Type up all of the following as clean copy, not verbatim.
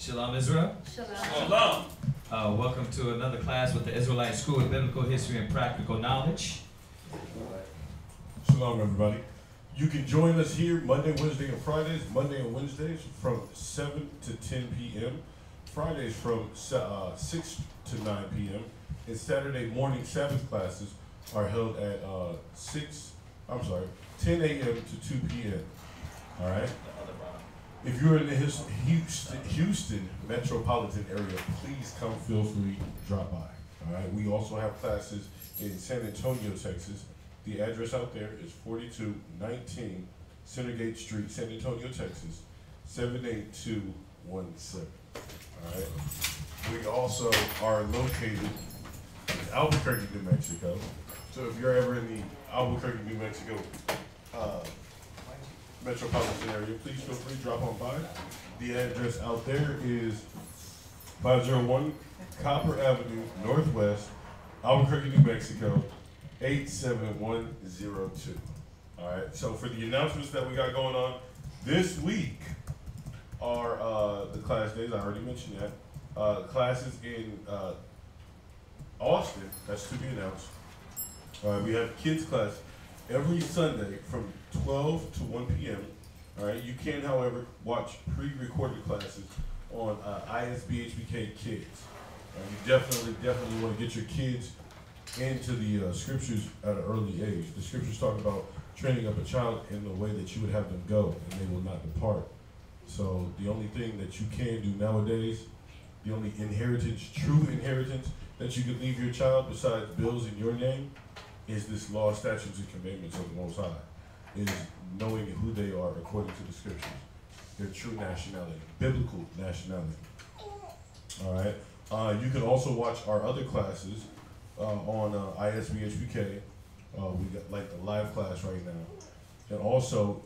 Shalom, Israel. Shalom. Welcome to another class with the Israelite School of Biblical History and Practical Knowledge. Shalom, everybody. You can join us here Monday, Wednesday, and Fridays. Monday and Wednesdays from 7 to 10 p.m. Fridays from 6 to 9 p.m. And Saturday morning Sabbath classes are held at 10 a.m. to 2 p.m. All right? If you're in the Houston metropolitan area, please come feel free to drop by. All right? We also have classes in San Antonio, Texas. The address out there is 4219 Centergate Street, San Antonio, Texas, 78217. All right? We also are located in Albuquerque, New Mexico. So if you're ever in the Albuquerque, New Mexico metropolitan area, please feel free to drop on by. The address out there is 501 Copper Avenue, Northwest, Albuquerque, New Mexico, 87102. All right, so for the announcements that we got going on this week are the class days. I already mentioned that. Classes in Austin, that's to be announced. We have kids class every Sunday from 12 to 1 p.m. All right, you can, however, watch pre-recorded classes on ISBHBK Kids. You definitely want to get your kids into the scriptures at an early age. The scriptures talk about training up a child in the way that you would have them go, and they will not depart. So the only thing that you can do nowadays, the only inheritance, true inheritance, that you can leave your child besides bills in your name is this law, statutes, and commandments of the Most High. Is knowing who they are according to the scriptures. Their true nationality, biblical nationality. All right. You can also watch our other classes on ISBHPK. We got like the live class right now. And also,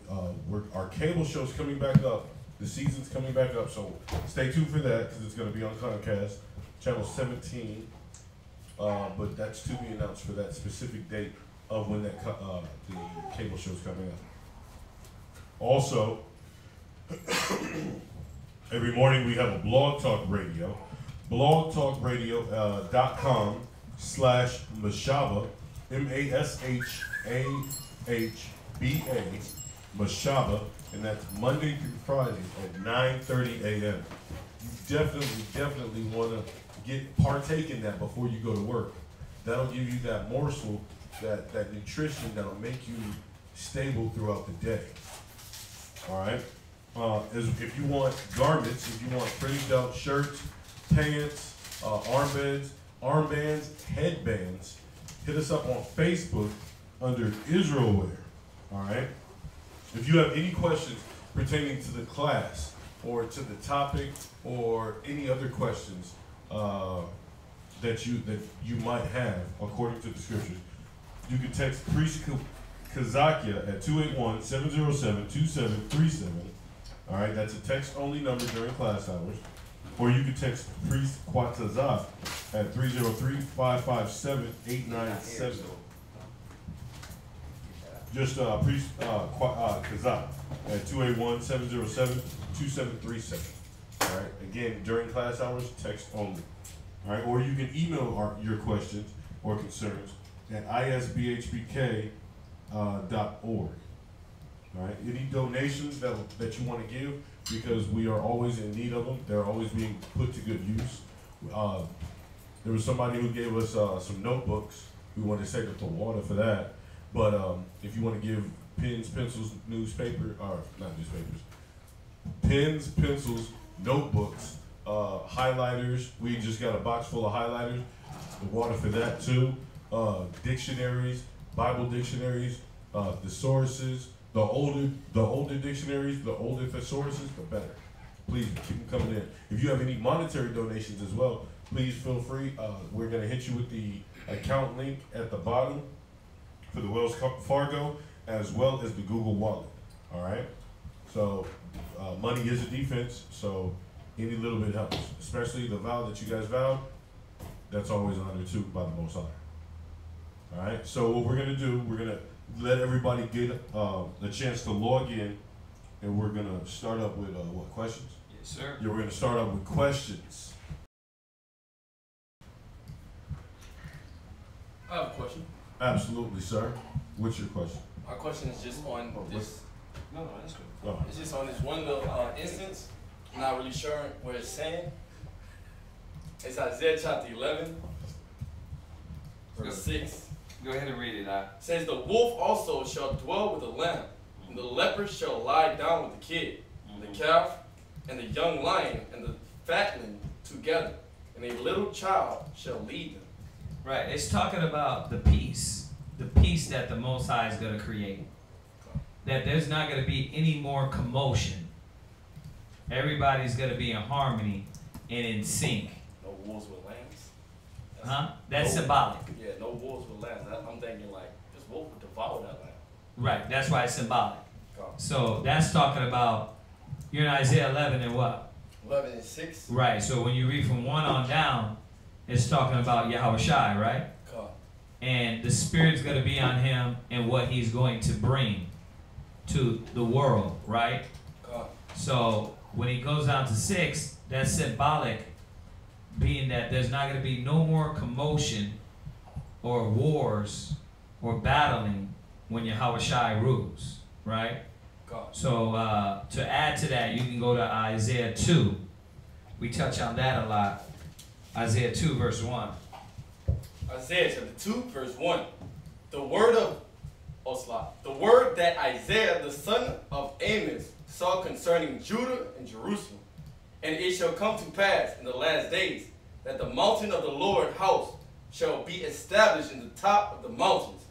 our cable show's coming back up. The season's coming back up, so stay tuned for that because it's going to be on Comcast, channel 17. But that's to be announced for that specific date of when that the cable show's coming up. Also, every morning we have a blog talk radio. blogtalkradio.com/Mashaba, MASHAHBA, Mashaba, and that's Monday through Friday at 9:30 a.m. You definitely want to partake in that before you go to work. That'll give you that morsel, that nutrition that'll make you stable throughout the day. All right. If you want garments, if you want printed out shirts, pants, armbands, headbands, hit us up on Facebook under Israelwear. All right. If you have any questions pertaining to the class or to the topic or any other questions that you might have according to the scriptures, you can text Priest Kazakia at 281-707-2737. All right, that's a text-only number during class hours. Or you can text Priest Quatazah at 303-557-897. Just Priest Kazah at 281-707-2737. All right, again, during class hours, text only. All right, or you can email your questions or concerns at isbhbk.org. All right, any donations that you want to give, because we are always in need of them. They're always being put to good use. There was somebody who gave us some notebooks. We want to save up the water for that. But if you want to give pens, pencils, pens, pencils, notebooks, highlighters. We just got a box full of highlighters. The water for that too. Dictionaries, Bible dictionaries, thesauruses, the older dictionaries, the older thesauruses, the better. Please keep them coming in. If you have any monetary donations as well, please feel free. We're gonna hit you with the account link at the bottom for the Wells Fargo as well as the Google Wallet. All right. So money is a defense. So any little bit helps, especially the vow that you guys vowed. That's always honored too by the Most High. All right, so what we're gonna do, we're gonna let everybody get a chance to log in, and we're gonna start up with what questions? Yes. Yes, sir. Yeah, we're going to start off with questions. I have a question. Absolutely, sir. What's your question? My question is just on this. No, that's good. Oh. It's just on this one little instance. I'm not really sure where it's saying. It's Isaiah chapter 11, verse 6. Go ahead and read it out. It says, the wolf also shall dwell with the lamb, and the leopard shall lie down with the kid, and the calf, and the young lion, and the fatling together, and a little child shall lead them. Right, it's talking about the peace that the Most High is going to create. That there's not going to be any more commotion. Everybody's going to be in harmony and in sync. No wolves with lambs. That's symbolic. Yeah, no wolves with lambs. I'm thinking like this wolf would devour that lamb. Right, that's why it's symbolic. God. So that's talking about, you're in Isaiah 11 and what? 11 and 6. Right, so when you read from 1 on down, it's talking about Yahweh Shai, right? God. And the Spirit's going to be on him and what he's going to bring to the world, right? God. So when he goes down to 6, that's symbolic, being that there's not going to be no more commotion or wars or battling when Yahweh Shai rules, right? God. So to add to that, you can go to Isaiah 2. We touch on that a lot. Isaiah 2 verse 1. Isaiah chapter 2 verse 1. The word that Isaiah the son of Amos saw concerning Judah and Jerusalem. And it shall come to pass in the last days that the mountain of the Lord house shall be established in the top of the mountains,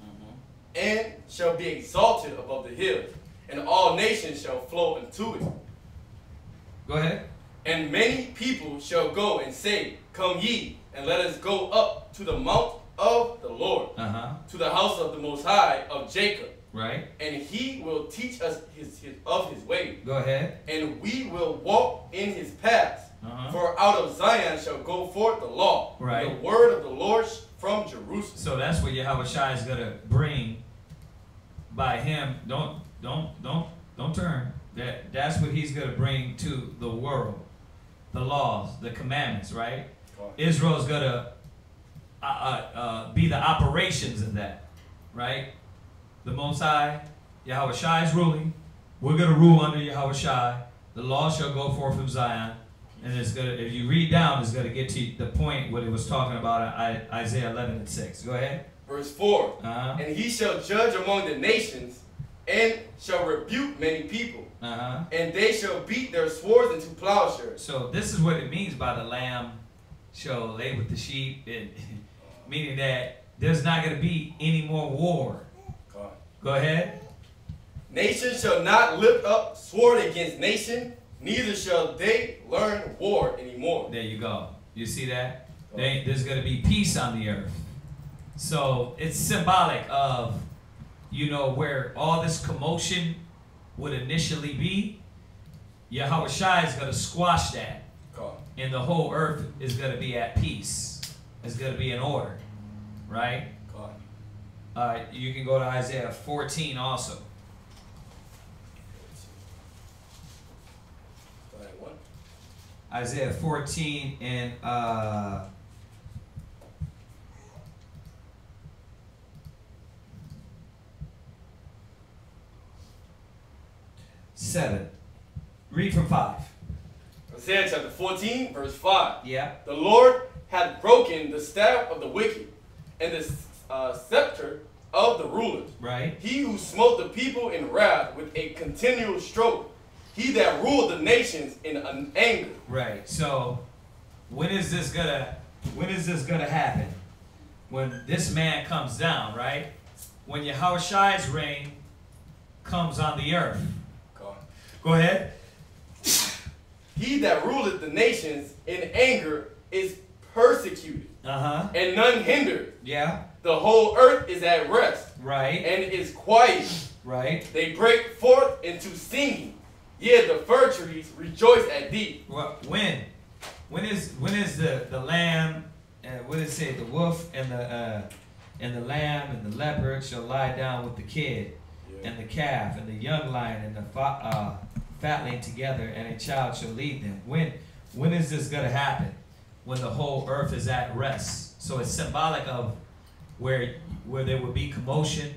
and shall be exalted above the hills, and all nations shall flow into it. Go ahead. And many people shall go and say, come ye, and let us go up to the mount of the Lord, to the house of the Most High of Jacob. Right. And he will teach us his way. Go ahead. And we will walk in his paths. For out of Zion shall go forth the law, right, the word of the Lord from Jerusalem. So that's what Yahweh Shai is going to bring by him. Don't turn. That's what he's going to bring to the world. The laws, the commandments, right? Israel's going to be the operations of that, right? The Most High, Yahweh Shai is ruling. We're going to rule under Yahweh Shai. The law shall go forth from Zion. And it's gonna, if you read down, it's going to get to the point what it was talking about in Isaiah 11 and 6. Go ahead. Verse 4. And he shall judge among the nations, and shall rebuke many people. And they shall beat their swords into plowshares. So this is what it means by the lamb shall lay with the sheep. Meaning that there's not going to be any more war. God. Go ahead. Nation shall not lift up sword against nation, neither shall they learn war anymore. There you go. You see that? There's going to be peace on the earth. So it's symbolic of, you know, where all this commotion would initially be. Yahweh Shai is going to squash that. God. And the whole earth is going to be at peace. It's going to be in order. Right? God. You can go to Isaiah 14 also. Isaiah 14 and 7. Read from 5. Isaiah chapter 14, verse 5. Yeah. The Lord hath broken the staff of the wicked, and the scepter of the rulers. Right. He who smote the people in wrath with a continual stroke. He that ruled the nations in anger. Right. So when is this gonna happen? When this man comes down, right? When Yahweh Shai's reign comes on the earth. God. Go ahead. He that ruleth the nations in anger is persecuted. And none hindered. Yeah. The whole earth is at rest. Right. And is quiet. Right. They break forth into singing. Yea, the fir trees rejoice at thee. Well, when is the lamb? What did it say? The wolf and the lamb and the leopard shall lie down with the kid, and the calf and the young lion and the fatling together, and a child shall lead them. When is this going to happen? When the whole earth is at rest. So it's symbolic of where there will be commotion.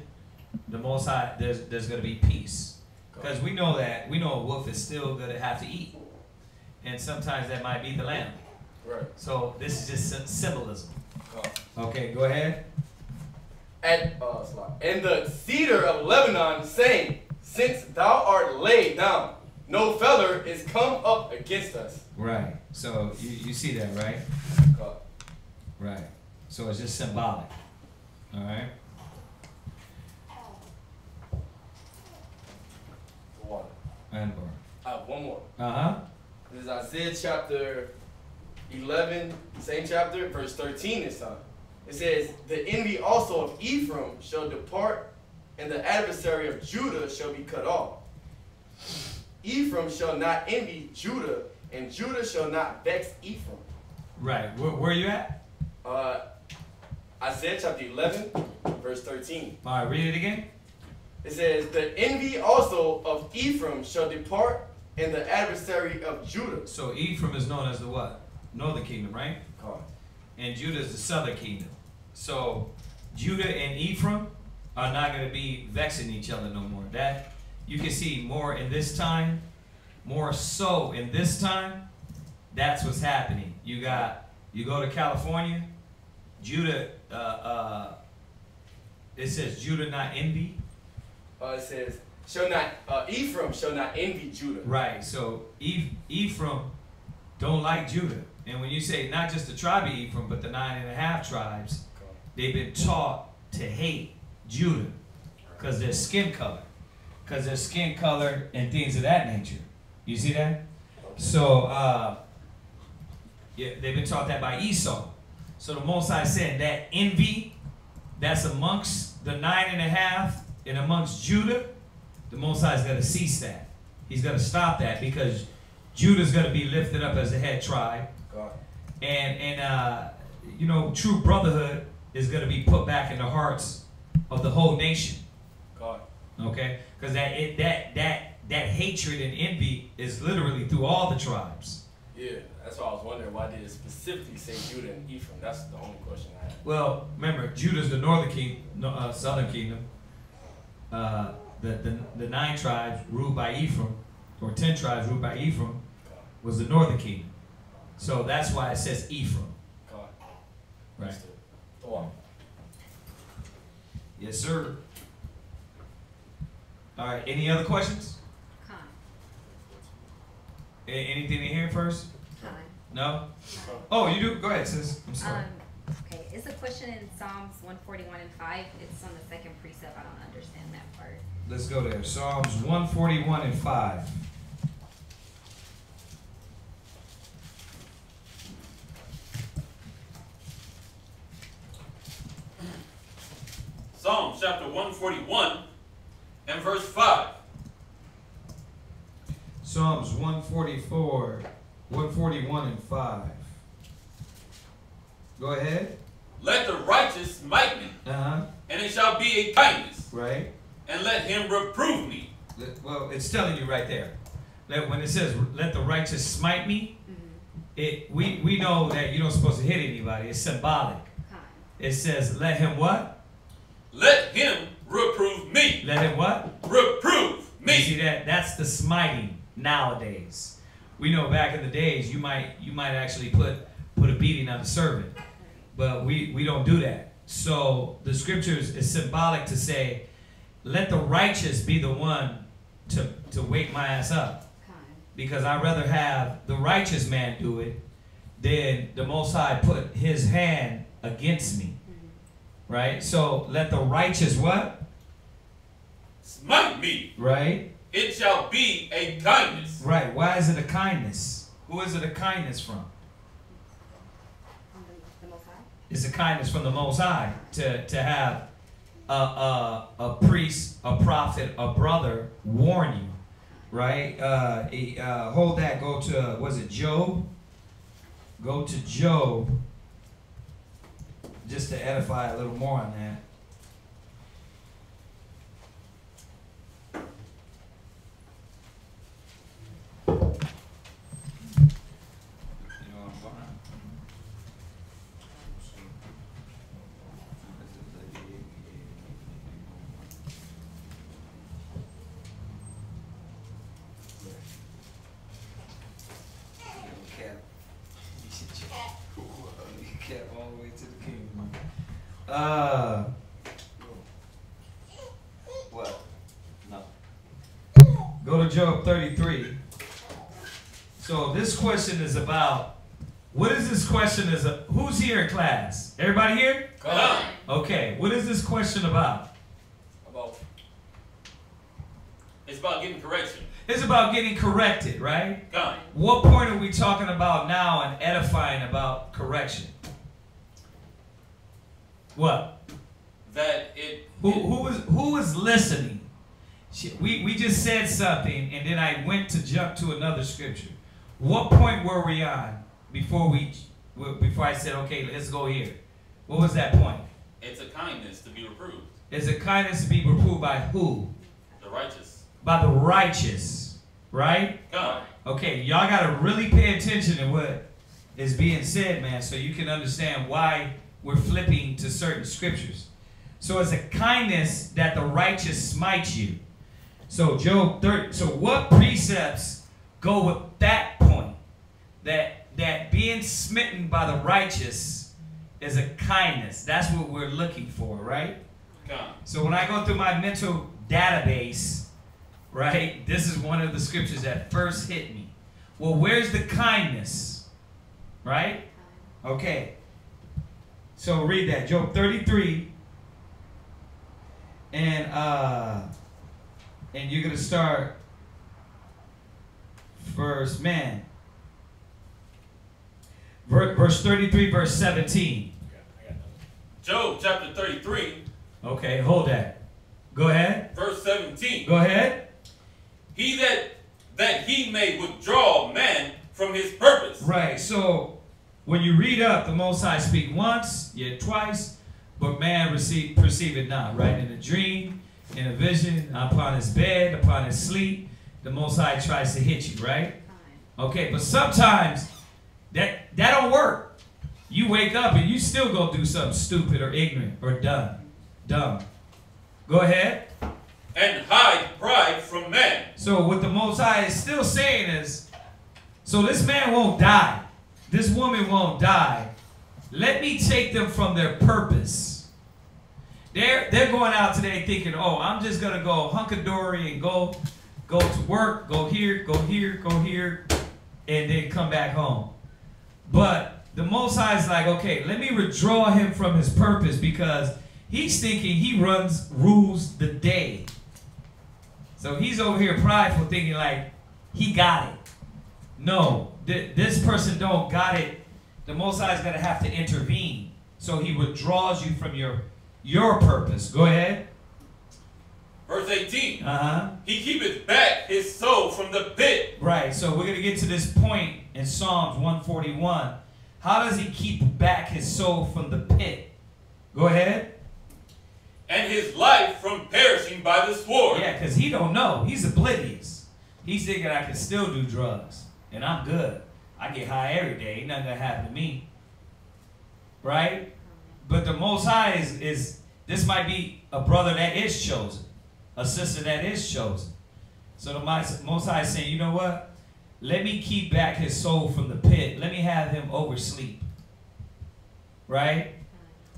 The Most High, there's going to be peace. Because we know a wolf is still going to have to eat. And sometimes that might be the lamb. Right. So this is just symbolism. Okay, go ahead. And the cedar of Lebanon, saying, since thou art laid down, no feller is come up against us. Right. So you see that, right? Right. So it's just symbolic. All right. Water. And more. I have one more. Uh-huh. This is Isaiah chapter 11, same chapter, verse 13 this time. It says, the envy also of Ephraim shall depart, and the adversary of Judah shall be cut off. Ephraim shall not envy Judah, and Judah shall not vex Ephraim. Right. Where are you at? Isaiah chapter 11, verse 13. All right, read it again. It says, the envy also of Ephraim shall depart, and the adversary of Judah. So Ephraim is known as the what? Northern kingdom, right? And Judah is the southern kingdom. So Judah and Ephraim are not going to be vexing each other no more. That you can see more in this time, more so in this time. That's what's happening. You go to California, Judah. It says Judah not envy. It says Ephraim shall not envy Judah. Right. So Ephraim don't like Judah. And when you say not just the tribe of Ephraim, but the 9.5 tribes, they've been taught to hate Judah because their skin color. Because their skin color and things of that nature. You see that? So, yeah, they've been taught that by Esau. So the Most High said that envy that's amongst the 9.5 and amongst Judah, the Most High is going to cease that. He's going to stop that because Judah's going to be lifted up as the head tribe. And you know, true brotherhood is going to be put back in the hearts of the whole nation. Okay? Because that hatred and envy is literally through all the tribes. Yeah, that's why I was wondering why did it specifically say Judah and Ephraim? That's the only question I had. Well, remember, Judah's the northern kingdom, southern kingdom. The 9 tribes ruled by Ephraim, or 10 tribes ruled by Ephraim, was the northern kingdom. So that's why it says Ephraim. Right. Yes, sir. All right. Any other questions? Anything in here first? No? Oh, you do? Go ahead, sis. I'm sorry. Okay. It's a question in Psalms 141 and 5. It's on the second precept. I don't understand that part. Let's go there. Psalms 141 and 5. Psalms chapter 141 and verse 5. Psalms 141 and 5. Go ahead. Let the righteous smite me, Uh-huh. and it shall be a kindness. Right. And let him reprove me. Well, it's telling you right there. When it says, let the righteous smite me, we know that you're not supposed to hit anybody. It's symbolic. It says, let him what? Let him reprove me. Let him what? Reprove me. You see that? That's the smiting nowadays. We know back in the days you might actually put a beating on the servant. But we don't do that. So the scriptures is symbolic to say, let the righteous be the one to wake my ass up. Because I'd rather have the righteous man do it than the Most High put his hand against me. Right? So let the righteous what? Smite me. Right? It shall be a kindness. Right. Why is it a kindness? Who is it a kindness from? The Most High? It's a kindness from the Most High to have a priest, a prophet, a brother warn you. Right? Hold that. Go to, was it Job? Go to Job. Just to edify a little more on that. What? No. Go to Job 33. So this question is about, what is this question is, who's here in class? Everybody here? Come. Okay, what is this question about? It's about getting correction. It's about getting corrected, right? Come. What point are we talking about now and edifying about correction? What? That it. Who is listening? We just said something, and then I went to jump to another scripture. What point were we on before I said, okay, let's go here? What was that point? It's a kindness to be reproved. It's a kindness to be reproved by who? The righteous. By the righteous, right? Come. Okay, y'all got to really pay attention to what is being said, man, so you can understand why we're flipping to certain scriptures. So it's a kindness that the righteous smite you. So Job 30. So what precepts go with that point? That being smitten by the righteous is a kindness. That's what we're looking for, right? Come. So when I go through my mental database, right, this is one of the scriptures that first hit me. Well, where's the kindness? Right? Okay. So read that. Job 33. And you're going to start verse 33, verse 17. Job chapter 33. Okay, hold that. Go ahead. Verse 17. Go ahead. He that he may withdraw man from his purpose. Right. So when you read up, the Most High speak once, yet twice, but man perceive it not. Right? In a dream, in a vision, upon his bed, upon his sleep, the Most High tries to hit you. Right? Okay. But sometimes that don't work. You wake up and you still go do something stupid or ignorant or dumb. Go ahead. And hide pride from man. So what the Most High is still saying is, so this man won't die. This woman won't die. Let me take them from their purpose. They're going out today thinking, oh, I'm just going to go hunkadory and go to work, go here, and then come back home. But the Most High is like, okay, let me withdraw him from his purpose because he's thinking he rules the day. So he's over here prideful thinking like he got it. No, this person don't got it. The Most High is going to have to intervene. So he withdraws you from your purpose. Go ahead. Verse 18. Uh-huh. He keepeth back his soul from the pit. Right. So we're going to get to this point in Psalms 141. How does he keep back his soul from the pit? Go ahead. And his life from perishing by the sword. Yeah, because he don't know. He's oblivious. He's thinking I can still do drugs. And I'm good. I get high every day. Ain't nothing going to happen to me. Right? But the Most High is this might be a brother that is chosen. A sister that is chosen. So the Most High is saying, you know what? Let me keep back his soul from the pit. Let me have him oversleep. Right?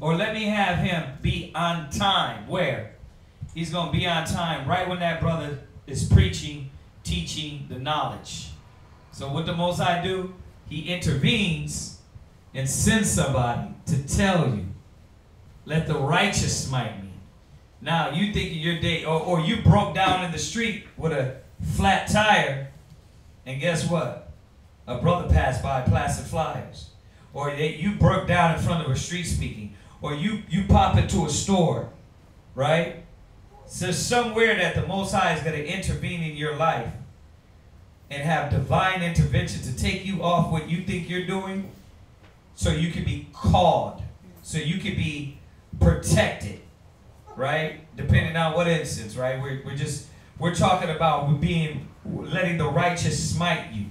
Or let me have him be on time. Where? He's going to be on time right when that brother is preaching, teaching the knowledge. So what the Most High do? He intervenes and sends somebody to tell you, let the righteous smite me. Now you thinking your day, or you broke down in the street with a flat tire, and guess what? A brother passed by plastic flyers. Or you broke down in front of a street speaking. Or you pop into a store, right? So somewhere that the Most High is going to intervene in your life and have divine intervention to take you off what you think you're doing so you can be called, so you can be protected, right? Depending on what instance, right? We're talking about letting the righteous smite you.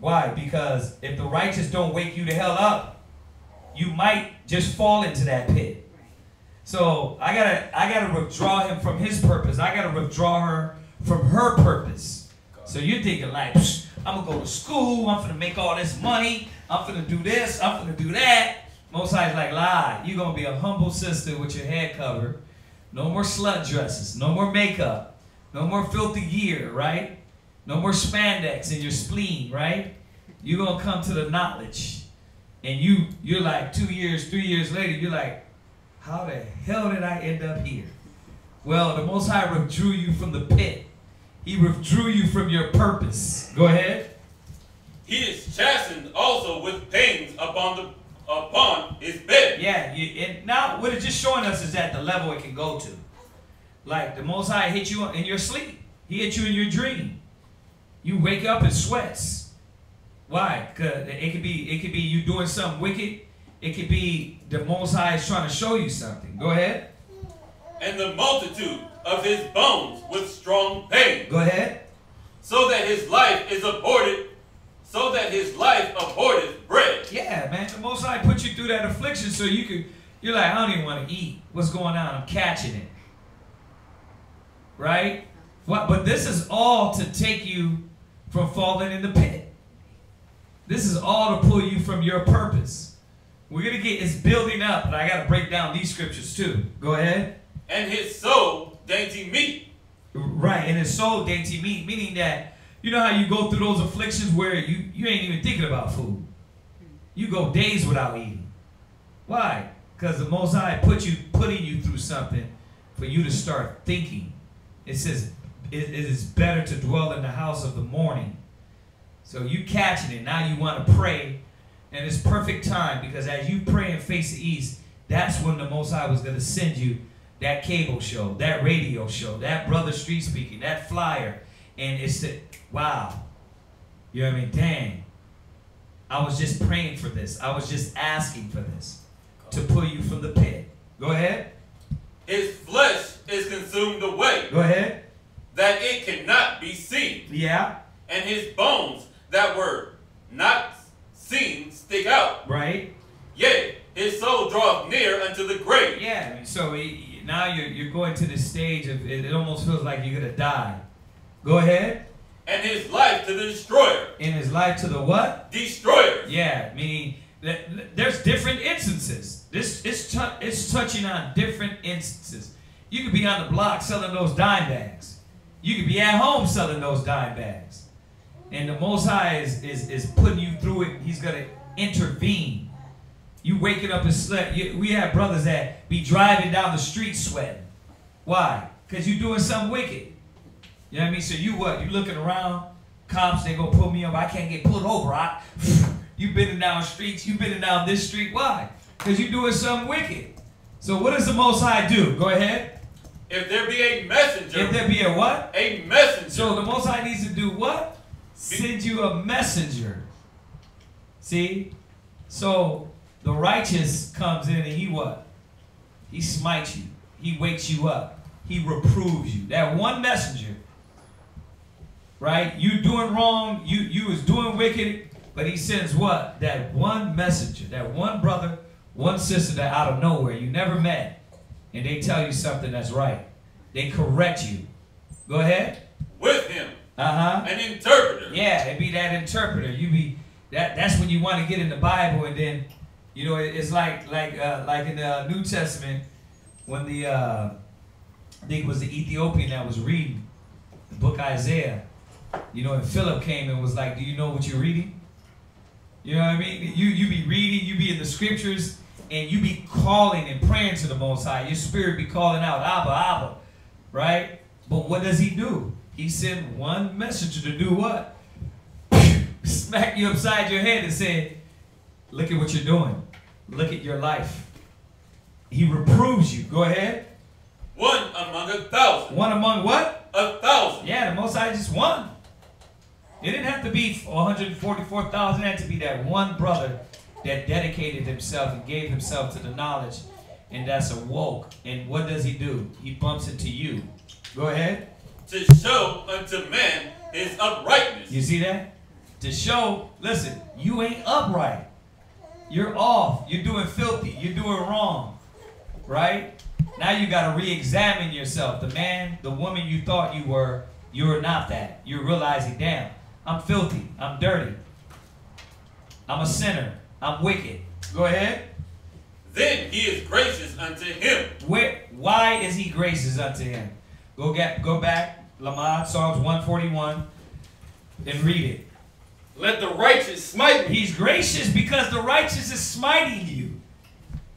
Why? Because if the righteous don't wake you the hell up, you might just fall into that pit. So I gotta withdraw him from his purpose. I gotta withdraw her from her purpose. So you're thinking like, I'm gonna go to school. I'm gonna make all this money. I'm gonna do this. I'm gonna do that. Most High's like, lie. You're going to be a humble sister with your head covered. No more slut dresses. No more makeup. No more filthy gear, right? No more spandex in your spleen, right? You're going to come to the knowledge. And you're like 2 years, 3 years later, you're like, how the hell did I end up here? Well, the Most High withdrew you from the pit. He withdrew you from your purpose. Go ahead. He is chastened also with pains upon his bed. Yeah, and now what it's just showing us is that the level it can go to. Like the Most High hit you in your sleep. He hit you in your dream. You wake up in sweats. Why? Because it could be you doing something wicked. It could be the Most High is trying to show you something. Go ahead. And the multitude of his bones with strong pain. Go ahead. So that his life is aborted. So that his life aborted bread. Yeah, man. The Most High put you through that affliction so you're like, I don't even want to eat. What's going on? I'm catching it. Right? But this is all to take you from falling in the pit. This is all to pull you from your purpose. We're going to get, it's building up, but I got to break down these scriptures too. Go ahead. And his soul dainty meat. Right, and his soul dainty meat, meaning that, you know how you go through those afflictions where you ain't even thinking about food. You go days without eating. Why? Because the Most High putting you through something for you to start thinking. It says it is better to dwell in the house of the morning. So you catching it. Now you want to pray. And it's perfect time because as you pray and face the east, that's when the Most High was going to send you that cable show, that radio show, that brother street speaking, that flyer. And it's the, wow. You know what I mean? Dang. I was just praying for this. I was just asking for this to pull you from the pit. Go ahead. His flesh is consumed away. Go ahead. That it cannot be seen. Yeah. And his bones that were not seen stick out. Right. Yea, his soul draweth near unto the grave. Yeah. So now you're going to the stage of it almost feels like you're going to die. Go ahead. And his life to the destroyer. In his life to the what? Destroyer. Yeah. Meaning there's different instances. It's touching on different instances. You could be on the block selling those dime bags. You could be at home selling those dime bags. And the Most High is putting you through it. He's going to intervene. You waking up and sweat. We have brothers that be driving down the street sweating. Why? Because you're doing something wicked. You know what I mean? So you what? You looking around. Cops, they going to pull me up. I can't get pulled over. You been down streets. You been down this street. Why? Because you're doing something wicked. So what does the Most High do? Go ahead. If there be a messenger. If there be a what? A messenger. So the Most High needs to do what? Send you a messenger. See? So the righteous comes in and he what? He smites you. He wakes you up. He reproves you. That one messenger. Right? You doing wrong. You was doing wicked. But he sends what? That one messenger. That one brother, one sister that out of nowhere you never met. And they tell you something that's right. They correct you. Go ahead. With him. An interpreter. Yeah, it be that interpreter. You be that's when you want to get in the Bible, and then you know it's like in the New Testament when the I think it was the Ethiopian that was reading the book Isaiah. You know, and Philip came and was like, "Do you know what you're reading?" You know what I mean? You be reading, you be in the scriptures, and you be calling and praying to the Most High. Your spirit be calling out, Abba, Abba, right? But what does he do? He sent one messenger to do what? Smack you upside your head and say, look at what you're doing. Look at your life. He reproves you. Go ahead. One among 1,000. One among what? 1,000. Yeah, the Most High just one. It didn't have to be 144,000. It had to be that one brother that dedicated himself and gave himself to the knowledge, and that's awoke. And what does he do? He bumps into you. Go ahead. To show unto man his uprightness. You see that? To show, listen, you ain't upright. You're off. You're doing filthy. You're doing wrong. Right? Now you got to re-examine yourself. The man, the woman you thought you were, you're not that. You're realizing, damn, I'm filthy. I'm dirty. I'm a sinner. I'm wicked. Go ahead. then he is gracious unto him. Why is he gracious unto him? Go back, Lamont, Psalms 141, and read it. Let the righteous smite me. He's gracious because the righteous is smiting you.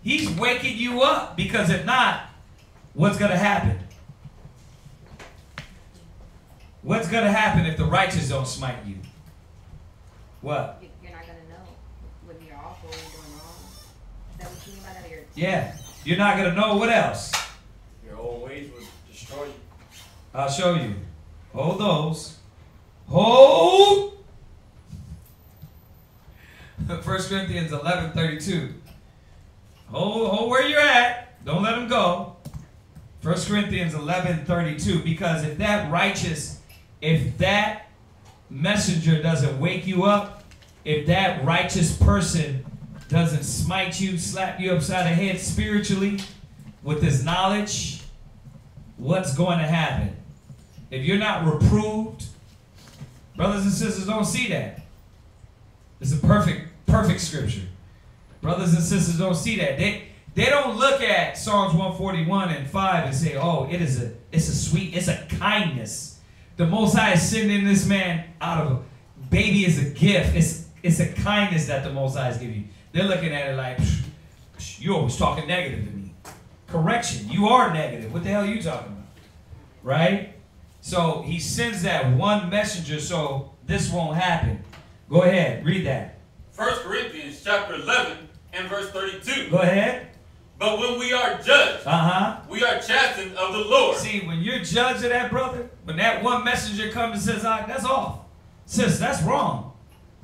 He's waking you up, because if not, what's going to happen? What's going to happen if the righteous don't smite you? What? You're not going to know when you're awful and you're doing wrong. Is that what you mean by that? Or Yeah. You're not going to know. What else? Your own ways will destroy you. I'll show you. Hold those. Hold. 1 Corinthians 11:32. Hold where you're at. Don't let them go. 1 Corinthians 11:32. Because if that messenger doesn't wake you up, if that righteous person doesn't smite you, slap you upside the head spiritually with his knowledge, what's going to happen? If you're not reproved, brothers and sisters don't see that. It's a perfect scripture. Brothers and sisters don't see that. They don't look at Psalms 141 and 5 and say, oh, it's a kindness. The Most High is sending this man out of a baby is a gift. It's a kindness that the Most High is giving you. They're looking at it like, you're always talking negative to me. Correction, you are negative. What the hell are you talking about? Right? So he sends that one messenger so this won't happen. Go ahead, read that. 1 Corinthians chapter 11 and verse 32. Go ahead. But when we are judged, we are chastened of the Lord. See, when you're judged of that, brother, when that one messenger comes and says, that's off. Sis, that's wrong.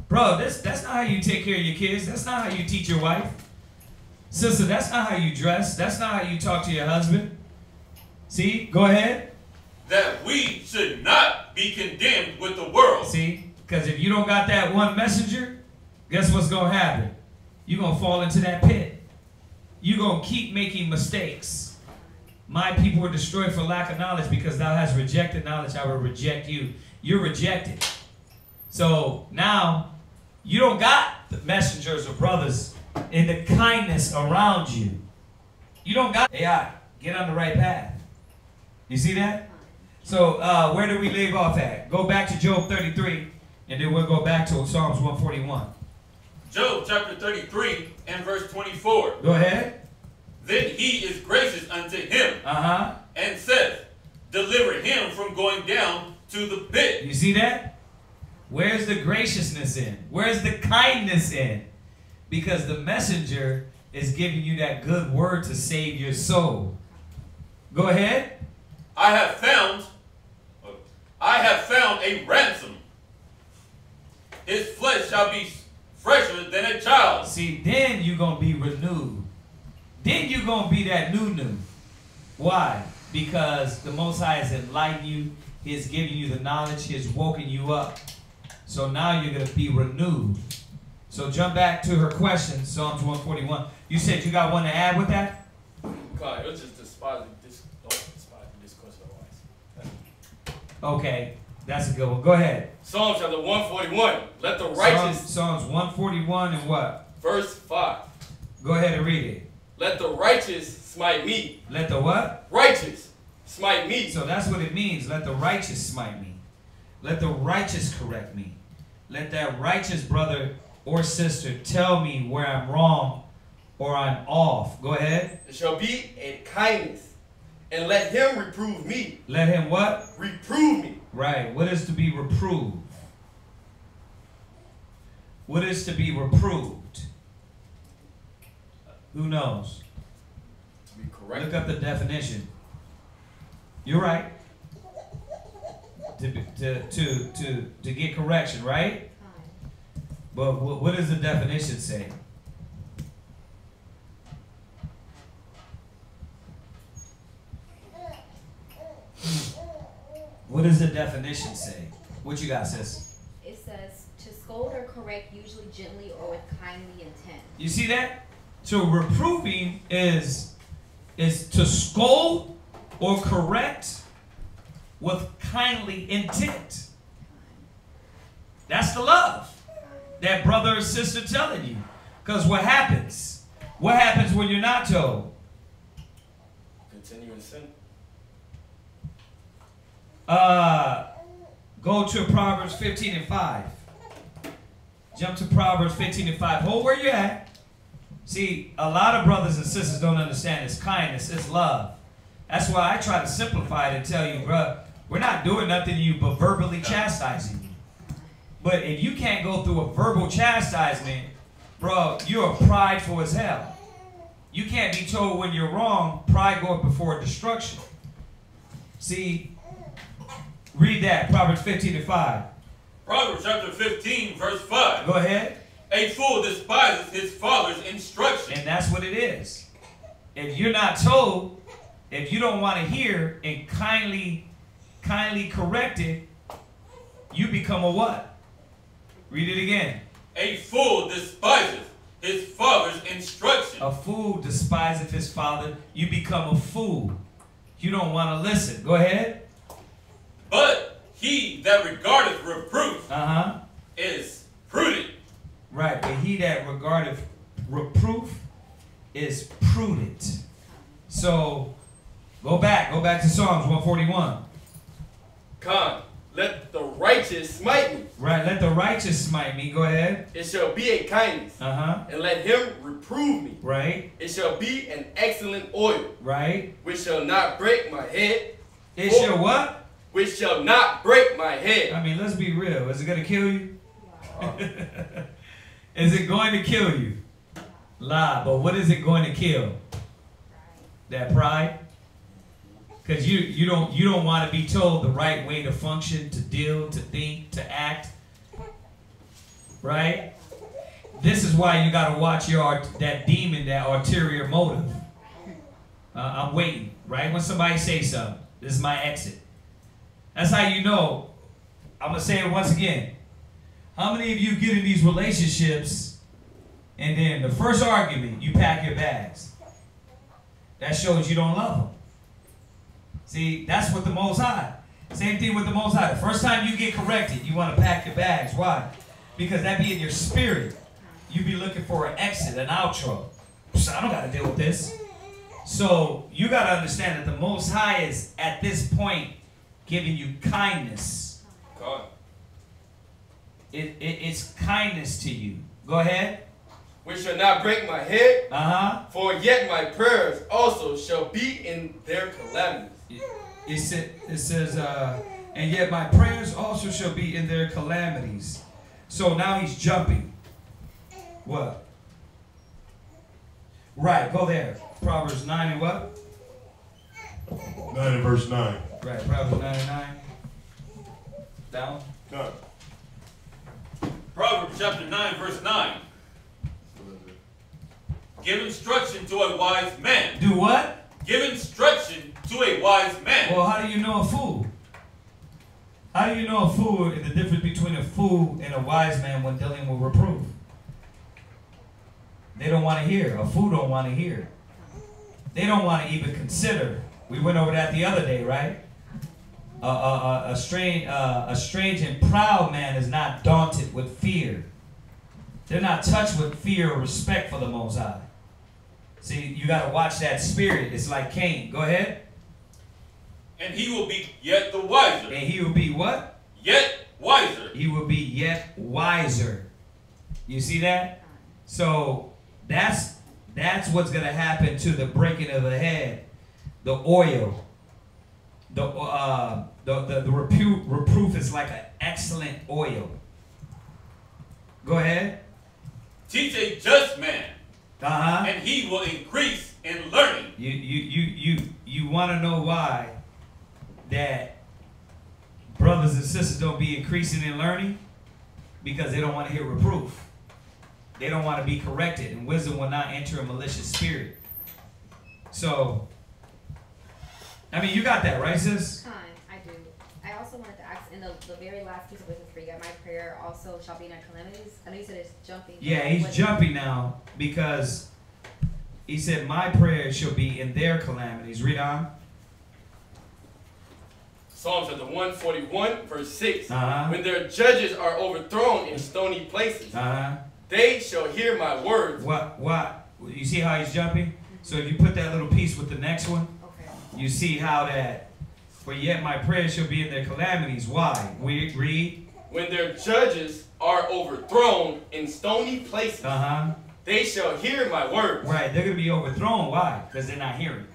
Bro, that's not how you take care of your kids. That's not how you teach your wife. Sister, that's not how you dress. That's not how you talk to your husband. See, go ahead. That we should not be condemned with the world. See, because if you don't got that one messenger, guess what's going to happen? You're going to fall into that pit. You're going to keep making mistakes. My people were destroyed for lack of knowledge, because thou hast rejected knowledge, I will reject you. You're rejected. So now you don't got the messengers or brothers in the kindness around you. You don't got AI. Get on the right path. You see that? So where do we leave off at? Go back to Job 33, and then we'll go back to Psalms 141. Job chapter 33 and verse 24. Go ahead. Then he is gracious unto him, and saith, deliver him from going down to the pit. You see that? Where's the graciousness in? Where's the kindness in? Because the messenger is giving you that good word to save your soul. Go ahead. I have found a ransom. His flesh shall be fresher than a child. See, then you're going to be renewed. Then you're going to be that new. Why? Because the Most High has enlightened you. He has given you the knowledge. He has woken you up. So now you're going to be renewed. So jump back to her question, Psalms 141. You said you got one to add with that? God, it was just despising this. Don't despise this question otherwise. Okay, that's a good one. Go ahead. Psalms chapter 141. Let the righteous. Psalms 141 and what? Verse 5. Go ahead and read it. Let the righteous smite me. Let the what? Righteous smite me. So that's what it means. Let the righteous smite me. Let the righteous correct me. Let that righteous brother or sister tell me where I'm wrong or I'm off. Go ahead. It shall be a kindness. And let him reprove me. Let him what? Reprove me. Right. What is to be reproved? What is to be reproved? Who knows? To be correct. Look up the definition. You're right. To get correction, right? But what does the definition say? What does the definition say? What you got, sis? It says to scold or correct, usually gently or with kindly intent. You see that? So reproving is to scold or correct with kindly intent. That's the love that brother or sister telling you. Because what happens? What happens when you're not told? Continue in sin. Go to Proverbs 15 and 5. Jump to Proverbs 15 and 5. Hold where you're at. See, a lot of brothers and sisters don't understand it's kindness, it's love. That's why I try to simplify it and tell you, bro, we're not doing nothing to you but verbally chastising you. But if you can't go through a verbal chastisement, bro, you're prideful as hell. You can't be told when you're wrong, pride goeth before destruction. See, read that, Proverbs 15 and 5. Proverbs chapter 15, verse 5. Go ahead. A fool despises his father's instruction. And that's what it is. If you're not told, if you don't want to hear and kindly correct it, you become a what? Read it again. A fool despises his father's instruction. A fool despiseth his father. You become a fool. You don't want to listen. Go ahead. But he that regardeth reproof is prudent. Right, but he that regardeth reproof is prudent. So, go back to Psalms 141. Con, let the righteous smite me. Right, let the righteous smite me. Go ahead. It shall be a kindness. And let him reprove me. Right. It shall be an excellent oil. Right. Which shall not break my head. It shall what? Which shall not break my head. I mean, let's be real. Is it going to kill you? Is it going to kill you? Lie. But what is it going to kill? That pride? Because you don't want to be told the right way to function, to deal, to think, to act. Right? This is why you got to watch that demon, that ulterior motive. I'm waiting. Right? When somebody says something, this is my exit. That's how you know. I'm going to say it once again. How many of you get in these relationships and then the first argument, you pack your bags? That shows you don't love them. See, that's what the Most High. Same thing with the Most High. The first time you get corrected, you want to pack your bags. Why? Because that be in your spirit. You be looking for an exit, an outro. So I don't got to deal with this. So you got to understand that the Most High is, at this point, giving you kindness. God. It's kindness to you. Go ahead. Which shall not break my head. For yet my prayers also shall be in their calamities. It says, and yet my prayers also shall be in their calamities. So now he's jumping. What? Right, go there. Proverbs 9 and what? 9 and verse 9. Right, Proverbs 9 and 9. Down. Down. Proverbs chapter 9, verse 9. Give instruction to a wise man. Do what? Give instruction to a wise man. Well, how do you know a fool? How do you know a fool and the difference between a fool and a wise man when dealing with reproof? They don't want to hear. A fool don't want to hear. They don't want to even consider. We went over that the other day, right? A strange and proud man is not daunted with fear. They're not touched with fear or respect for the Most High. See, you got to watch that spirit. It's like Cain. Go ahead. And he will be yet the wiser. And he will be what? Yet wiser. He will be yet wiser. You see that? So that's what's going to happen to the breaking of the head. The oil. The reproof is like an excellent oil. Go ahead. Teach a just man, and he will increase in learning. You want to know why that brothers and sisters don't be increasing in learning? Because they don't want to hear reproof. They don't want to be corrected, and wisdom will not enter a malicious spirit. So, I mean, you got that, right, sis? I do. I also wanted to ask, in the very last piece of wisdom for you, my prayer also shall be in our calamities. I know you said it's jumping. Yeah, he's jumping now because he said, my prayer shall be in their calamities. Read on. Psalms chapter 141, verse 6. When their judges are overthrown in stony places, they shall hear my words. What? You see how he's jumping? So if you put that little piece with the next one, Okay. you see how that, for yet my prayer shall be in their calamities. Why? We read. When their judges are overthrown in stony places, they shall hear my words. Right, they're going to be overthrown. Why? Because they're not hearing.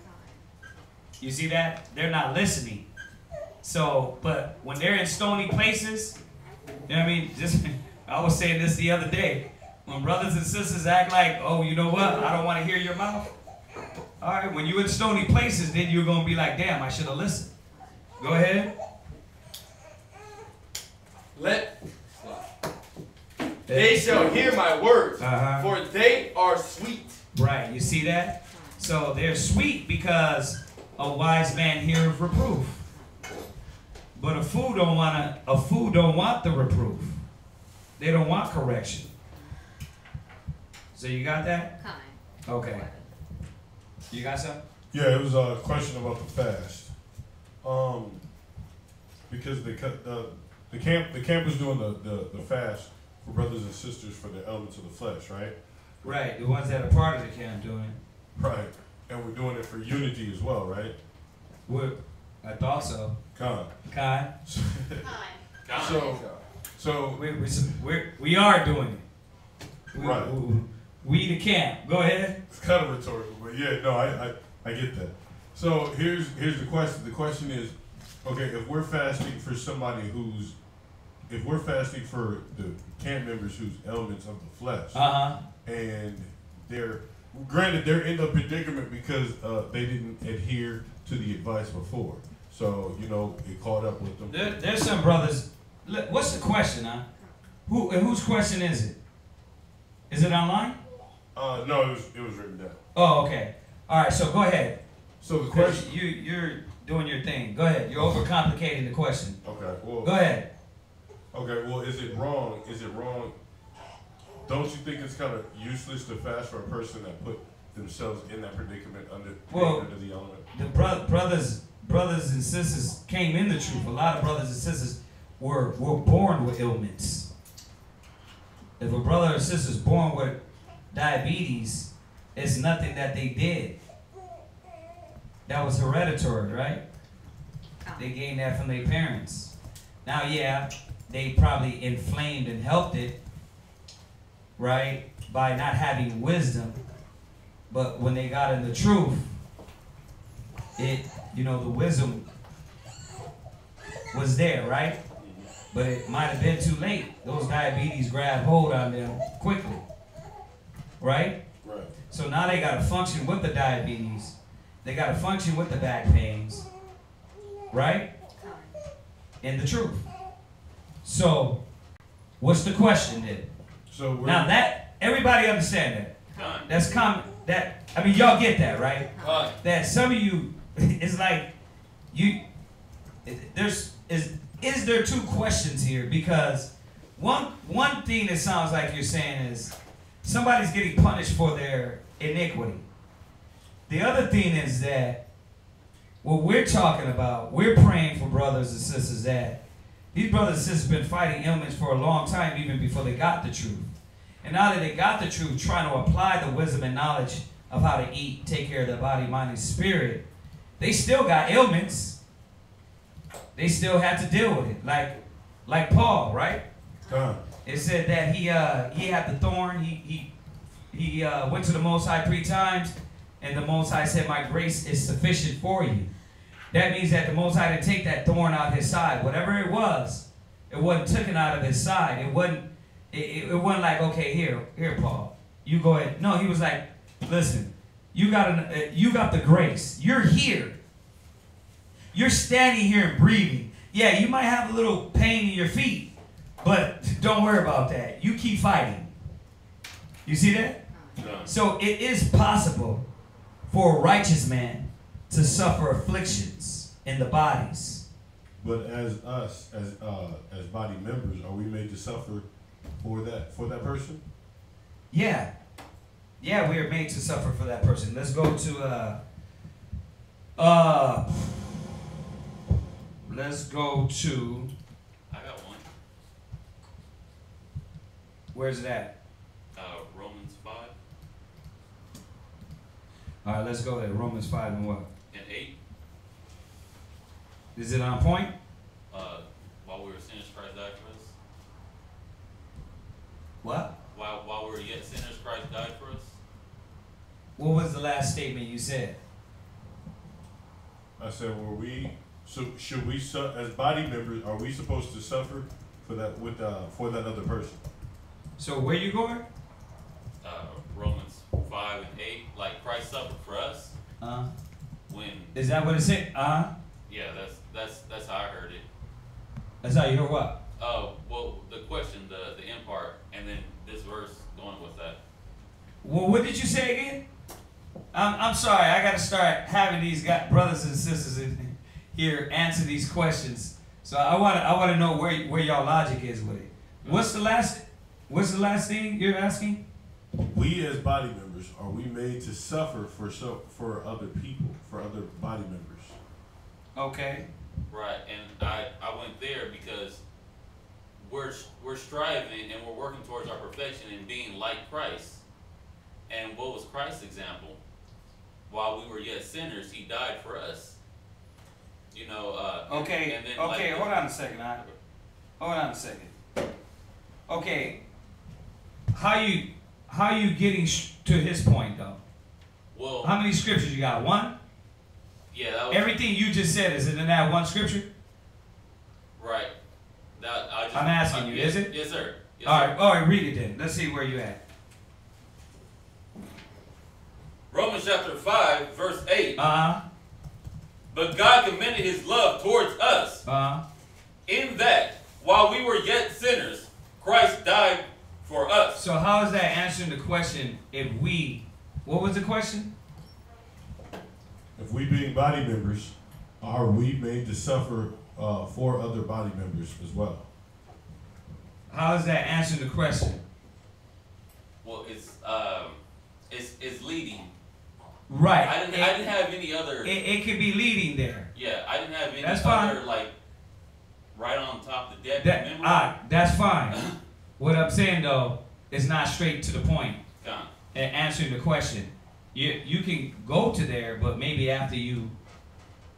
You see that? They're not listening. So, but when they're in stony places, you know what I mean? I was saying this the other day. When brothers and sisters act like, oh, you know what? I don't want to hear your mouth. All right, when you're in stony places, then you're going to be like, damn, I should have listened. Go ahead. They shall hear my words, for they are sweet. Right, you see that? So they're sweet because a wise man heareth reproof. But a fool don't want the reproof. They don't want correction. So you got that? Okay. You got something? Yeah, it was a question about the fast. Because the camp is doing the fast for brothers and sisters for the elements of the flesh, right? Right, the ones that are part of the camp doing it. Right, and we're doing it for unity as well, right? I thought so. Kai. So we are doing it. Right. We the camp. Go ahead. It's kind of rhetorical, but yeah, no, I get that. So here's the question. The question is, okay, if we're fasting for if we're fasting for the camp members whose elements of the flesh, and they're in the predicament because they didn't adhere to the advice before, so it caught up with them. There's some brothers. What's the question, huh? Whose question is it? Is it online? No, it was written down. Oh, okay. All right, so go ahead. So the question, you're doing your thing. Go ahead. You're overcomplicating the question. Okay. Well. Go ahead. Okay. Well, is it wrong? Don't you think it's kind of useless to fast for a person that put themselves in that predicament under the element? The brothers and sisters came in the truth. A lot of brothers and sisters were born with ailments. If a brother or sister is born with diabetes, it's nothing that they did. That was hereditary, right? They gained that from their parents. Now, yeah, they probably inflamed and helped it, right, by not having wisdom. But when they got in the truth, the wisdom was there, right? But it might have been too late. Those diabetes grabbed hold on them quickly, right? Right. So now they got to function with the diabetes. They got to function with the back pains, right? In the truth. So, what's the question then? So now that everybody understand that. That's common. Y'all get that, right? That some of you, it's like is there two questions here? Because one thing that sounds like you're saying is somebody's getting punished for their iniquity. The other thing is that what we're talking about, we're praying for brothers and sisters that these brothers and sisters have been fighting ailments for a long time, even before they got the truth. And now that they got the truth, trying to apply the wisdom and knowledge of how to eat, take care of their body, mind, and spirit, they still got ailments. They still had to deal with it, like Paul, right? It said that he had the thorn. He went to the Most High 3 times, and the Most High said, "My grace is sufficient for you." That means that the Most High didn't take that thorn out of his side. Whatever it wasn't taken out of his side. It wasn't like, okay, here, Paul, you go ahead. No, he was like, listen, you got the grace. You're here. You're standing here and breathing. Yeah, you might have a little pain in your feet, but don't worry about that. You keep fighting. You see that? Yeah. So it is possible for a righteous man to suffer afflictions in the bodies. But as us, as body members, are we made to suffer for that person? Yeah. Yeah, we are made to suffer for that person. Let's go to I got one. Where's it at? Romans 5. All right, let's go there. Romans 5 and what? And 8. Is it on point? While we were sinners, Christ died for us. What? While we were yet sinners, Christ died for us. What was the last statement you said? I said, should we, as body members, are we supposed to suffer for that for that other person? So where you going? Romans 5 and 8, like Christ suffered for us. When is that what it said? Yeah, that's how I heard it. That's how you heard what? Oh, well, the question, the end part, and then this verse going with that. Well, what did you say again? I'm sorry. I got to start having these brothers and sisters in here answer these questions. So I want to know where y'all logic is with it. What's the last thing you're asking? We as body members, are we made to suffer for other people, for other body members? Okay. Right, and I went there because we're striving and we're working towards our perfection and being like Christ. And what was Christ's example? While we were yet sinners, he died for us. You know. Okay. And then, okay. Hold on a second. Hold on a second. Okay. How you getting to his point though? Well. How many scriptures you got? One. Yeah. That was, everything you just said is in that one scripture. Right. I'm asking you. Yes, is it? Yes, sir. Yes, all sir. right. All right. Read it then. Let's see where you at. Romans chapter 5, verse 8. But God commended his love towards us in that while we were yet sinners, Christ died for us. So how is that answering the question what was the question? If we being body members, are we made to suffer for other body members as well? How is that answering the question? Well, it's leading. Right. I didn't have any other. It could be leading there. Yeah, I didn't have any that's other fine. like right on top of the deck. That's fine. What I'm saying though is not straight to the point. And answering the question. You can go to there, but maybe after you,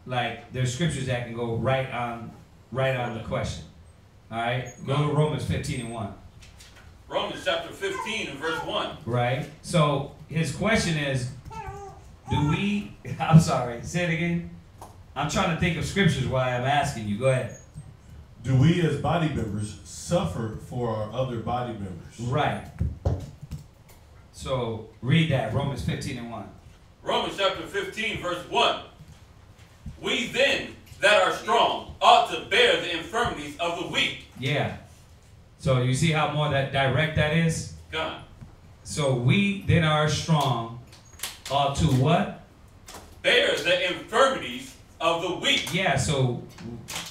like there's scriptures that can go right on the question. All right, go to Romans 15 and 1. Romans chapter 15 and verse 1. Right. So his question is, I'm sorry, say it again. I'm trying to think of scriptures while I'm asking you. Go ahead. Do we as body members suffer for our other body members? Right. So read that, Romans 15 and 1. Romans chapter 15 verse 1. We then that are strong ought to bear the infirmities of the weak. Yeah. So you see how more that direct that is? God. So we then are strong ought to what? Bear the infirmities of the weak. Yeah, so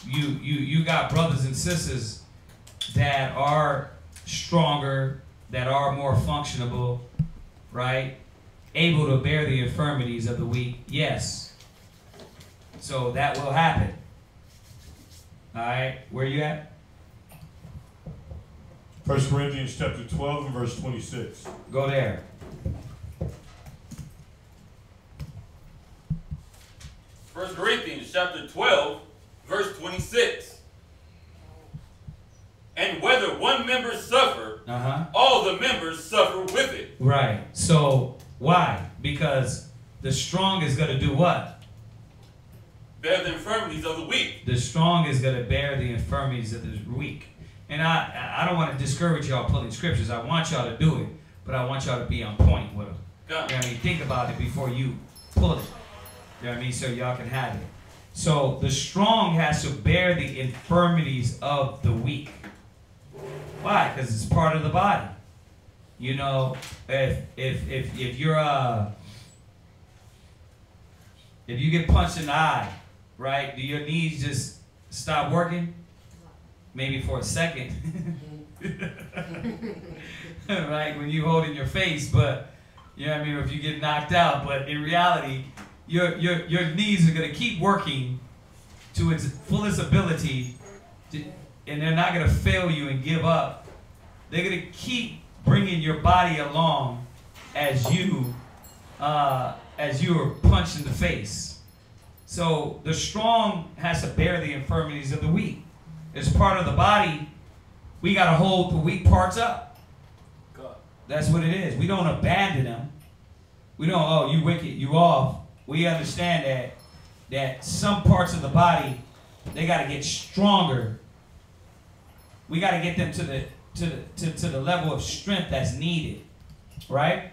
you got brothers and sisters that are stronger, that are more functionable, right? Able to bear the infirmities of the weak. Yes. So that will happen. All right, where you at? 1 Corinthians chapter 12 and verse 26. Go there. 1 Corinthians chapter 12, verse 26. And whether one member suffer, all the members suffer with it. Right. So why? Because the strong is going to do what? Bear the infirmities of the weak. The strong is going to bear the infirmities of the weak. And I don't want to discourage y'all pulling scriptures. I want y'all to do it, but I want y'all to be on point with them. You know what I mean? Think about it before you pull it. You know what I mean? So y'all can have it. So the strong has to bear the infirmities of the weak. Why? Because it's part of the body. You know, if you're if you get punched in the eye, right? Do your knees just stop working? Maybe for a second. Right? When you hold in your face, but you know what I mean, if you get knocked out, but in reality, your knees are gonna keep working to its fullest ability, and they're not gonna fail you and give up. They're gonna keep bringing your body along as you as you are punched in the face. So the strong has to bear the infirmities of the weak. As part of the body, we got to hold the weak parts up. God. That's what it is. We don't abandon them. We don't, oh, you wicked, you off. We understand that some parts of the body, they got to get stronger. We got to get them to the level of strength that's needed, right?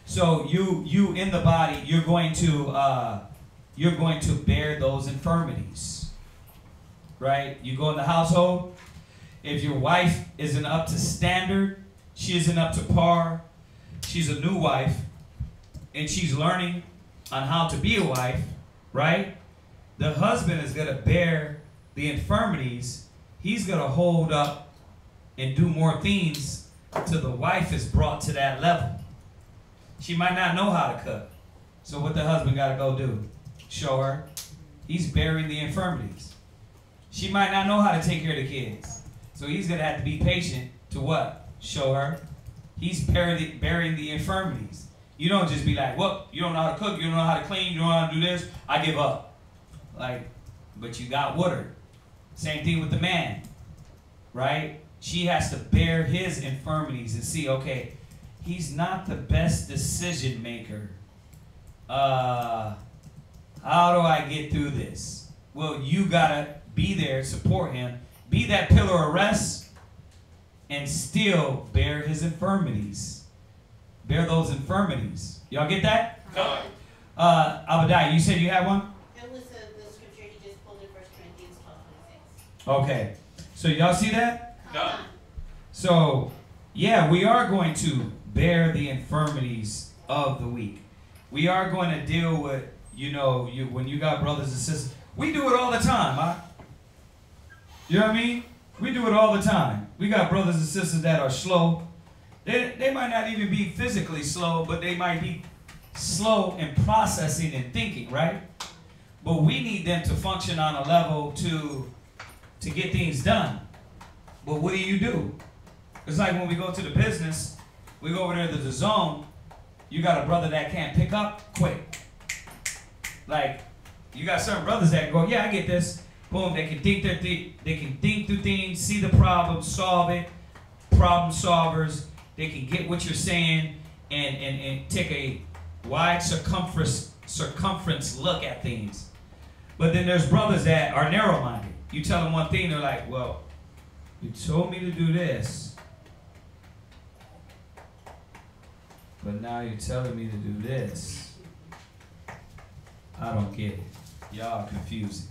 So you in the body, you're going to bear those infirmities, right? You go in the household. If your wife isn't up to standard, she isn't up to par. She's a new wife, and she's learning on how to be a wife, right? The husband is going to bear the infirmities. He's going to hold up and do more things till the wife is brought to that level. She might not know how to cook. So what the husband got to go do? Show her. He's bearing the infirmities. She might not know how to take care of the kids. So he's going to have to be patient to what? Show her. He's bearing the infirmities. You don't just be like, well, you don't know how to cook, you don't know how to clean, you don't know how to do this, I give up. Like, but you got water. Same thing with the man, right? She has to bear his infirmities and see, okay, he's not the best decision maker. How do I get through this? Well, you gotta be there, support him, be that pillar of rest, and still bear his infirmities. Bear those infirmities. Y'all get that? God. Abadiah, you said you had one? It was the scripture he just pulled in 1 Corinthians 12:26. Okay. So y'all see that? God. So, yeah, we are going to bear the infirmities of the weak. We are going to deal with, when you got brothers and sisters. We do it all the time, huh? You know what I mean? We do it all the time. We got brothers and sisters that are slow. They might not even be physically slow, but they might be slow in processing and thinking, right? But we need them to function on a level to get things done. But what do? It's like when we go to the business, we go over there to the zone, you got a brother that can't pick up quick. Like, you got certain brothers that go, yeah, I get this. Boom, they can think through things, see the problem, solve it, problem solvers. They can get what you're saying and take a wide circumference look at things. But then there's brothers that are narrow-minded. You tell them one thing, they're like, well, you told me to do this, but now you're telling me to do this. I don't get it. Y'all are confusing.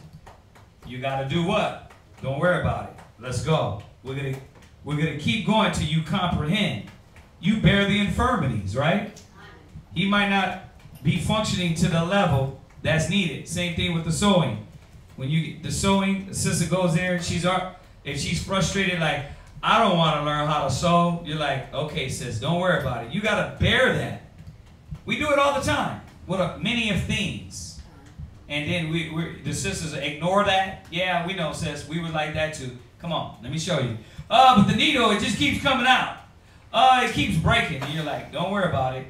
You gotta do what? Don't worry about it. Let's go. We're gonna keep going till you comprehend. You bear the infirmities, right? He might not be functioning to the level that's needed. Same thing with the sewing. When you get the sewing, the sister goes there, if she's frustrated, like, I don't want to learn how to sew, you're like, okay, sis, don't worry about it. You gotta bear that. We do it all the time with many of things. And then the sisters ignore that. Yeah, we know, sis. We were like that too. Come on, let me show you. But the needle, it just keeps coming out. It keeps breaking. And you're like, don't worry about it.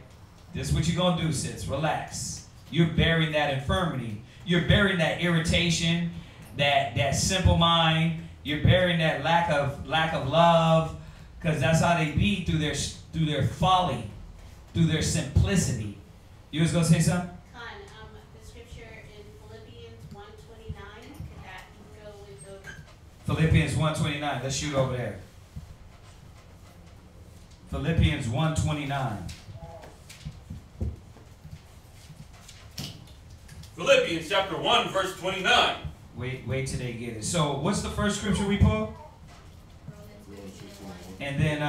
This is what you're going to do, sis. Relax. You're bearing that infirmity. You're bearing that irritation, that simple mind. You're bearing that lack of love, because that's how they be through their folly, through their simplicity. You was going to say something? The scripture in Philippians 1:29, could that go with the... Philippians 1:29. Let's shoot over there. Philippians 1:29. Philippians chapter 1, verse 29. Wait till they get it. So what's the first scripture we pulled? And then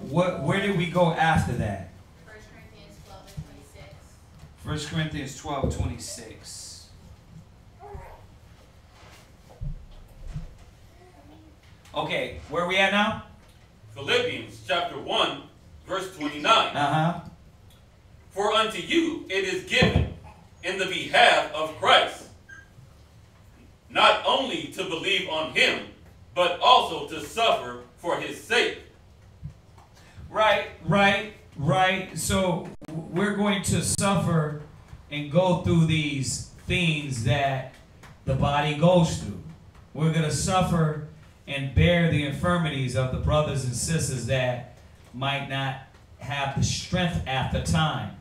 where did we go after that? 1 Corinthians 12:26. 1 Corinthians 12:26. Okay, where are we at now? Philippians chapter 1, verse 29. Uh-huh. For unto you it is given in the behalf of Christ, not only to believe on him, but also to suffer for his sake. Right. So we're going to suffer and go through these things that the body goes through. We're going to suffer and bear the infirmities of the brothers and sisters that might not have the strength at the time.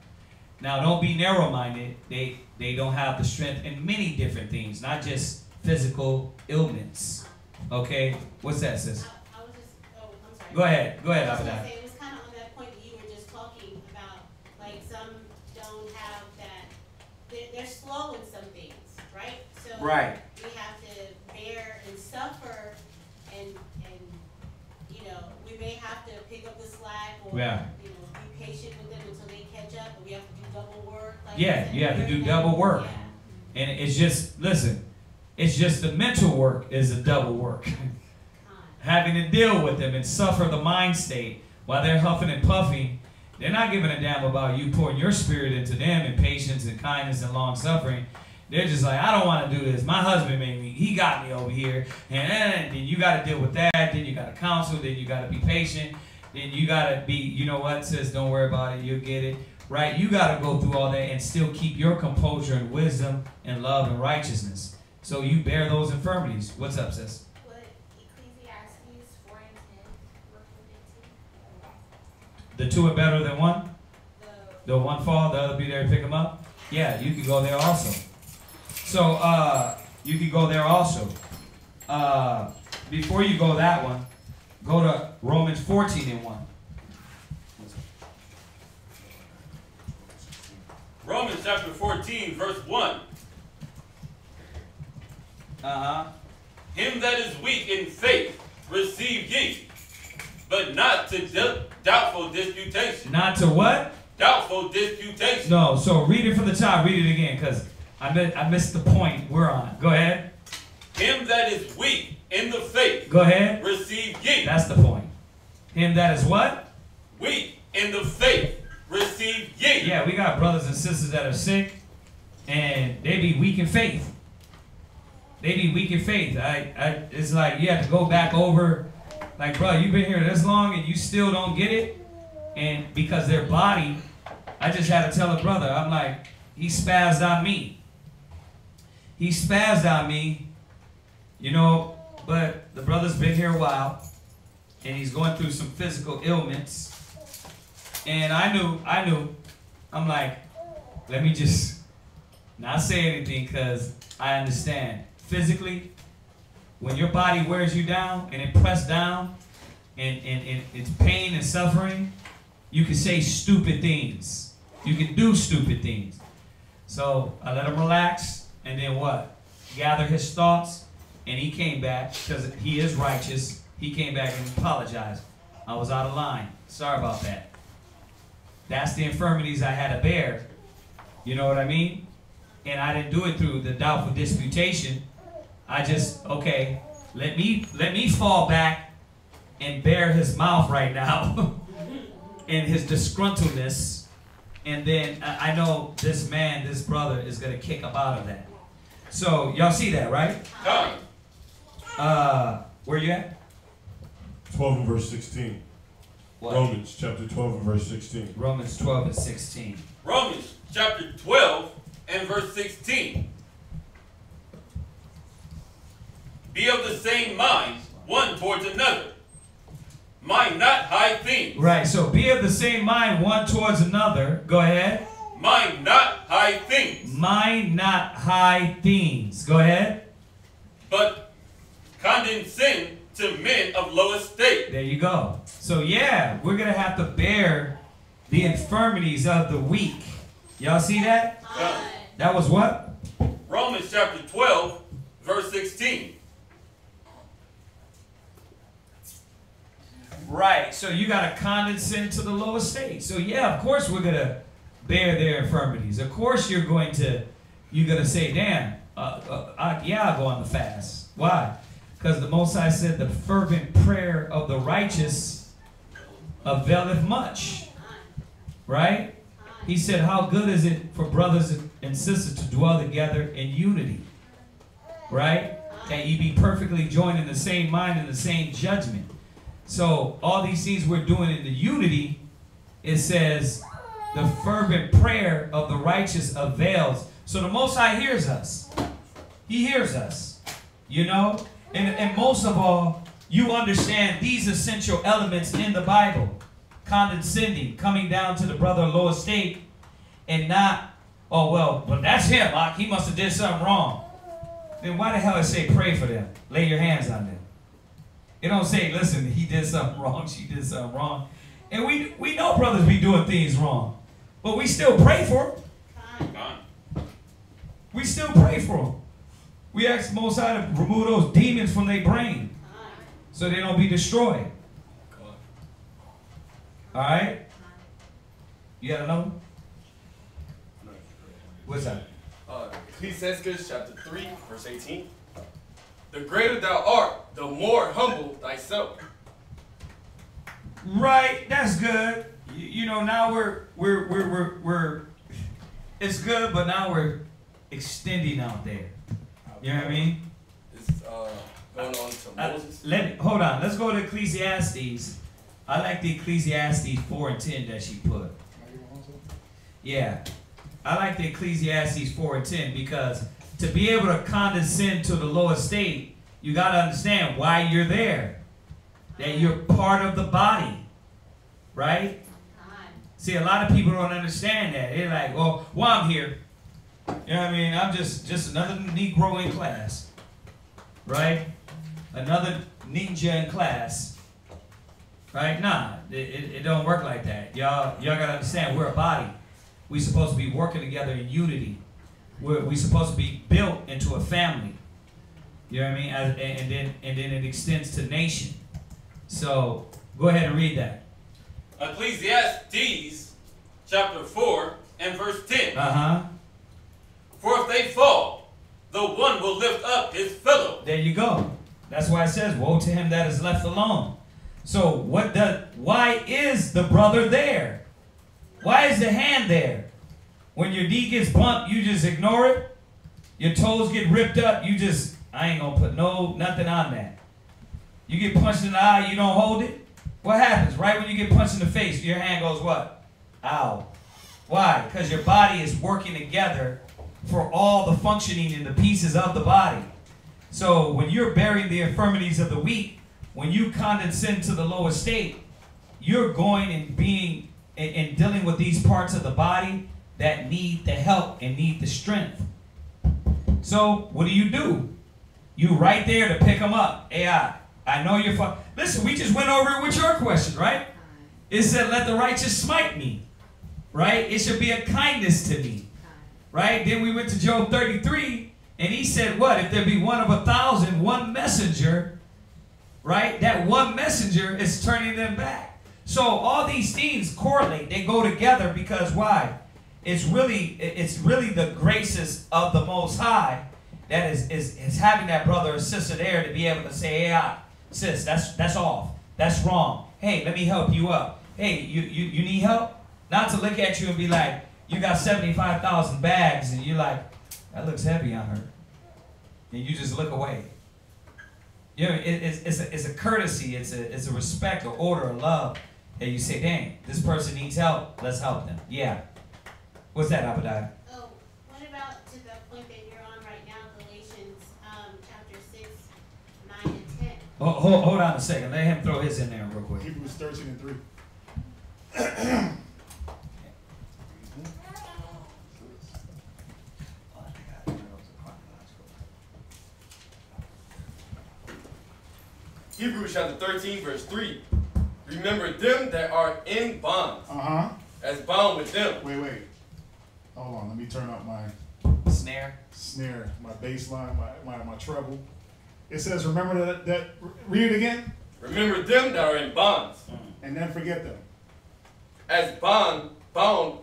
Now, don't be narrow-minded. They don't have the strength in many different things, not just physical ailments. Okay? What's that, sis? I was just, oh, I'm sorry. Go ahead. Go ahead, I was gonna Abadai. say, it was kind of on that point that you were just talking about, like some don't have that, they're slow in some things, right? So Right. we have to bear and suffer and you know, we may have to pick up the slack or, Yeah. you know, be patient with them until they catch up, but we have to do double work. Like Yeah, said, you have to do learn double that. work. Yeah. And it's just, listen, it's just the mental work is a double work. Having to deal with them and suffer the mind state while they're huffing and puffing. They're not giving a damn about you pouring your spirit into them and patience and kindness and long suffering. They're just like, I don't want to do this. My husband made me. He got me over here. And then you got to deal with that. Then you got to counsel. Then you got to be patient. Then you got to be, you know what, sis, don't worry about it. You'll get it. Right? You got to go through all that and still keep your composure and wisdom and love and righteousness. So you bear those infirmities. What's up, sis? What Ecclesiastes 4 and 10 work with it too? The two are better than one? The The one fall, the other be there to pick them up? Yeah, you can go there also. So, you can go there also. Before you go that one, go to Romans 14 and 1. Romans chapter 14, verse 1. Him that is weak in faith receive ye, but not to doubtful disputation. Not to what? Doubtful disputation. No, so read it from the top. Read it again, because I missed the point we're on. Go ahead. Him that is weak in the faith Go ahead. receive ye. That's the point. Him that is what? Weak in the faith receive ye. Yeah, we got brothers and sisters that are sick, and they be weak in faith. They be weak in faith. It's like you have to go back over, like, bro, you've been here this long and you still don't get it. And because their body, I just had to tell a brother, I'm like, he spazzed on me. He spazzed on me, you know, but the brother's been here a while, and he's going through some physical ailments. And I knew, I'm like, let me just not say anything, because I understand. Physically, when your body wears you down and it pressed down and it's pain and suffering, you can say stupid things. You can do stupid things. So I let him relax, and then what? Gather his thoughts, and he came back, because he is righteous. He came back and apologized. I was out of line. Sorry about that. That's the infirmities I had to bear. You know what I mean? And I didn't do it through the doubtful disputation. I just, okay, let me fall back and bear his mouth right now and his disgruntledness. And then I know this man, this brother, is going to kick up out of that. So, y'all see that, right? Where you at? 12 and verse 16. What? Romans chapter 12 and verse 16. Romans 12 and 16. Romans chapter 12 and verse 16. Be of the same mind, one towards another. Mind not high things. Right, so be of the same mind one towards another. Go ahead. Mind not high things. Mind not high things. Go ahead. But condescend to men of low estate. There you go. So yeah, we're going to have to bear the infirmities of the weak. Y'all see that? That was what? Romans chapter 12, verse 16. Right, so you got to condescend to the low estate. So yeah, of course we're going to bear their infirmities. Of course you're going to say, damn, yeah, I'll go on the fast. Why? Because the Most High said the fervent prayer of the righteous availeth much. Right? He said, how good is it for brothers and sisters to dwell together in unity? Right? That ye be perfectly joined in the same mind and the same judgment. So all these things we're doing in the unity, it says, The fervent prayer of the righteous avails. So the Most High hears us. He hears us. You know? And most of all, you understand these essential elements in the Bible. Condescending, coming down to the brother of low estate, and not, oh, well, but that's him. He must have did something wrong. Then why the hell it say pray for them? Lay your hands on them. It don't say, listen, he did something wrong, she did something wrong. And we know brothers be doing things wrong. But we still pray for them. We still pray for them. We ask the Most High to remove those demons from their brain so they don't be destroyed. All right? You got another one? What's that? Ecclesiastes chapter 3, verse 18. The greater thou art, the more humble thyself. Right, that's good. You know, now we're it's good, but now we're extending out there. You know what I mean? It's going on to Moses. Hold on. Let's go to Ecclesiastes. I like the Ecclesiastes 4 and 10 that she put. Yeah. I like the Ecclesiastes 4 and 10 because to be able to condescend to the low estate, you got to understand why you're there. That you're part of the body. Right? See, a lot of people don't understand that. They're like, well, I'm here. You know what I mean? I'm just another Negro in class. Right? Another ninja in class. Right? Nah, it don't work like that. Y'all got to understand, we're a body. We're supposed to be working together in unity. We're supposed to be built into a family. You know what I mean? And then it extends to nation. So, go ahead and read that. Ecclesiastes chapter 4 and verse 10. Uh-huh. For if they fall, the one will lift up his fellow. There you go. That's why it says, woe to him that is left alone. So why is the brother there? Why is the hand there? When your knee gets bumped, you just ignore it. Your toes get ripped up, I ain't gonna put nothing on that. You get punched in the eye, you don't hold it. What happens? Right when you get punched in the face, your hand goes what? Ow. Why? Because your body is working together for all the functioning in the pieces of the body. So when you're bearing the infirmities of the weak, when you condescend to the low estate, you're going and being and dealing with these parts of the body that need the help and need the strength. So what do? You right there to pick them up. Hey, I know you're listen, we just went over it with your question, right? It said, let the righteous smite me. Right? It should be a kindness to me. Right? Then we went to Job 33, and he said, what? If there be one of 1,000, one messenger, right? That one messenger is turning them back. So all these things correlate. They go together because why? It's really the graces of the Most High that is having that brother or sister there to be able to say, hey, sis, that's off. That's wrong. Hey, let me help you up. Hey, you need help? Not to look at you and be like, you got 75,000 bags, and you're like, that looks heavy on her. And you just look away. You know, it's a courtesy, it's a respect, or order, or love. And you say, dang, this person needs help. Let's help them. Yeah. What's that, Abadiah? Oh, what about to the point that you're on right now, Galatians chapter 6, 9 and 10? Oh, hold on a second. Let him throw his in there real quick. Hebrews 13 and 3. Hebrews chapter 13, verse 3. Remember them that are in bonds, as bound with them. Wait. Hold on, let me turn up my Snare, my bass line, my treble. It says, remember that read it again. Remember them that are in bonds, and then forget them. as bound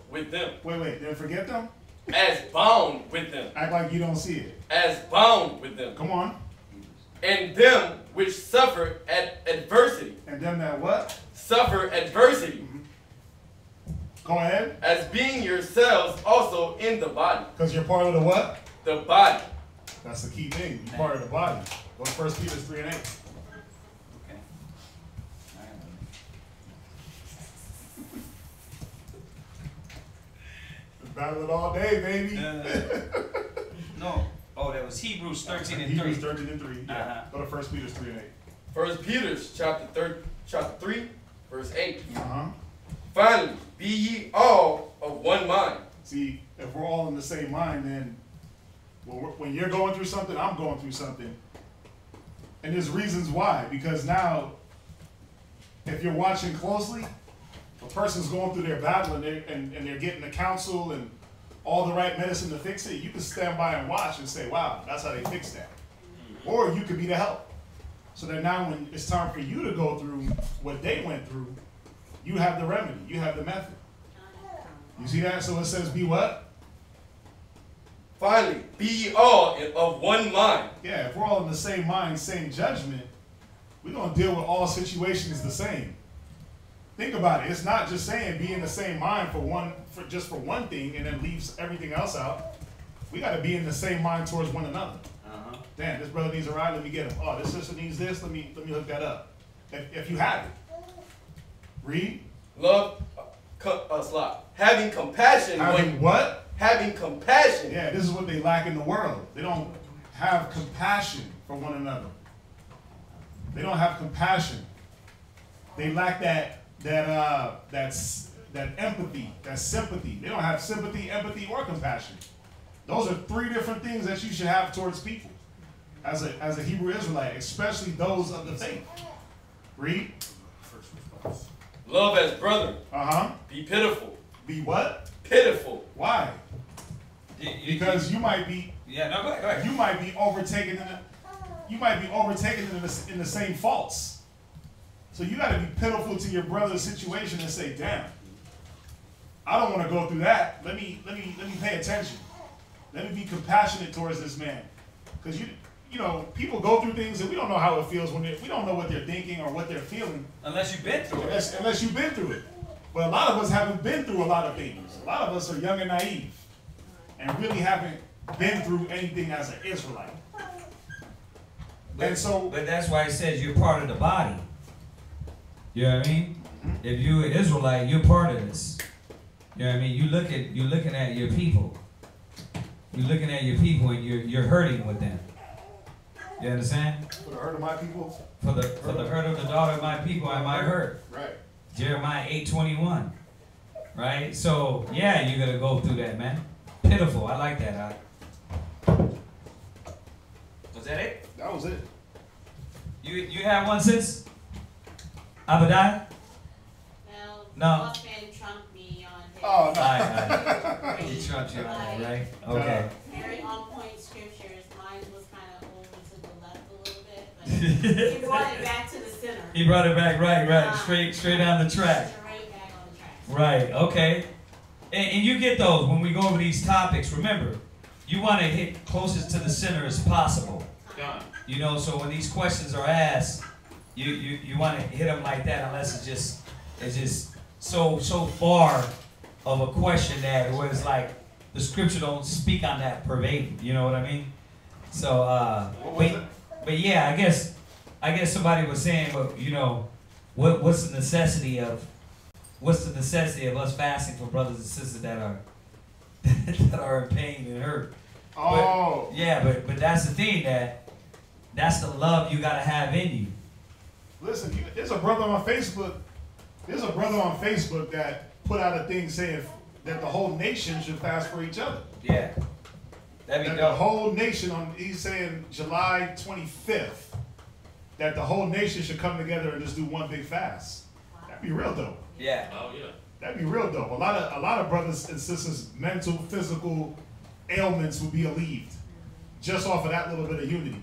with them. Wait, then forget them? As bound with them. Act like you don't see it. As bound with them. Come on. And them which suffer at adversity. And them that what? Suffer adversity. Go ahead. As being yourselves also in the body. Because you're part of the what? The body. That's the key thing. You're part of the body. Go to 1 Peter 3 and 8. Okay. Battle it all day, baby. No. Oh, that was Hebrews 13 and 3. Hebrews 13 and 3. Yeah. Go to 1 Peter 3 and 8. 1 Peter chapter 3, verse 8. Uh-huh. Finally, be ye all of one mind. See, if we're all in the same mind, then when you're going through something, I'm going through something. And there's reasons why. Because now, if you're watching closely, a person's going through their battle and they're getting the counsel and all the right medicine to fix it, you can stand by and watch and say, wow, that's how they fix that. Or you could be the help. So that now when it's time for you to go through what they went through, you have the remedy, you have the method. You see that? So it says be what? Finally, be ye all of one mind. Yeah, if we're all in the same mind, same judgment, we're going to deal with all situations the same. Think about it. It's not just saying be in the same mind for just for one thing and then leaves everything else out. We got to be in the same mind towards one another. Damn, this brother needs a ride, let me get him. Oh, this sister needs this, let me hook that up. If you have it. Read. Love, having compassion. What? Having compassion. Yeah, this is what they lack in the world. They don't have compassion for one another. They don't have compassion. They lack that empathy, that sympathy. They don't have sympathy, empathy, or compassion. Those are three different things that you should have towards people as a Hebrew Israelite, especially those of the faith. Read. Love as brother. Be pitiful. Be what? Pitiful. Why? Because you might be. Yeah, no, go ahead. You might be overtaken in the same faults. So you got to be pitiful to your brother's situation and say, "Damn, I don't want to go through that. Let me pay attention. Let me be compassionate towards this man." Because you know, people go through things and we don't know how it feels when we don't know what they're thinking or what they're feeling. Unless you've been through it. Unless you've been through it. But a lot of us haven't been through a lot of things. A lot of us are young and naive and really haven't been through anything as an Israelite. But that's why it says you're part of the body. You know what I mean? If you're an Israelite, you're part of this. You know what I mean? You're looking at your people. You're looking at your people and you're hurting with them. You understand? For the hurt of my people? For the hurt of the daughter of my people, I might hurt. Right. Jeremiah 8:21. Right? So, yeah, you're going to go through that, man. Pitiful. I like that. Was that it? That was it. You have one, sis? Abadiah? No. Hoffman trumped me on his. Oh, no. Right. He trumped you on that, right? Okay. Very on point scriptures. Mine was kind of over to the left a little bit, but he brought it back to the center. He brought it back, right. Straight down the track. Straight back on the track. Right, okay. And you get those when we go over these topics. Remember, you want to hit closest to the center as possible. You know, so when these questions are asked, you want to hit them like that, unless it's just so far of a question that where it's like the scripture don't speak on that verbatim. You know what I mean? So, but yeah, I guess somebody was saying, well, you know, what's the necessity of us fasting for brothers and sisters that are in pain and hurt? Oh. But, yeah, but that's the thing, that's the love you gotta have in you. Listen, there's a brother on Facebook. There's a brother on Facebook that put out a thing saying that the whole nation should fast for each other. Yeah. That'd be that dope. the whole nation he's saying July 25th, that the whole nation should come together and just do one big fast. That'd be real dope. Yeah. Oh yeah. That'd be real dope. A lot of brothers and sisters' mental, physical ailments would be alleviated just off of that little bit of unity.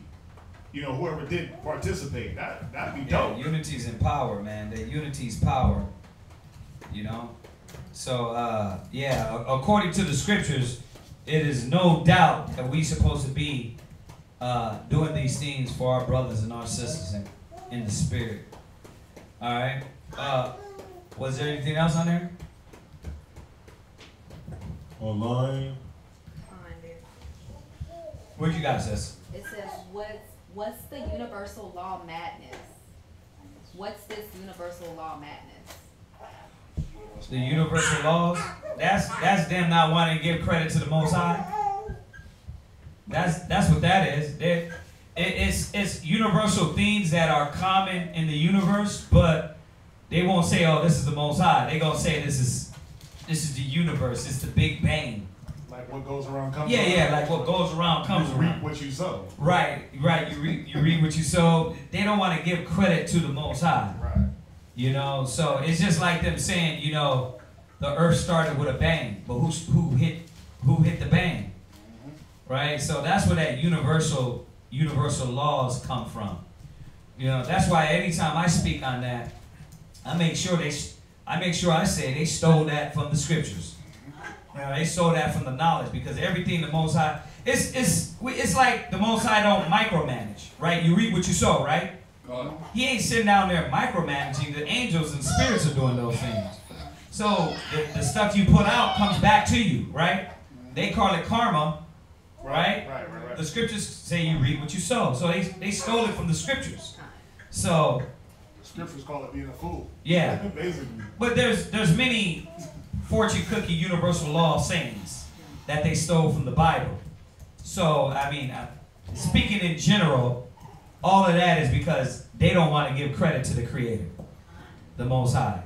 You know, whoever did participate, that'd be dope. Unity's in power, man. That unity's power. You know? So, according to the scriptures, it is no doubt that we're supposed to be doing these things for our brothers and our sisters in the spirit. All right? Was there anything else on there? Online. What you got, sis? It says, what's the universal law madness? What's this universal law madness? The universal laws. That's them not wanting to give credit to the Most High. That's what that is. It's universal things that are common in the universe, but they won't say, "Oh, this is the Most High." They gonna say, "This is the universe. It's the Big Bang." Like what goes around comes Yeah, around. yeah. Like what goes around comes You around. reap what you sow. Right. You read what you sow. They don't want to give credit to the Most High. Right. You know, so it's just like them saying, you know, the earth started with a bang, but who hit the bang? Right? So that's where that universal laws come from. You know, that's why anytime I speak on that, I make sure I say they stole that from the scriptures. You know, they stole that from the knowledge, because everything the Most High, it's like the Most High don't micromanage, right? You reap what you sow, right? He ain't sitting down there micromanaging. The angels and spirits are doing those things. So the stuff you put out comes back to you, right? They call it karma, right? Right. The scriptures say you reap what you sow. So they stole it from the scriptures. So The scriptures call it being a fool. yeah, Basically. but there's many fortune cookie universal law sayings that they stole from the Bible. So I mean, speaking in general, all of that is because they don't want to give credit to the Creator, the Most High.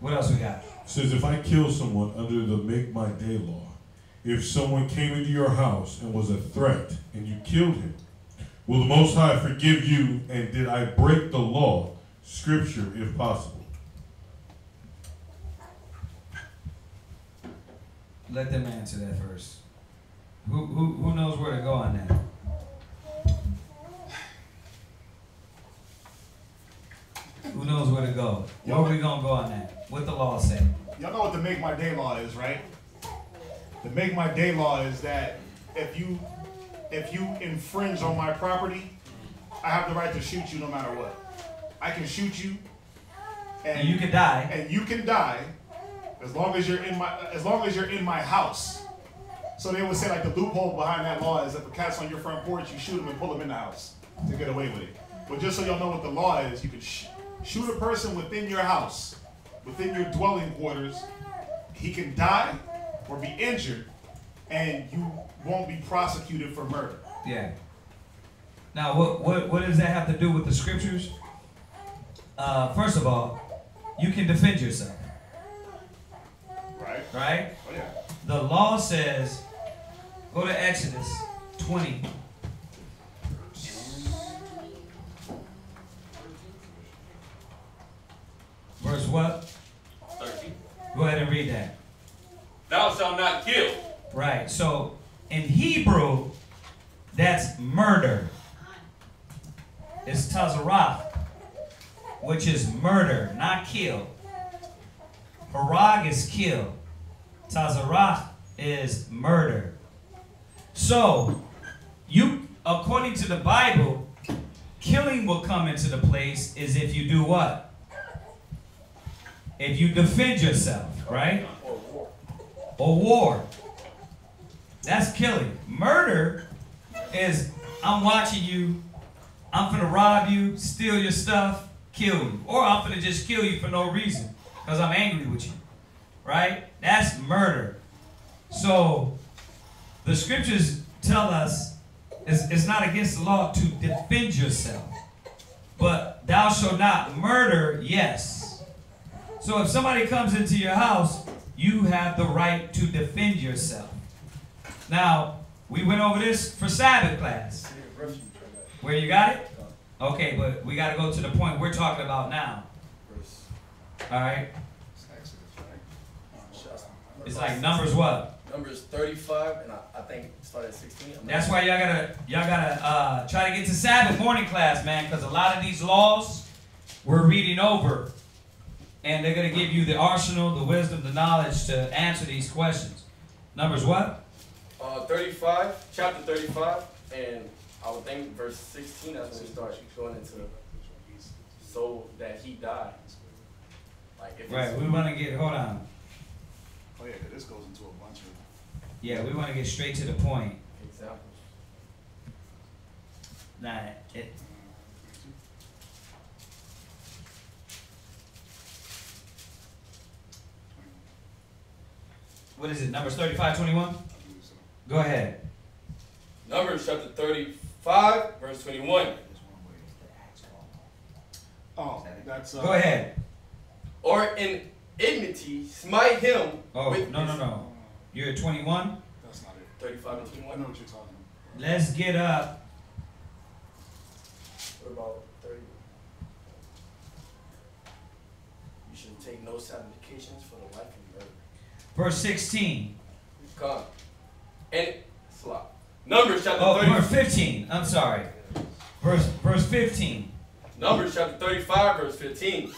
What else we got? It says, if I kill someone under the make my day law, if someone came into your house and was a threat and you killed him, will the Most High forgive you, and did I break the law? Scripture, if possible. Let them answer that first. Who knows where to go on that? Who knows where to go? Where are we gonna go on that? What the law say? Y'all know what the make my day law is, right? The make my day law is that if you infringe on my property, I have the right to shoot you no matter what. I can shoot you, And you can die. and you can die as long as you're in my house. So they would say, like, the loophole behind that law is if a cat's on your front porch, you shoot him and pull him in the house to get away with it. But just so y'all know what the law is, you can shoot a person within your house, within your dwelling quarters. He can die or be injured, and you won't be prosecuted for murder. Yeah. Now, what does that have to do with the scriptures? First of all, you can defend yourself. Right? Right? Oh, yeah. The law says, go to Exodus 20. Verse what? 13. Go ahead and read that. Thou shalt not kill. Right. So in Hebrew, that's murder. It's tazarach, which is murder, not kill. Harag is kill. Tazarach is murder. So, according to the Bible, killing will come into the place is if you do what? If you defend yourself, right? Or war. That's killing. Murder is I'm watching you, I'm finna rob you, steal your stuff, kill you. Or I'm finna just kill you for no reason because I'm angry with you. Right? That's murder. So the scriptures tell us it's not against the law to defend yourself. But thou shalt not murder, yes. So if somebody comes into your house, you have the right to defend yourself. Now, we went over this for Sabbath class. Where you got it? Okay, but we got to go to the point we're talking about now. All right? It's like Numbers what? Numbers 35, and I think it started at 16. That's why y'all gotta try to get to Sabbath morning class, man, because a lot of these laws we're reading over, and they're gonna give you the arsenal, the wisdom, the knowledge to answer these questions. Numbers what? 35, chapter 35, and I would think verse 16. That's when we start going into so that he died. Like if Right. We want to get. Hold on. Oh, yeah, 'cause this goes into a bunch of... Yeah, we want to get straight to the point. examples. Nah, it. what is it, Numbers 35:21? Go ahead. Numbers chapter 35, verse 21. Oh, that's Go ahead. Or in enmity, smite him Oh, with no. You're at 21? That's not it. 35 and I 21. know what you're talking about. Let's get up. What about 30? You should take no satisfactions for the life of murder. Verse 16. Come. And slop. Numbers chapter Oh, 30. verse 15. I'm sorry. Verse 15. Numbers chapter 35, verse 15.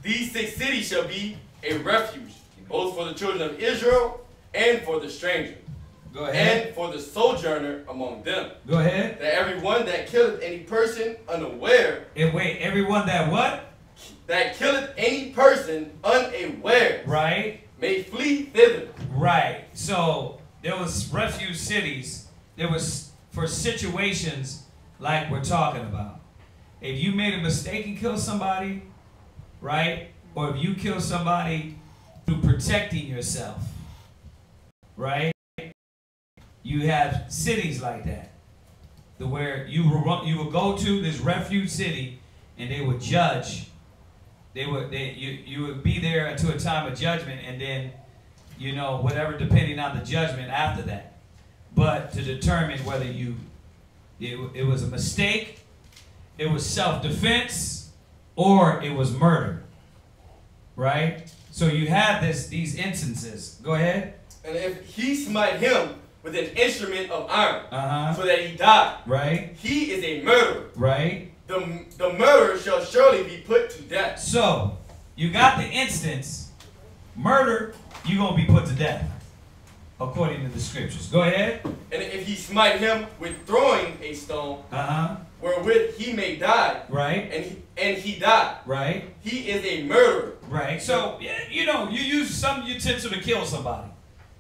These 6 cities shall be a refuge, both for the children of Israel and for the stranger, Go ahead. and for the sojourner among them. Go ahead. That everyone that killeth any person unaware, And wait, everyone that what? that killeth any person unaware, Right. may flee thither. Right. So there was refuge cities. There was for situations like we're talking about. If you made a mistake and killed somebody, right? Or if you kill somebody through protecting yourself, right? You have cities like that, where you will go to this refuge city, and they would judge. You would be there until a time of judgment, and then, whatever, depending on the judgment after that. But to determine whether it was a mistake, it was self-defense, or it was murder. Right? So you have these instances. Go ahead. And if he smite him with an instrument of iron, Uh-huh. so that he die, Right? he is a murderer. Right? The murderer shall surely be put to death. So, you got the instance. Murder, you're going to be put to death. According to the scriptures. Go ahead. And if he smite him with throwing a stone, Uh-huh. wherewith he may die, Right? and he die, Right? he is a murderer. Right. So, you use some utensil to kill somebody.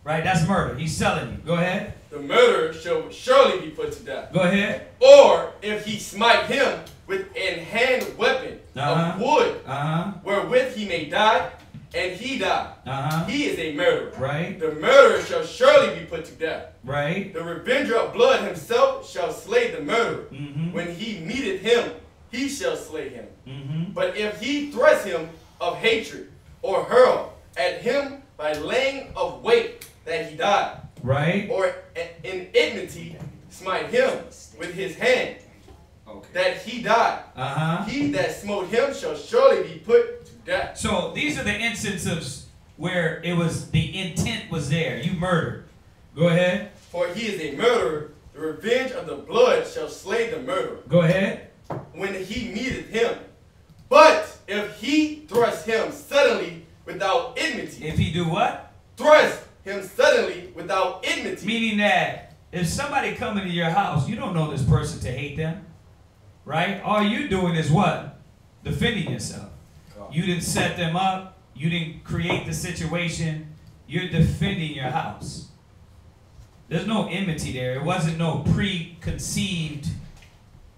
Right? That's murder. He's telling you. Go ahead. The murderer shall surely be put to death. Go ahead. Or if he smite him with an hand weapon Uh-huh. of wood, Uh-huh. wherewith he may die, and he die, Uh-huh. he is a murderer. Right? The murderer shall surely be put to death. Right? The revenger of blood himself shall slay the murderer. Mm-hmm. When he meeteth him, he shall slay him. Mm-hmm. But if he thrust him of hatred, or hurl at him by laying of weight, that he die, Right? or in enmity smite him with his hand, Okay. that he die, Uh-huh. he that smote him shall surely be put to death. So these are the instances where the intent was there. You murdered. Go ahead. For he is a murderer. The revenge of the blood shall slay the murderer, Go ahead. when he meeteth him. But if he thrust him suddenly without enmity, If he do what? thrust him suddenly without enmity, Meaning that if somebody come into your house, you don't know this person to hate them. Right? All you doing is what? Defending yourself. You didn't set them up. You didn't create the situation. You're defending your house. There's no enmity there. It wasn't no preconceived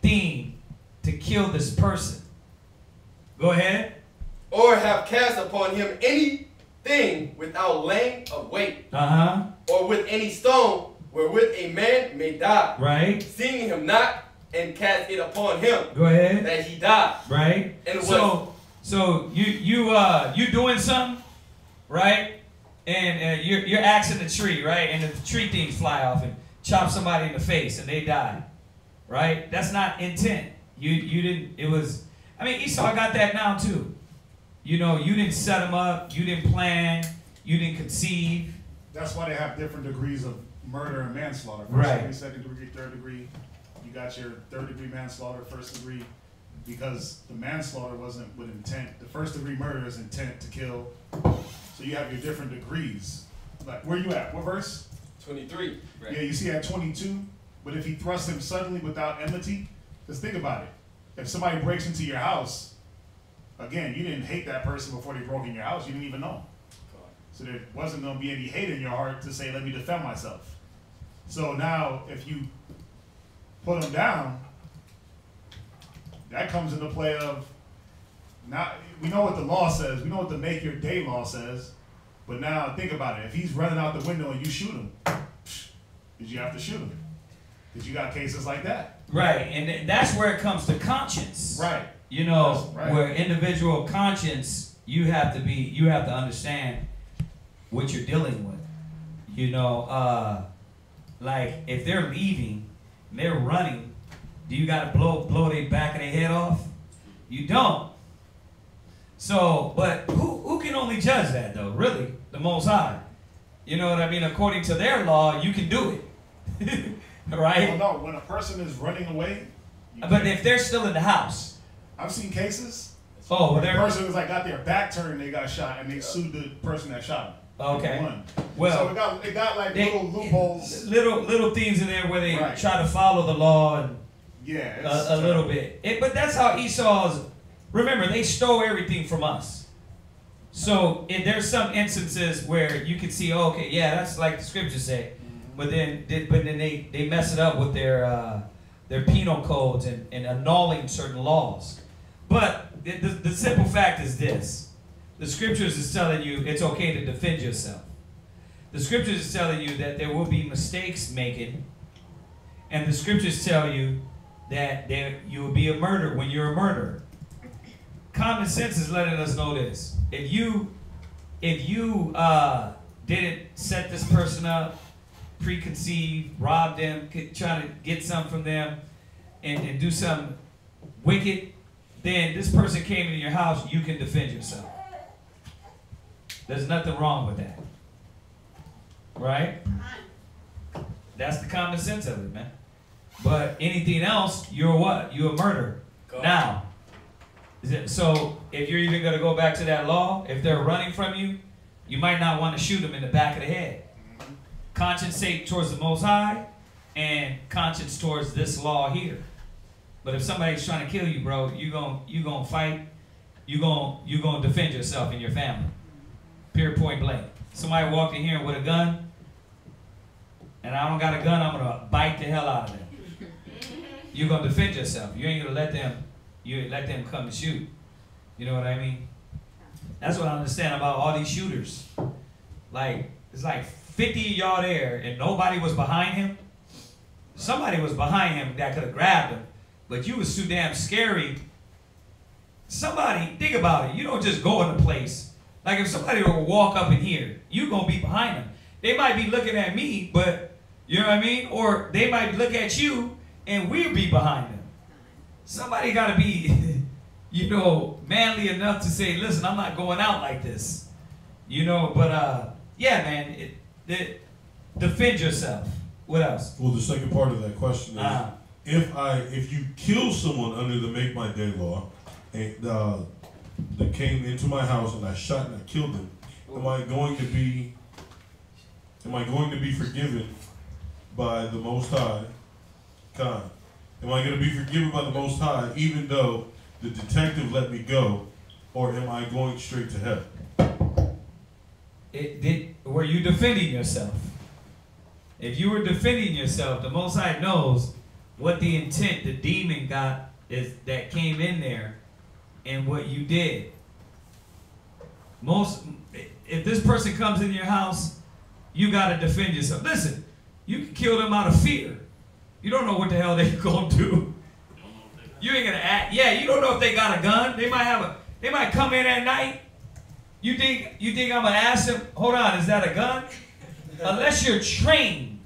thing to kill this person. Go ahead. or have cast upon him anything without laying of weight, Uh-huh. or with any stone wherewith a man may die, Right. seeing him not, and cast it upon him, Go ahead. that he die. Right. And So you doing something, right? And you're axing the tree, right? And the tree things fly off and chop somebody in the face and they die, right? That's not intent. You didn't. It was. I mean, Esau got that now too. You didn't set them up. You didn't plan. You didn't conceive. That's why they have different degrees of murder and manslaughter. First Right. degree, second degree, third degree. You got your third degree manslaughter, first degree, because the manslaughter wasn't with intent. The first degree murder is intent to kill. So you have your different degrees. Like, where you at? What verse? 23. Right. Yeah, you see at 22. But if he thrusts him suddenly without enmity, just think about it. If somebody breaks into your house, again, you didn't hate that person before they broke in your house. You didn't even know. So there wasn't going to be any hate in your heart to say, let me defend myself. So now, if you put them down, that comes into play of, now we know what the law says. We know what the make your day law says. But now think about it. If he's running out the window and you shoot him, did you have to shoot him? Because you got cases like that. Right, and that's where it comes to conscience. Right. You know, Right. where individual conscience, you have to understand what you're dealing with. You know, like if they're leaving, and they're running, do you got to blow their back of their head off? You don't. So, but who can only judge that though? Really, the Most High. You know what I mean? According to their law, you can do it. Right? Well, no, when a person is running away. But if they're still in the house. I've seen cases. Oh, where the person was like got their back turned, they got shot, and they sued the person that shot them. Okay. Well, so it got like little loopholes, little things in there where they right. try to follow the law and yeah, a little bit. But that's how Esau's. Remember, they stole everything from us. So there's some instances where you can see, oh, okay, yeah, that's like the scriptures say. But then they mess it up with their penal codes and annulling certain laws. But the simple fact is this: the scriptures is telling you it's okay to defend yourself. The scriptures is telling you that there will be mistakes making, and the scriptures tell you that you will be a murderer when you're a murderer. Common sense is letting us know this: if you didn't set this person up, preconceived, rob them, try to get something from them, and do something wicked, then this person came into your house, you can defend yourself. There's nothing wrong with that. Right? That's the common sense of it, man. But anything else, you're what? You're a murderer. Now, so if you're even going to go back to that law, if they're running from you, you might not want to shoot them in the back of the head. Conscience sake towards the Most High, and conscience towards this law here. But if somebody's trying to kill you, bro, you gonna fight. You gonna defend yourself and your family. Period, point blank. Somebody walked in here with a gun, and I don't got a gun. I'm gonna bite the hell out of them. You're gonna defend yourself. You ain't gonna let them come and shoot. You know what I mean? That's what I understand about all these shooters. Like it's like 50 of y'all there and nobody was behind him. Somebody was behind him that could have grabbed him, but you was too damn scary. Somebody, think about it. You don't just go in a place. Like if somebody will walk up in here, you gonna be behind them. They might be looking at me, but you know what I mean? Or they might look at you and we'll be behind them. Somebody gotta be, you know, manly enough to say, listen, I'm not going out like this. You know, but yeah, man, defend yourself. What else? Well, the second part of that question is, if you kill someone under the Make My Day law, and that came into my house and I shot and I killed them, am I going to be forgiven by the Most High? God, am I going to be forgiven by the Most High even though the detective let me go, or am I going straight to hell? Were you defending yourself? If you were defending yourself, the Most High knows what the intent the demon got is that came in there and what you did. If this person comes in your house, you got to defend yourself. Listen, you can kill them out of fear. You don't know what the hell they're going to do. You ain't going to act. Yeah, you don't know if they got a gun. They might come in at night. You think I'm going to ask them, hold on, is that a gun? Unless you're trained,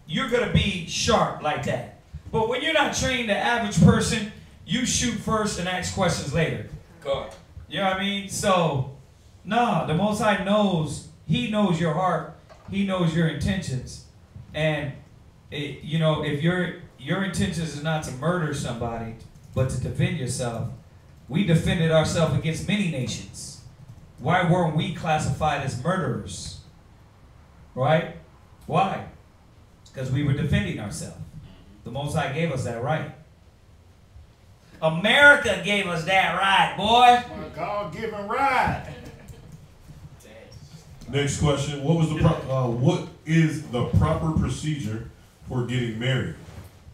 you're going to be sharp like that. But when you're not trained, the average person, you shoot first and ask questions later. God. You know what I mean? So, no, the Most High knows. He knows your heart. He knows your intentions. And, you know, if your intentions is not to murder somebody, but to defend yourself, we defended ourselves against many nations. Why weren't we classified as murderers? Right? Why? Because we were defending ourselves. The Most High gave us that right. America gave us that right, boy. My God-given right. Next question: what is the proper procedure for getting married?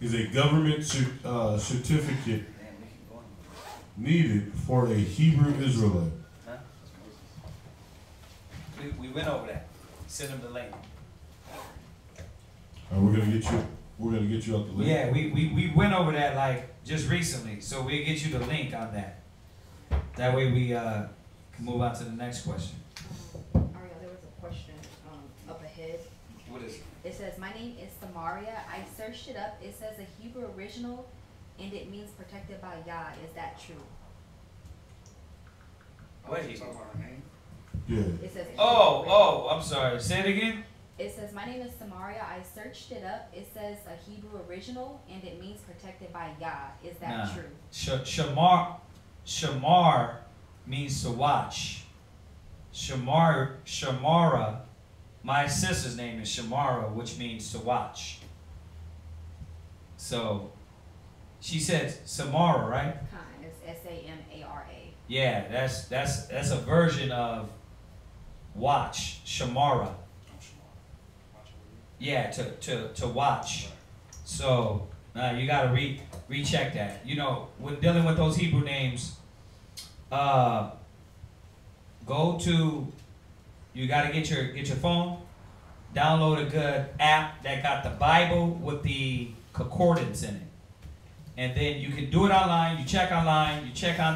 Is a government certificate needed for a Hebrew Israelite? We went over that. Send him the link. We're gonna get you out the link. Yeah, we went over that like just recently, so we'll get you the link on that. That way we can move on to the next question. Ariel, there was a question up ahead. What is it? It says, my name is Samaria. I searched it up. It says a Hebrew original, and it means protected by Yah. Is that true? What he? Talking about her name? Yeah. It says. Oh, I'm sorry. Say it again. It says, my name is Samaria. I searched it up. It says a Hebrew original, and it means protected by Yah. Is that Nah. true? Shamar means to watch. Shamara, my sister's name is Shamara, which means to watch. So, she said Samara, right? It's S-A-M-A-R-A. Yeah, that's a version of watch, Shamara. Yeah, to watch. So you gotta recheck that. You know, when dealing with those Hebrew names, go to, you gotta get your phone, download a good app that got the Bible with the concordance in it. And then you can do it online, you check on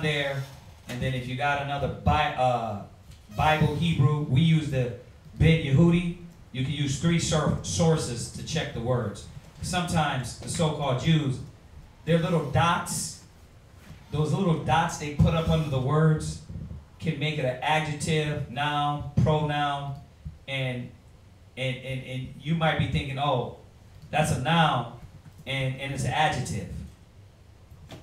there, and then if you got another Bible Hebrew, we use the Ben Yehudi. You can use 3 sources to check the words. Sometimes the so-called Jews, their little dots, those little dots they put up under the words can make it an adjective, noun, pronoun, and you might be thinking, oh, that's a noun and it's an adjective.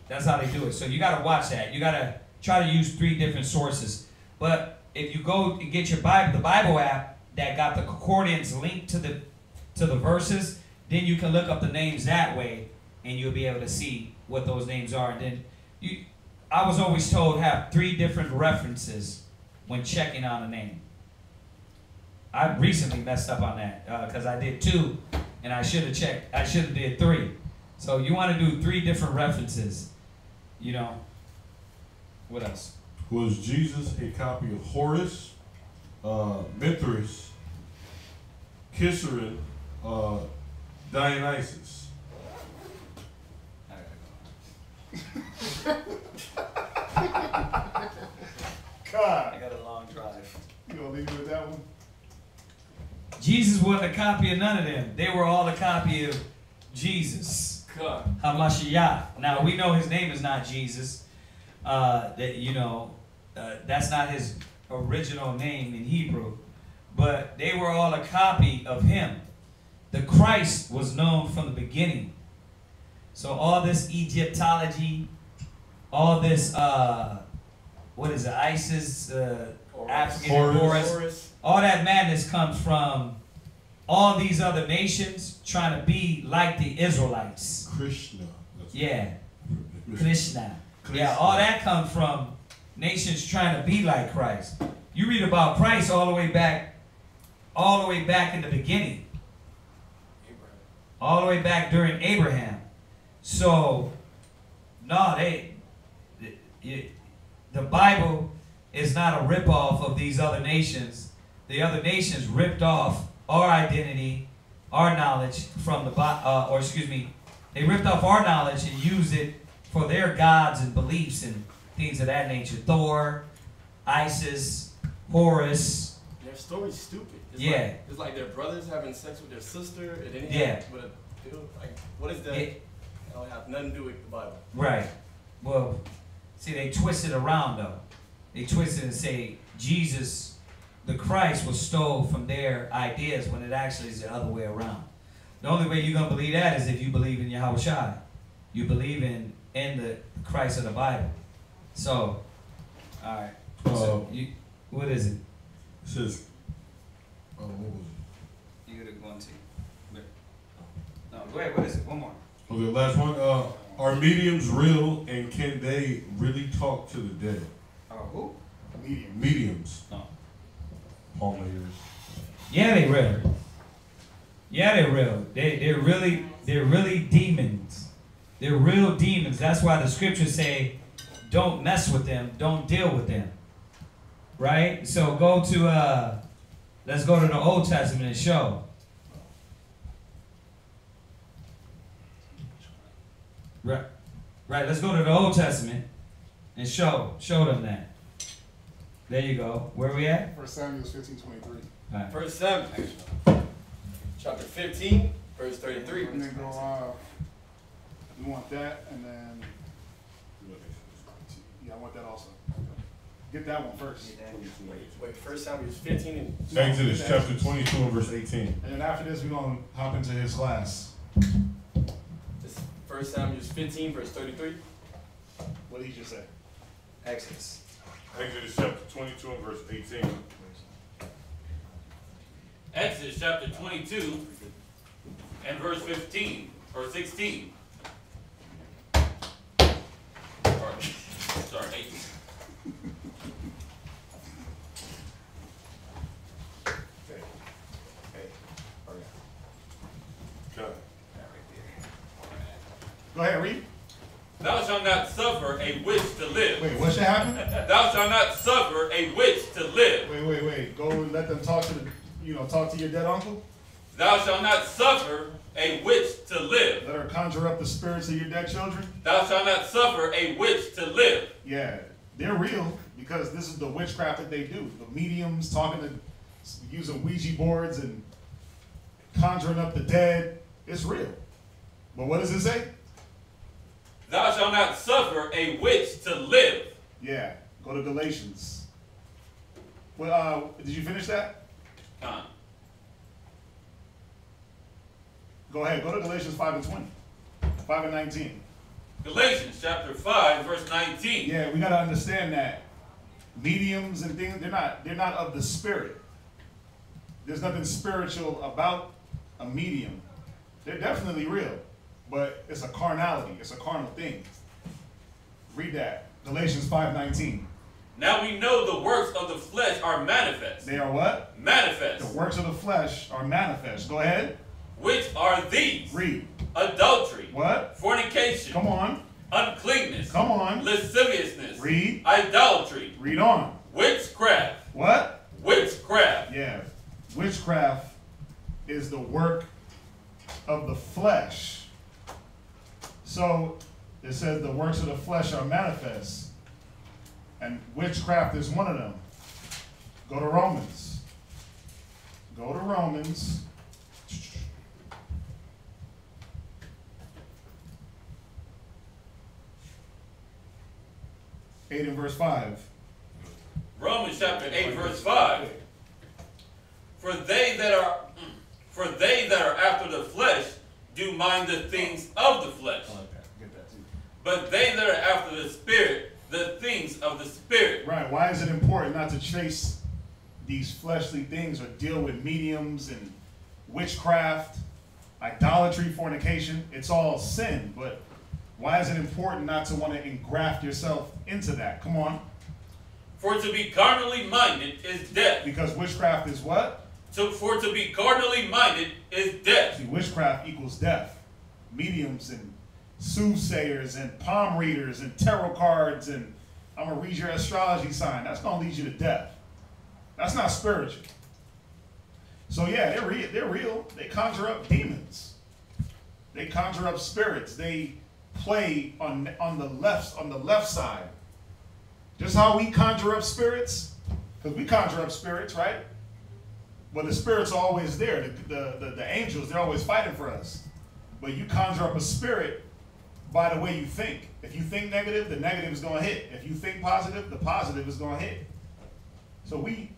That's how they do it. So you got to watch that. You got to try to use 3 different sources. But if you go and get your Bible, the Bible app that got the concordance linked to the verses, then you can look up the names that way, and you'll be able to see what those names are. And then I was always told have 3 different references when checking on a name. I recently messed up on that because I did 2, and I should have did 3. So you want to do 3 different references. You know. What else? Was Jesus a copy of Horus, Mithras, Kisserin, Dionysus? God. I got a long drive. You gonna leave me with that one? Jesus wasn't a copy of none of them. They were all a copy of Jesus. Hamashiach. Now we know his name is not Jesus. That's not his original name in Hebrew, but they were all a copy of him. The Christ was known from the beginning. So all this Egyptology, all this what is it, ISIS, African Horus, all that madness comes from all these other nations trying to be like the Israelites. Krishna. Yeah, Krishna. Yeah, all that comes from nations trying to be like Christ. You read about Christ all the way back in the beginning. All the way back during Abraham. So, no, the Bible is not a ripoff of these other nations. The other nations ripped off our identity, our knowledge from they ripped off our knowledge and used it for their gods and beliefs and things of that nature. Thor, Isis, Horus. Their story's stupid. It's like their brothers having sex with their sister, and then what is that? It don't have nothing to do with the Bible. Right. Well, see, they twist it around though. They twist it and say Jesus, the Christ, was stole from their ideas when it actually is the other way around. The only way you're gonna believe that is if you believe in Yahweh Shai. You believe in the Christ of the Bible. So, all right. What is it? It says, what was it? You gotta go on to. No, go ahead. What is it? One more. Okay, last one. Are mediums real, and can they really talk to the dead? Who? Mediums. No. Palmeters. Yeah, they real. Yeah, they're real. They're really demons. They're real demons. That's why the scriptures say, don't mess with them, don't deal with them. Right? So go to Let's go to the Old Testament and show. Right. Right. Let's go to the Old Testament and show them that. There you go. Where we at? 1 Samuel 15:23. All right. 1 Samuel, chapter 15, verse 33. And then go, you want that, and then, yeah, I want that also. Get that one first. Wait, 1 Samuel 15 and Exodus chapter 22 and verse 18. And then after this, we're going to hop into his class. this 1 Samuel 15, verse 33. What did he just say? Exodus. Exodus chapter 22 and verse 18. Exodus chapter 22 and verse 15 or 16. Sorry, 18. Go ahead, read. Thou shalt not suffer a witch to live. Wait, what should happen? Thou shalt not suffer a witch to live. Wait. Go and let them talk to talk to your dead uncle. Thou shalt not suffer a witch to live. Let her conjure up the spirits of your dead children. Thou shalt not suffer a witch to live. Yeah, they're real because this is the witchcraft that they do. The mediums talking to, using Ouija boards and conjuring up the dead. It's real. But what does it say? Thou shalt not suffer a witch to live. Yeah, go to Galatians. Well, did you finish that? Go ahead, go to Galatians 5 and 20. 5 and 19. Galatians chapter 5, verse 19. Yeah, we gotta understand that mediums and things, they're not of the spirit. There's nothing spiritual about a medium. They're definitely real, but it's a carnality, it's a carnal thing. Read that. Galatians 5:19. Now we know the works of the flesh are manifest. They are what? Manifest. The works of the flesh are manifest. Go ahead. Which are these? Read. Adultery. What? Fornication. Come on. Uncleanness. Come on. Lasciviousness. Read. Idolatry. Read on. Witchcraft. What? Witchcraft. Yeah. Witchcraft is the work of the flesh. So it says the works of the flesh are manifest. And witchcraft is one of them. Go to Romans. Go to Romans. Eight and verse 5. Romans chapter 8, verse 5. For they that are after the flesh do mind the things of the flesh. I like that. Get that too. But they that are after the Spirit, the things of the Spirit. Right. Why is it important not to chase these fleshly things or deal with mediums and witchcraft, idolatry, fornication? It's all sin, but why is it important not to want to engraft yourself into that? Come on. For to be carnally minded is death. Because witchcraft is what? For to be carnally minded is death. See, witchcraft equals death. Mediums and soothsayers and palm readers and tarot cards and I'm going to read your astrology sign. That's going to lead you to death. That's not spiritual. So yeah, they're real. They conjure up demons. They conjure up spirits. They play on the left side. Just how we conjure up spirits, because we conjure up spirits, right? Well, the spirits are always there. The angels, they're always fighting for us. But you conjure up a spirit by the way you think. If you think negative, the negative is going to hit. If you think positive, the positive is going to hit. So we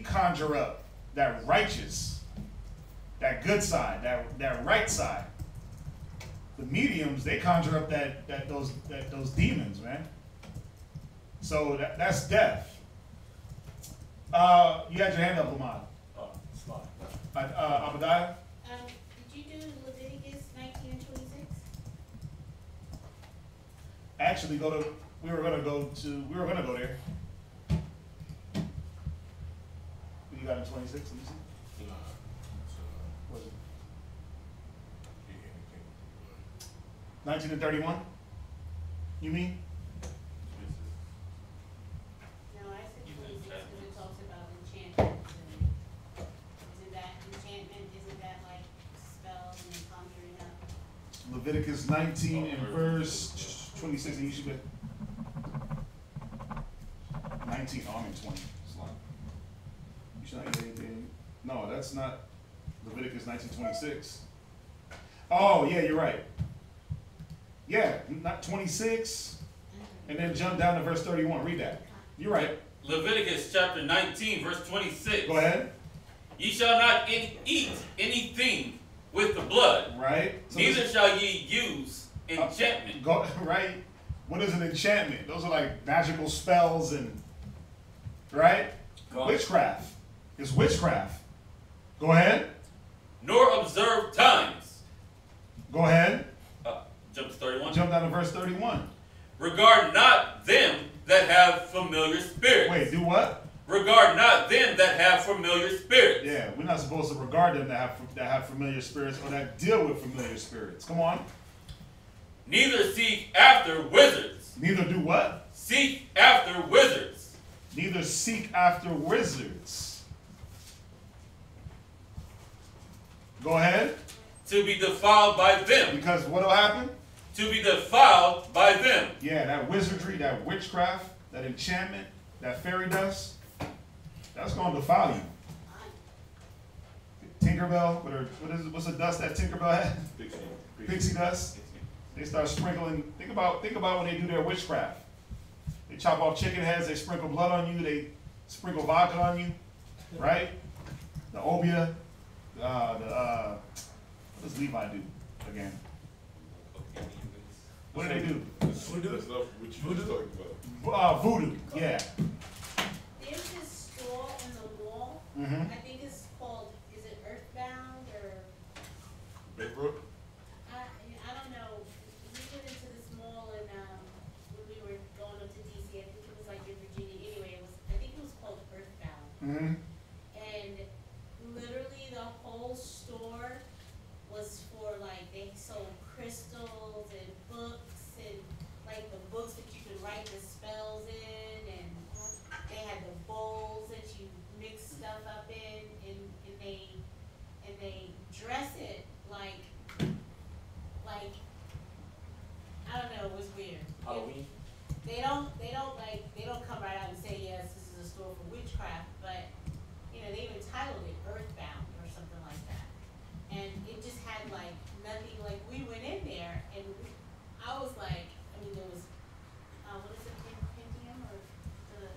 conjure up that righteous, that good side, that right side. The mediums, they conjure up those demons, man. So that's death. You had your hand up, Lamont. Oh, slide. Abadiah? Did you do Leviticus 19 and 26? Actually, we were gonna go there. What you got in 26? Let me see. What is it? 19 and 31? You mean? No, I said 26 because it talks about enchantment. Leviticus 19 and verse 26. You should be 19. Oh, I'm in 20. You should not eat anything. No, that's not Leviticus 19:26. Oh, yeah, you're right. Yeah, not 26. And then jump down to verse 31. Read that. You're right. Leviticus chapter 19, verse 26. Go ahead. Ye shall not eat anything with the blood. Right. So Neither shall ye use enchantment. Right. What is an enchantment? Those are like magical spells and, right? Witchcraft. It's witchcraft. Go ahead. Nor observe times. Go ahead. Jump to 31. Jump down to verse 31. Regard not them that have familiar spirits. Wait, do what? Regard not them that have familiar spirits. Yeah, we're not supposed to regard them that have familiar spirits or that deal with familiar spirits. Come on. Neither seek after wizards. Neither do what? Seek after wizards. Neither seek after wizards. Go ahead. To be defiled by them. Because what'll happen? To be defiled by them. Yeah, that wizardry, that witchcraft, that enchantment, that fairy dust, that's going to defile you. Tinkerbell, what's the dust that Tinkerbell had? Pixie dust. They start sprinkling. Think about when they do their witchcraft. They chop off chicken heads. They sprinkle blood on you. They sprinkle vodka on you, right? The obia. What does Levi do again? What do they do? Voodoo. That's not what you were talking about. Voodoo. Yeah. There's this store on the wall. Mm-hmm. I think it's called, is it Earthbound or? Baybrook? I don't know. We went into this mall and when we were going up to DC, I think it was like in Virginia. Anyway, I think it was called Earthbound. Mm-hmm. And literally the whole store was for like, they sold crystals and books and like the books that you could write the spells in, and they had the bowls that you mix stuff up in, and they dress it like I don't know, it was weird. Halloween. They don't come right out and say, yes, this is a store for witchcraft, but you know, they even titled it Earthbound or something like that. And it just had like nothing, like we went in there and I was like, I mean, there was, what is it, pentagram or the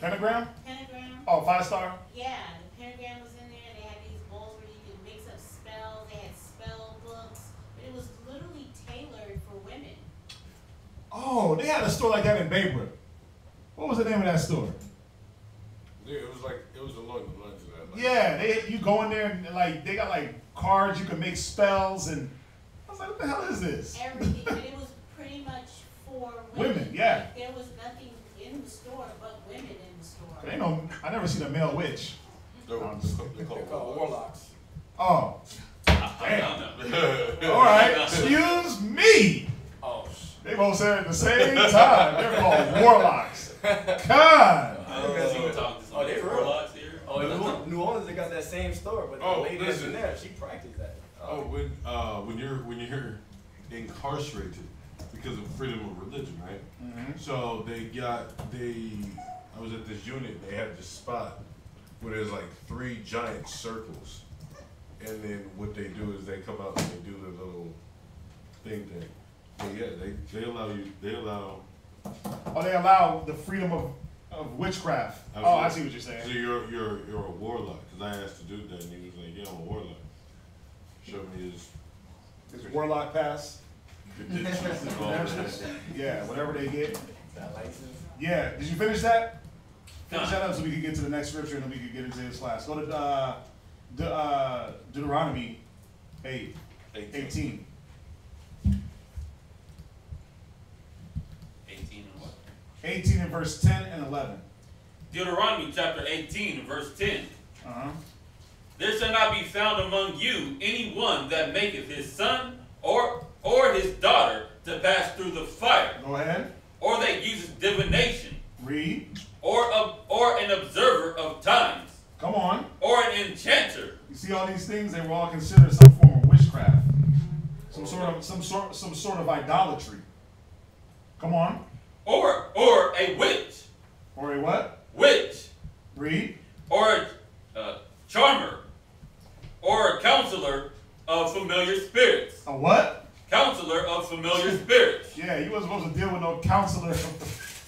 Pentagram? Pentagram. Oh, 5-star? Yeah, the pentagram was in there. They had these bowls where you could mix up spells. They had spell books. But it was literally tailored for women. Oh, they had a store like that in Baybrook. What was the name of that store? Yeah, it was along the lines of that. Like, Yeah, you go in there and like they got like cards you can make spells, and I was like, what the hell is this? Everything, but it was pretty much for Women, yeah. Like, there was nothing in the store but women in the store. They know, I never seen a male witch. They're called Warlocks. Oh, Damn. all right. Excuse me. Oh, They both said it at the same time. They're called warlocks. God. Oh, they real. warlocks here? Oh, in New Orleans, they got that same store, but the lady that's in there, she practiced that. when you're incarcerated because of freedom of religion, right? Mm-hmm. So I was at this unit. They had this spot where there's like 3 giant circles, and then what they do is they come out and they do the little thing. But yeah, they allow you. They allow. Oh, they allow the freedom of witchcraft. Oh, I see what you're saying. So you're a warlock, because I asked the dude that, and he was like, "Yeah, I'm a warlock." Showed me His warlock pass. credentials and all that. Yeah, whatever they get. That license. Yeah. Did you finish that? Finish that up so we can get to the next scripture and then we can get into his class. Go to Deuteronomy 18. 18 and what? 18 and verse 10 and 11. Deuteronomy chapter 18 and verse 10. Uh-huh. There shall not be found among you any one that maketh his son or his daughter to pass through the fire, Go ahead. or that uses divination, Read. or an observer of times, Come on. or an enchanter. You see all these things? They were all considered some form of witchcraft. So some sort of idolatry. Come on. Or a witch. Or a what? Witch. Read. Or a charmer. Or a counselor of familiar spirits. A what? Counselor of familiar spirits. Yeah, you wasn't supposed to deal with no counselor.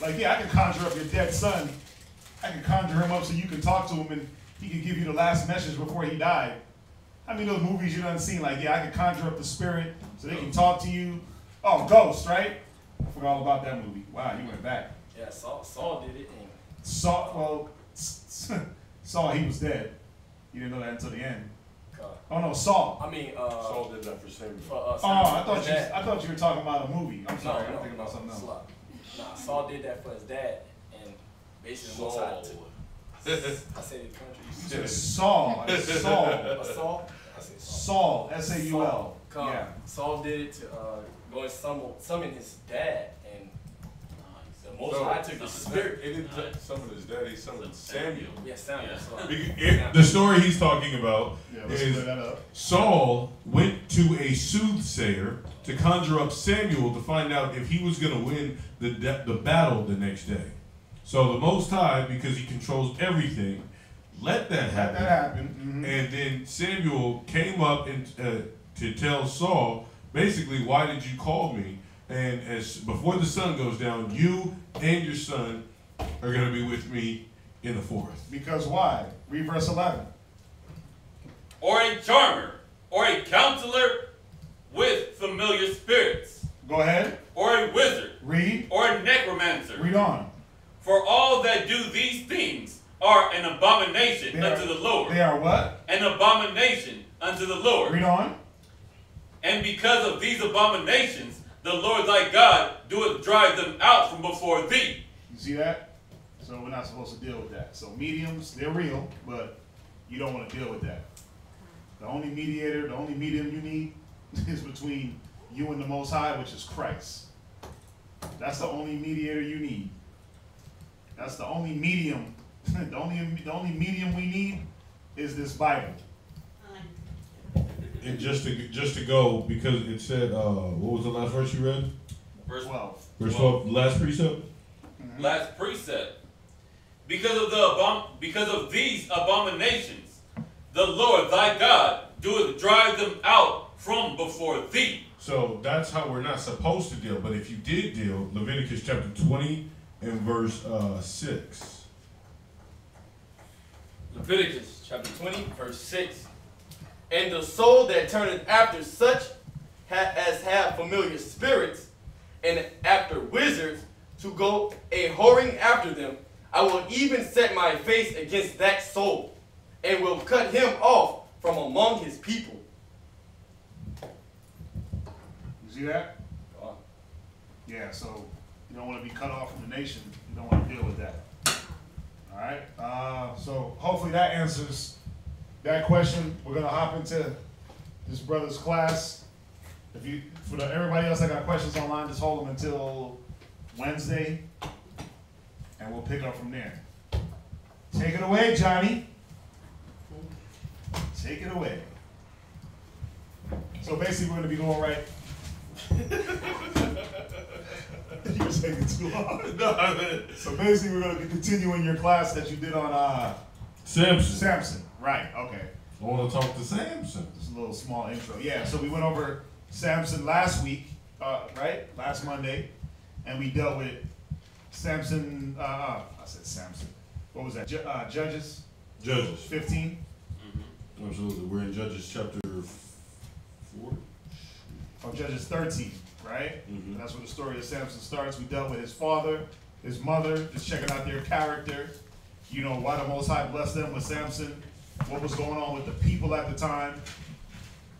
Like, yeah, I can conjure up your dead son. I can conjure him up so you can talk to him and he can give you the last message before he died. How many of those movies you done seen? Like, yeah, I can conjure up the spirit so they can talk to you. Oh, Ghost, right? I forgot all about that movie. Wow, you went back. Yeah, Saul did it. And Saul, he was dead. You didn't know that until the end. God. Oh no, Saul. I mean, Saul did that for Samuel. I thought you were talking about a movie. I'm sorry, I'm No, thinking about something else. Nah, Saul did that for his dad, and basically most I said it country. You said Saul. Saul. Saul? I said Saul. S-A-U-L. Yeah. Saul did it to go and summon his dad, and the Most High took the spirit. He didn't summon his dad, he summoned Samuel. Yeah, Samuel. The story he's talking about let's is clear that up. Saul went to a soothsayer to conjure up Samuel to find out if he was going to win the battle the next day. So the Most High, because he controls everything, let that happen. Mm-hmm. And then Samuel came up and to tell Saul, basically, why did you call me? And before the sun goes down, you and your son are going to be with me in the forest. Because why? Read verse 11. Or a charmer. Or a counselor with familiar spirits. Go ahead. Or a wizard. Read. Or a necromancer. Read on. For all that do these things are an abomination unto the Lord. They are what? An abomination unto the Lord. Read on. And because of these abominations, the Lord thy God doeth drive them out from before thee. You see that? So we're not supposed to deal with that. So mediums, they're real, but you don't want to deal with that. The only mediator, the only medium you need is between you and the Most High, which is Christ. That's the only mediator you need. That's the only medium. The only medium we need is this Bible. And just to go, because it said, what was the last verse you read? Verse 12. Verse 12, last precept? Mm-hmm. Last precept. Because of these abominations, the Lord thy God doeth drive them out from before thee. So that's how we're not supposed to deal. But if you did deal, Leviticus chapter 20 and verse 6. Leviticus chapter 20, verse 6. And the soul that turneth after such as have familiar spirits, and after wizards, to go a whoring after them, I will even set my face against that soul, and will cut him off from among his people. You see that? Yeah, so you don't want to be cut off from the nation. You don't want to deal with that. All right? So hopefully that answers that question. We're going to hop into this brother's class. Everybody else that got questions online, just hold them until Wednesday, and we'll pick up from there. Take it away, Johnny. Take it away. So basically, we're going to be going right. You were taking too long. So basically, we're going to be continuing your class that you did on Samson. Right, okay. I want to talk to Samson. Just a little small intro. Yeah, so we went over Samson last week, right? Last Monday. And we dealt with Samson, I said Samson. What was that? Judges? Judges. 15? Mm-hmm. Absolutely. We're in Judges chapter 4. Or Judges 13, right? Mm-hmm. That's where the story of Samson starts. We dealt with his father, his mother, just checking out their character. You know, why the Most High blessed them with Samson, what was going on with the people at the time.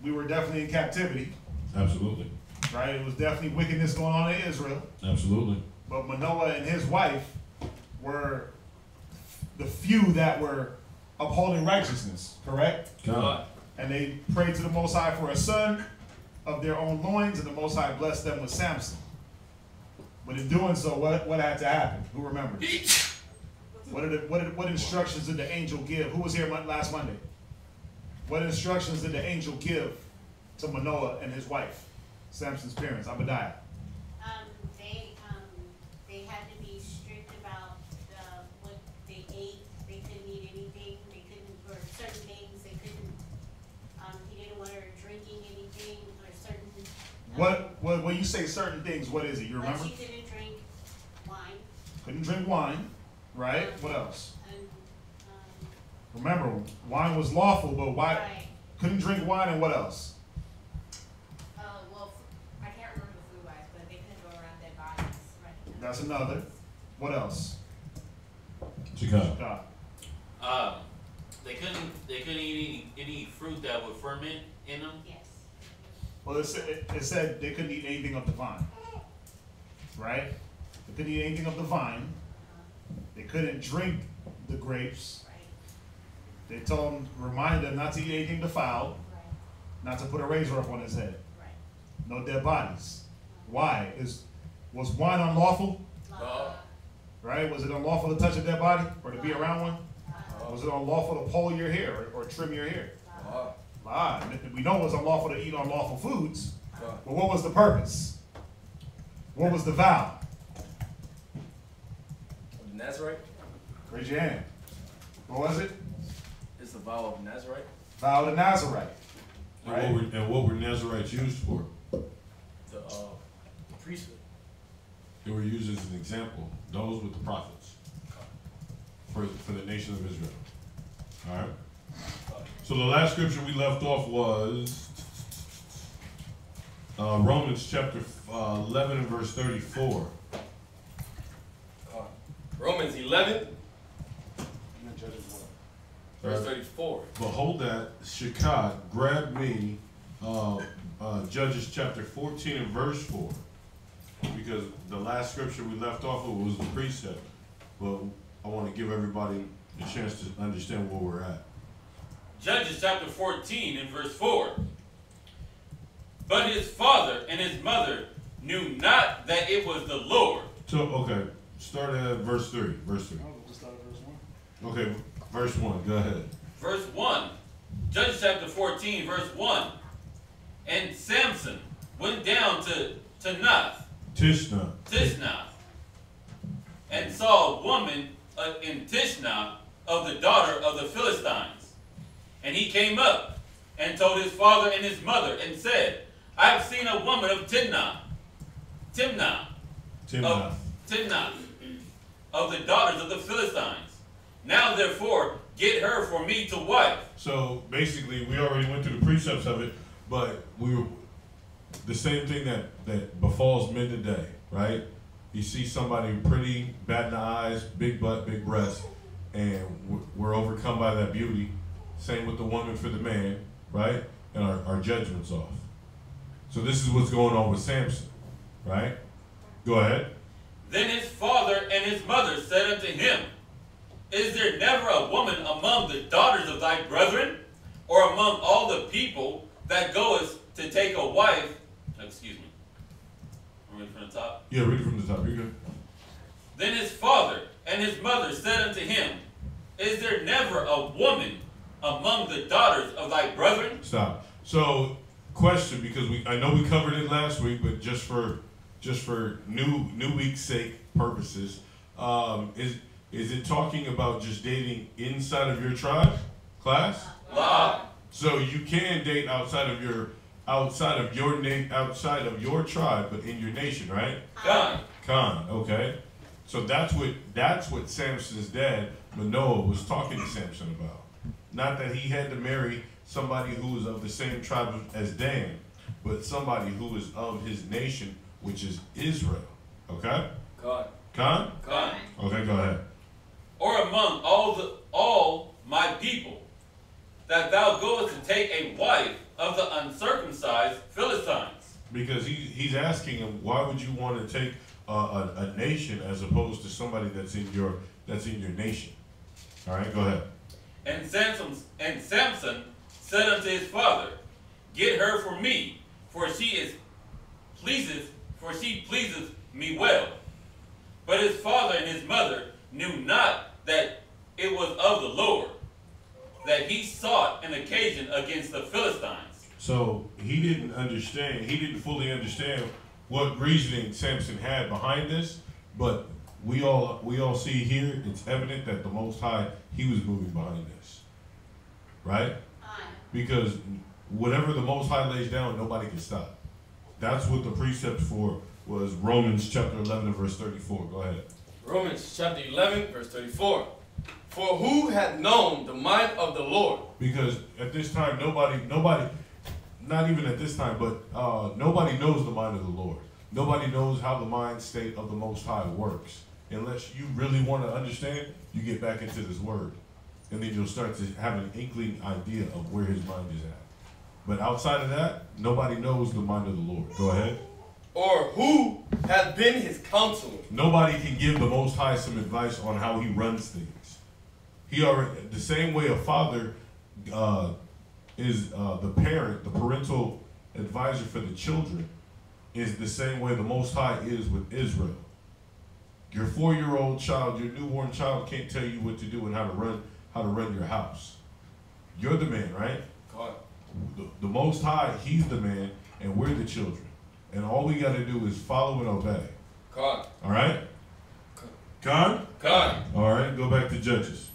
We were definitely in captivity. Absolutely. Right? It was definitely wickedness going on in Israel. Absolutely. But Manoah and his wife were the few that were upholding righteousness, correct? God. And they prayed to the Most High for a son of their own loins, and the Most High blessed them with Samson. But in doing so, what had to happen? Who remembers? What instructions did the angel give? Who was here last Monday? What instructions did the angel give to Manoah and his wife? Samson's parents, Abadiah? They had to be strict about what they ate. They couldn't eat anything. They couldn't, or certain things they couldn't. He didn't want her drinking anything or certain. When you say certain things, what is it? You remember? She couldn't drink wine. Couldn't drink wine, right? What else? And, Remember, wine was lawful, but why? right. Couldn't drink wine, and what else? Well, I can't remember the food wise, but they couldn't go around dead bodies. Right. That's another. What else? Chicago. They couldn't eat any fruit that would ferment in them. Yes. Well, it said they couldn't eat anything of the vine, right? They couldn't eat anything of the vine. They couldn't drink the grapes. Right. They told him, reminded them not to eat anything defiled, Right. not to put a razor up on his head. Right. No dead bodies. Why? Was wine unlawful? Right? Was it unlawful to touch a dead body or to be around one? Was it unlawful to pull your hair or trim your hair? We know it was unlawful to eat unlawful foods, but what was the purpose? What was the vow? Of Nazarite? Raise your hand. What was it? It's the vow of Nazarite. Vow to Nazarite. Right? And what were Nazarites used for? The priesthood. They were used as an example. Those with the prophets for the nation of Israel. All right. So the last scripture we left off was Romans chapter 11 and verse 34. Romans 11, verse 34. But hold that, Shakad, grab me Judges chapter 14 and verse 4. Because the last scripture we left off with was the precept. But I want to give everybody a chance to understand where we're at. Judges chapter 14 and verse 4. But his father and his mother knew not that it was the Lord. So, okay, start at verse 3. Verse 3. Okay, verse 1, go ahead. Verse 1. Judges chapter 14, verse 1. And Samson went down to Tishnath, and saw a woman in Tishnath of the daughter of the Philistines. And he came up and told his father and his mother and said, I have seen a woman of Timnath, of the daughters of the Philistines. Now therefore get her for me to wife. So basically, we already went through the precepts of it, but we were the same thing that befalls men today, right? You see somebody pretty, bat in the eyes, big butt, big breast, and we're overcome by that beauty. Same with the woman for the man, right? And our judgment's off. So this is what's going on with Samson, right? Go ahead. Then his father and his mother said unto him, Is there never a woman among the daughters of thy brethren, or among all the people that goest to take a wife? Excuse me. I'm reading from the top. Yeah, read it from the top. You're good. Then his father and his mother said unto him, Is there never a woman among the daughters of thy brethren? Stop. So, question, because I know we covered it last week, but just for new week's sake purposes, is it talking about just dating inside of your tribe, class? La. So you can date outside of your tribe, but in your nation, right? Khan. Okay. So that's what Samson's dad Manoah was talking to Samson about. Not that he had to marry somebody who was of the same tribe as Dan, but somebody who is of his nation, which is Israel. Okay? Khan? Okay, go ahead. Or among all my people, that thou goest to take a wife of the uncircumcised Philistines. Because he's asking him, why would you want to take a nation as opposed to somebody that's in your nation? All right, go ahead. And Samson said unto his father, Get her for me, for she pleaseth me well. But his father and his mother knew not that it was of the Lord, that he sought an occasion against the Philistines. So he didn't understand. He didn't fully understand what reasoning Samson had behind this. But we all see here. It's evident that the Most High, He was moving behind this, right? Because whatever the Most High lays down, nobody can stop. That's what the precept for was. Romans chapter 11 and verse 34. Go ahead. Romans chapter 11, verse 34. For who had known the mind of the Lord? Because at this time, nobody, not even at this time, but nobody knows the mind of the Lord. Nobody knows how the mind state of the Most High works. Unless you really want to understand, you get back into this word. And then you'll start to have an inkling idea of where his mind is at. But outside of that, nobody knows the mind of the Lord. Go ahead. Or who has been his counselor? Nobody can give the Most High some advice on how he runs things. He already, the same way a father is the parent, the parental advisor for the children, is the same way the Most High is with Israel. Your 4-year-old child, your newborn child can't tell you what to do and how to run your house. You're the man, right? God. The Most High, He's the man, and we're the children. And all we got to do is follow and obey. God. All right? God? God. All right, go back to Judges.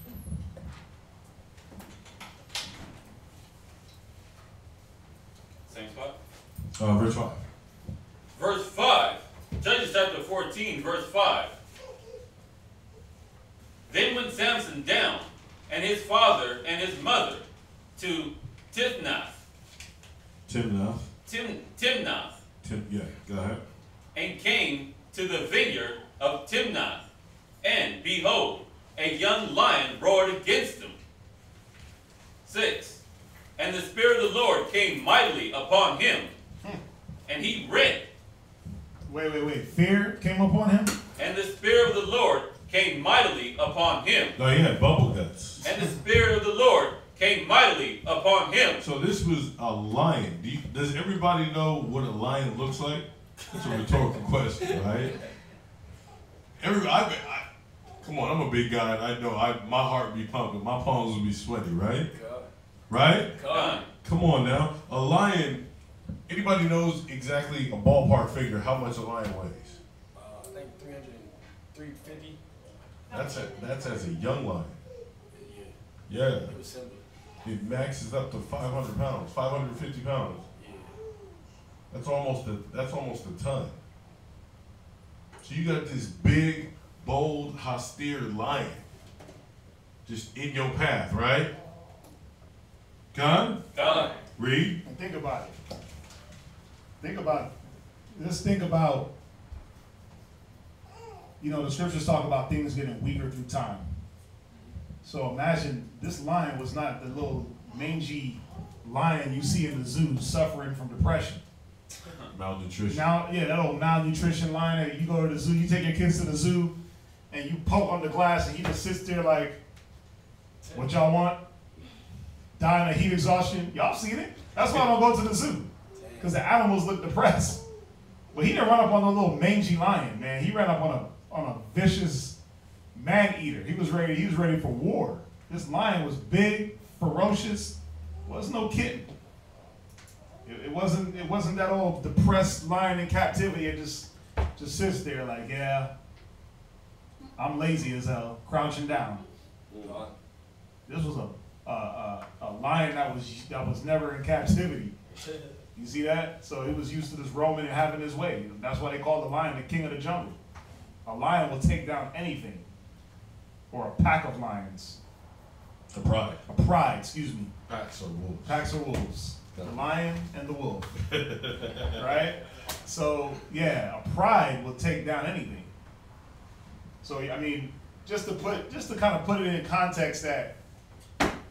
Same spot? Verse 5. Verse 5. Judges chapter 14, verse 5. Then went Samson down, and his father and his mother, to Timnath. Timnath. Yeah, go ahead. And came to the vineyard of Timnath. And behold, a young lion roared against him. 6. And the Spirit of the Lord came mightily upon him, and he ran. Wait. Fear came upon him? And the Spirit of the Lord came mightily upon him. No, he had bubble guts. And the Spirit of the Lord came mightily upon him. So this was a lion. Does everybody know what a lion looks like? It's a rhetorical question, right? Come on, I'm a big guy. I know my heart be pumping. My palms will be sweaty, right? God. Right? God. Come on now. A lion, anybody knows exactly a ballpark figure how much a lion weighs? I think 350. That's as a young lion. Yeah. Yeah. It was simple. It maxes up to 500 pounds, 550 pounds. Yeah. That's almost a ton. So you got this big, bold, austere lion just in your path, right? God? God. Read. And think about it. Let's think about, the scriptures talk about things getting weaker through time. So imagine this lion was not the little mangy lion you see in the zoo suffering from depression. Malnutrition. Now, yeah, that old malnutrition lion that you go to the zoo, you take your kids to the zoo, and you poke on the glass, and he just sits there like, what y'all want? Dying of heat exhaustion. Y'all seen it? That's why I don't go to the zoo, because the animals look depressed. But he didn't run up on a little mangy lion, man. He ran up on a vicious man-eater. He was ready for war. This lion was big, ferocious. Was no kidding. It wasn't that old depressed lion in captivity. It just sits there like, yeah, I'm lazy as hell, crouching down. God. This was a lion that was never in captivity. You see that? So he was used to this roaming and having his way. That's why they call the lion the king of the jungle. A lion will take down anything, or a pack of lions. A pride. A pride, excuse me. Packs or wolves. Packs of wolves. The lion and the wolf. Right? So, yeah, a pride will take down anything. So, I mean, just to kind of put it in context that,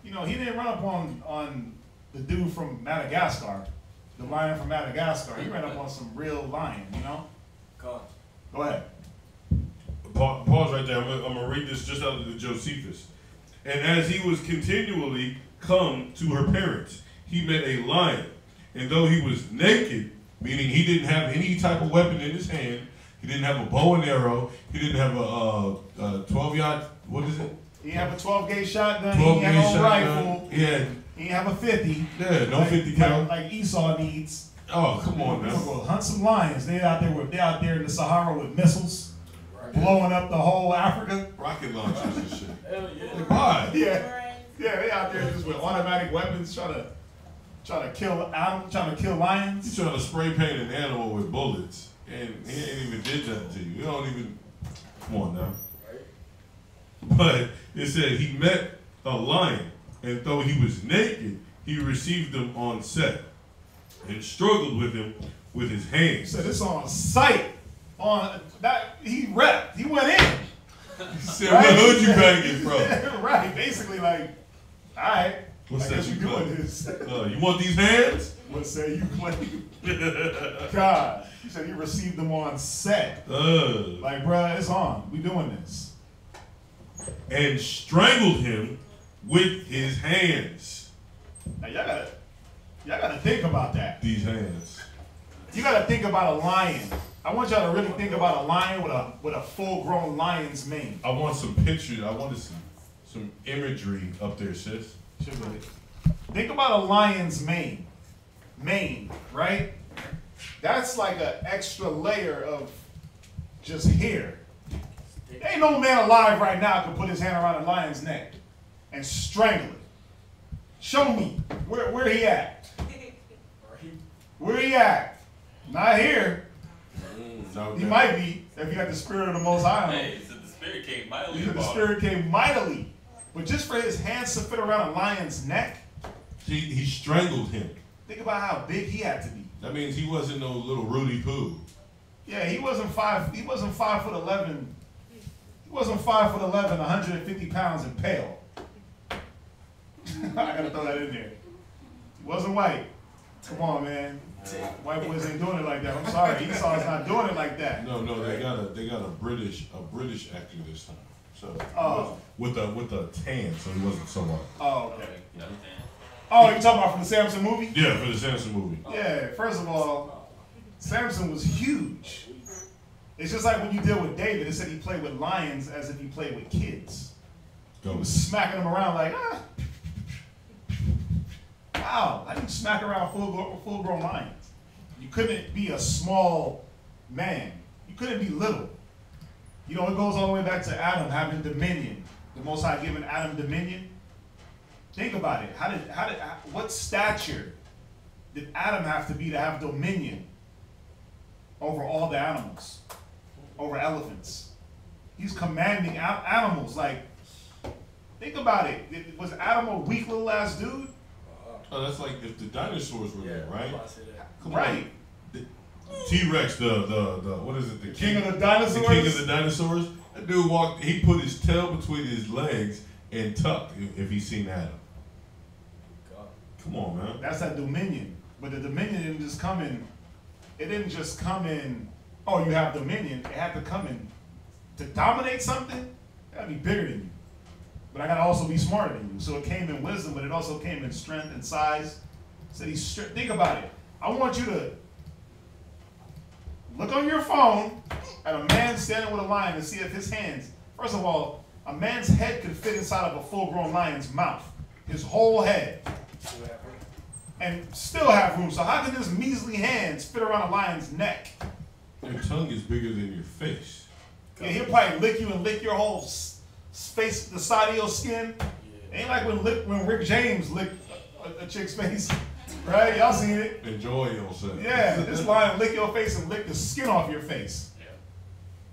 he didn't run up on the dude from Madagascar, the lion from Madagascar. He ran up on some real lion, God. Go ahead. Pause right there. I'm going to read this just out of the Josephus. And as he was continually come to her parents, he met a lion. And though he was naked, meaning he didn't have any type of weapon in his hand, he didn't have a bow and arrow, he didn't have a 12-yard, what is it? He had a 12-gauge shotgun, 12 he had gauge no shotgun. rifle. He had He ain't have a 50. Yeah, no like, 50 count. Like Esau needs. Oh, come on, We're man. gonna go hunt some lions. They out there in the Sahara with missiles, blowing up the whole Africa. Rocket launchers and shit. Hell yeah. Why? Yeah, they out there just with automatic weapons trying to kill animals, trying to kill lions. You trying to spray paint an animal with bullets, and he ain't even did that to you. You don't even. Come on now. But it said he met a lion, and though he was naked, he received him on set and struggled with him with his He hands. said it's on sight. On that he repped. He went in. He said, "What hood you banging from?" Right, basically like, all right. What's I that guess you you doing claim? this. You want these hands? What say you claim? God, he said he received them on set. Like, bruh, it's on. We doing this. And strangled him with his hands. Now y'all gotta think about that. These hands. You gotta think about a lion. I want y'all to really think about a lion with a full-grown lion's mane. I want some pictures. I wanted some imagery up there, sis. Think about a lion's mane. Mane, right? That's like an extra layer of just hair. There ain't no man alive right now can put his hand around a lion's neck and strangle it. Show me where he at. Where he at? Not here. He might be if you got the spirit of the Most High. Hey, so the spirit came mightily. The spirit came mightily, but just for his hands to fit around a lion's neck. He strangled him. Think about how big he had to be. That means he wasn't no little Rudy Poo. Yeah, he wasn't 5'11". He wasn't 5'11", 150 pounds and pale. I gotta throw that in there. He wasn't white. Come on, man. White boys ain't doing it like that. I'm sorry, Esau's not doing it like that. No, they got a British actor this time. So with a tan, so he wasn't so white. Oh, okay. Oh, you talking about from the Samson movie? Yeah, for the Samson movie. Yeah. First of all, Samson was huge. It's just like when you deal with David. It said he played with lions as if he played with kids. He was smacking them around like, ah. Wow, I didn't smack around full-grown lions. You couldn't be a small man. You couldn't be little. You know, it goes all the way back to Adam having dominion. The Most High giving Adam dominion. Think about it. What stature did Adam have to be to have dominion over all the animals, over elephants? He's commanding animals. Like, think about it. Was Adam a weak little ass dude? Oh, that's like if the dinosaurs were there, right? Right. T-Rex, the what is it? The king of the dinosaurs. The king of the dinosaurs. That dude walked. He put his tail between his legs and tucked. If he seen Adam. Come on, man. That's that dominion. But the dominion didn't just come in. It didn't just come in. Oh, you have dominion. It had to come in to dominate something. It gotta be bigger than you. But I gotta also be smarter than you. So it came in wisdom, but it also came in strength and size. So think about it. I want you to look on your phone at a man standing with a lion and see if his hands. First of all, a man's head could fit inside of a full-grown lion's mouth. His whole head. And still have room. So how can his measly hands fit around a lion's neck? Your tongue is bigger than your face. Yeah, he'll probably lick you and lick your whole face, the side of your skin. Yeah. Ain't like when Rick James licked a chick's face, right? Y'all seen it? Enjoy yourself. Yeah, this lion lick your face and lick the skin off your face. Yeah.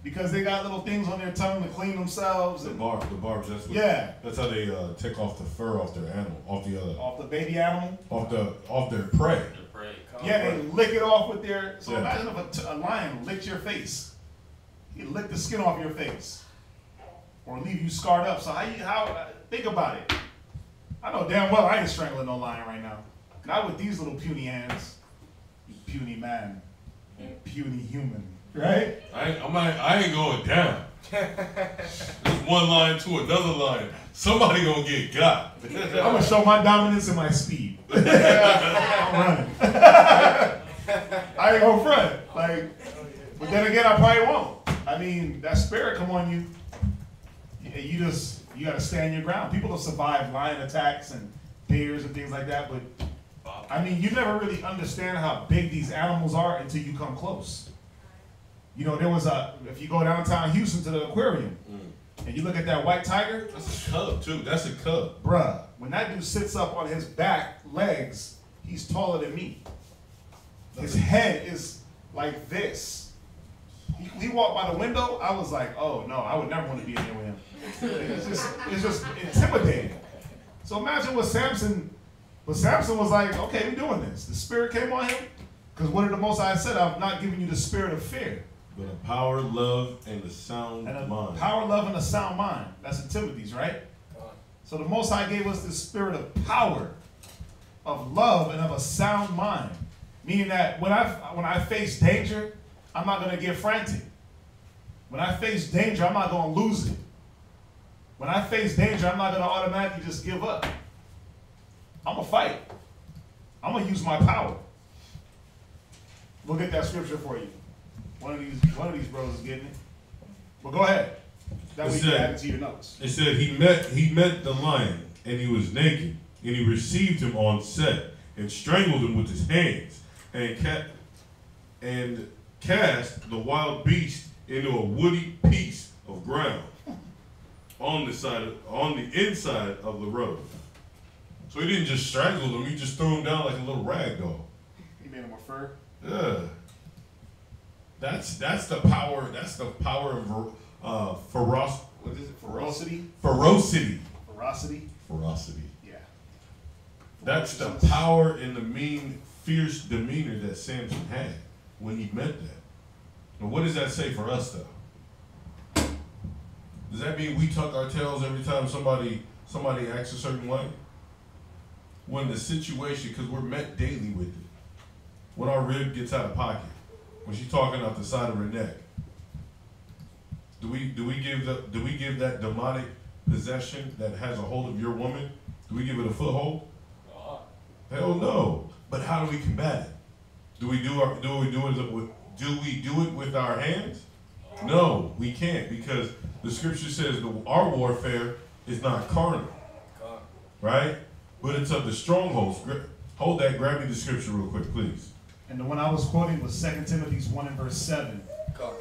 Because they got little things on their tongue to clean themselves. The barbs. That's what, yeah. That's how they take off the fur off their animal, off the baby animal, off their prey. Yeah, they lick it off with their. So imagine if a lion licked your face. He licked the skin off your face, or leave you scarred up. So how think about it. I know damn well I ain't strangling no lion right now. Not with these little puny hands. You puny man, puny human, right? I ain't going down. There's one lion to another lion. Somebody gonna get got. I'm gonna show my dominance and my speed. I'm running. I ain't gonna front. But then again, I probably won't. I mean, that spirit come on you. You gotta stand your ground. People have survived lion attacks and bears and things like that, but I mean, you never really understand how big these animals are until you come close. You know, there was if you go downtown Houston to the aquarium, and you look at that white tiger. That's a cub, too. That's a cub. Bruh, when that dude sits up on his back legs, he's taller than me. His head is like this. He walked by the window, I was like, oh no, I would never want to be in there with him. It's just intimidating. So imagine what Samson was like, okay, we're doing this. The Spirit came on him, because what did the Most High said? I'm not giving you the spirit of fear. But a power, love, and a sound mind. Power, love, and a sound mind. That's in Timothy's, right? So the Most High gave us the spirit of power, of love, and of a sound mind. Meaning that when I face danger, I'm not going to get frantic. When I face danger, I'm not going to lose it. When I face danger, I'm not going to automatically just give up. I'm going to fight. I'm going to use my power. We'll get that scripture for you. One of these brothers is getting it. But go ahead. That way you can add it to your notes. It said he met the lion, and he was naked, and he received him on set, and strangled him with his hands, and cast the wild beast into a woody piece of ground on the inside of the road. So he didn't just strangle him; he just threw him down like a little rag doll. He made him a fur. Yeah. That's the power. That's the power of ferocity. What is it? Ferocity. Ferocity. Ferocity. Ferocity. Yeah. That's the power and the mean, fierce demeanor that Samson had when he met that. And what does that say for us, though? Does that mean we tuck our tails every time somebody acts a certain way? When the situation, because we're met daily with it. When our rib gets out of pocket, when she's talking out the side of her neck, do we give that demonic possession that has a hold of your woman? Do we give it a foothold? Hell no. But how do we combat it? Do we do it with our hands? No, we can't, because the scripture says our warfare is not carnal, right? But it's of the strongholds. Hold that. Grab me the scripture real quick, please. And the one I was quoting was 2 Timothy 1 and verse 7.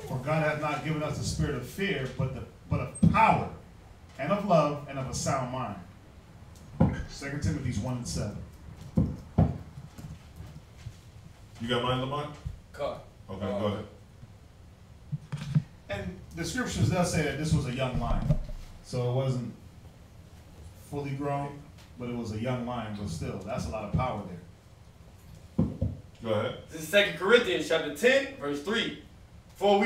For God hath not given us the spirit of fear, but of power, and of love, and of a sound mind. 2 Timothy 1 and 7. You got mine, Lamont? God. Okay, go ahead. And the scriptures does say that this was a young lion. So it wasn't fully grown, but it was a young lion, but still, that's a lot of power there. Go ahead. This is 2 Corinthians chapter 10, verse 3. For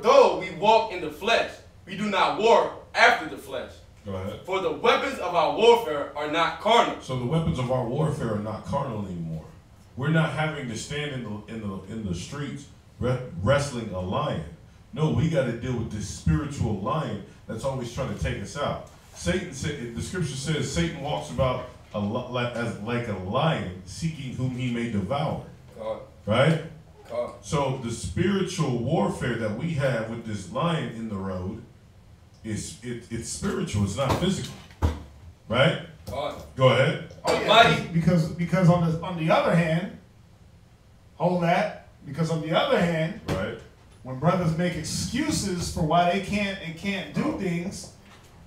though we walk in the flesh, we do not war after the flesh. Go ahead. For the weapons of our warfare are not carnal. So the weapons of our warfare are not carnal anymore. We're not having to stand in the streets wrestling a lion. No, we got to deal with this spiritual lion that's always trying to take us out. Satan said, the scripture says, Satan walks about like a lion, seeking whom he may devour. God. Right? God. So the spiritual warfare that we have with this lion in the road it's spiritual. It's not physical. Right? God. Go ahead. Oh, yeah, because on the other hand, hold that. Because on the other hand, right, when brothers make excuses for why they can't do things,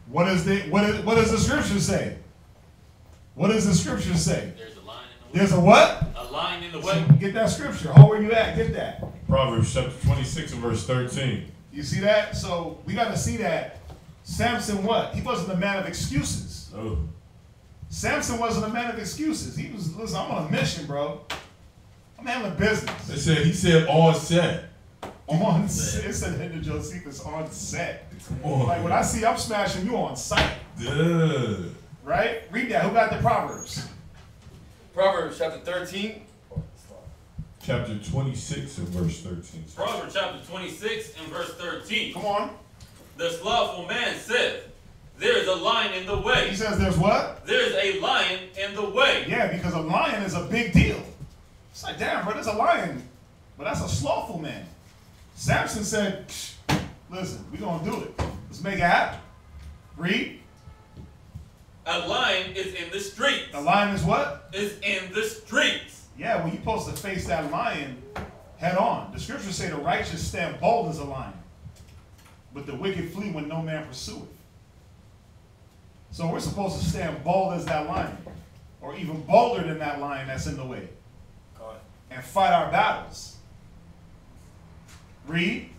what does the scripture say? What does the scripture say? There's a line in the way. There's a what? A line in the way. So get that scripture. Hold where you at. Get that. Proverbs chapter 26 and verse 13. You see that? So we got to see that Samson what? He wasn't a man of excuses. Oh. Samson wasn't a man of excuses. He was, listen, I'm on a mission, bro. I'm handling business. He said on set. On set. It said in the Josephus on set. Come on. Like when I see I'm smashing you on sight. Duh. Right? Read that. Who got the Proverbs? Proverbs chapter 13. Chapter 26 and verse 13. Proverbs chapter 26 and verse 13. Come on. The slothful man saith, there is a lion in the way. He says there's what? There is a lion in the way. Yeah, because a lion is a big deal. It's like, damn, bro, there's a lion. But that's a slothful man. Samson said, listen, we're going to do it. Let's make it happen. Read. A lion is in the streets. The lion is what? Is in the streets. Yeah, well, you're supposed to face that lion head on. The scriptures say the righteous stand bold as a lion, but the wicked flee when no man pursueth. So we're supposed to stand bold as that lion, or even bolder than that lion that's in the way, and fight our battles. Read.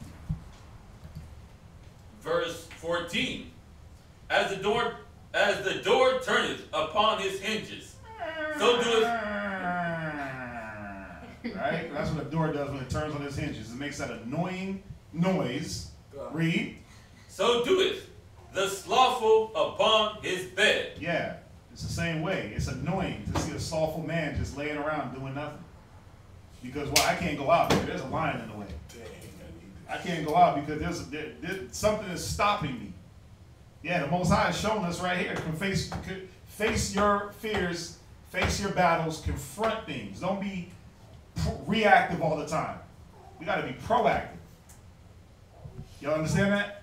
Verse 14. As the door turneth upon his hinges, so doeth. Right? That's what a door does when it turns on its hinges. It makes that annoying noise. Read. So doeth the slothful upon his bed. Yeah, it's the same way. It's annoying to see a slothful man just laying around doing nothing. Because, well, I can't go out because there's a lion in the way. I can't go out because there's something is stopping me. Yeah, the Most High is showing us right here. Face your fears, face your battles, confront things. Don't be reactive all the time. We got to be proactive. Y'all understand that?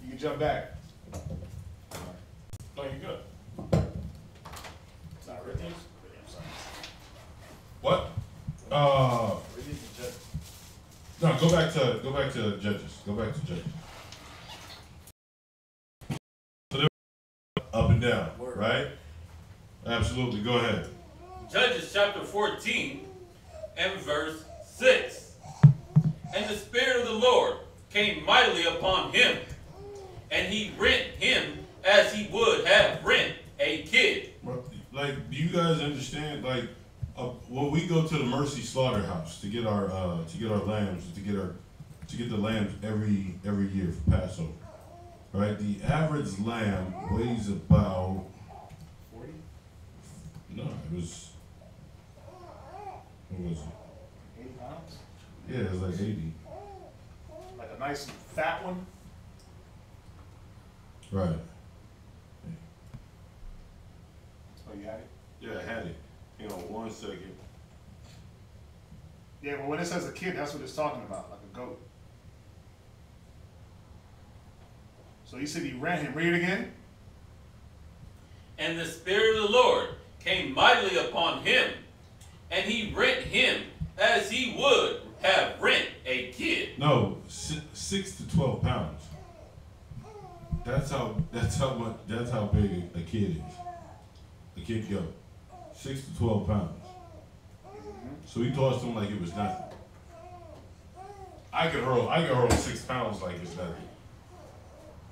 You can jump back. No, you're good. It's not written. I'm sorry. What? No, go back to Judges. Go back to Judges. So they're up and down, right? Absolutely. Go ahead. Judges chapter 14 and verse 6. And the Spirit of the Lord came mightily upon him, and he rent him as he would have rent a kid. Like, do you guys understand? Like, when we go to the Mercy Slaughterhouse to get our lambs, to get the lambs every year for Passover, right? The average lamb weighs about 40? No, it was. What was it? 80 pounds? Yeah, it was like 80. Like a nice fat one? Right. Oh, you had it? Yeah, I had it. Hang on 1 second. Yeah, but when it says a kid, that's what it's talking about, like a goat. So he said he ran him. Read it again. And the Spirit of the Lord came mightily upon him, and he rent him as he would have rent a kid. No, 6 to 12 pounds. That's how big a kid is. A kid goat. 6 to 12 pounds. So he tossed him like it was nothing. I could hurl 6 pounds like it's nothing.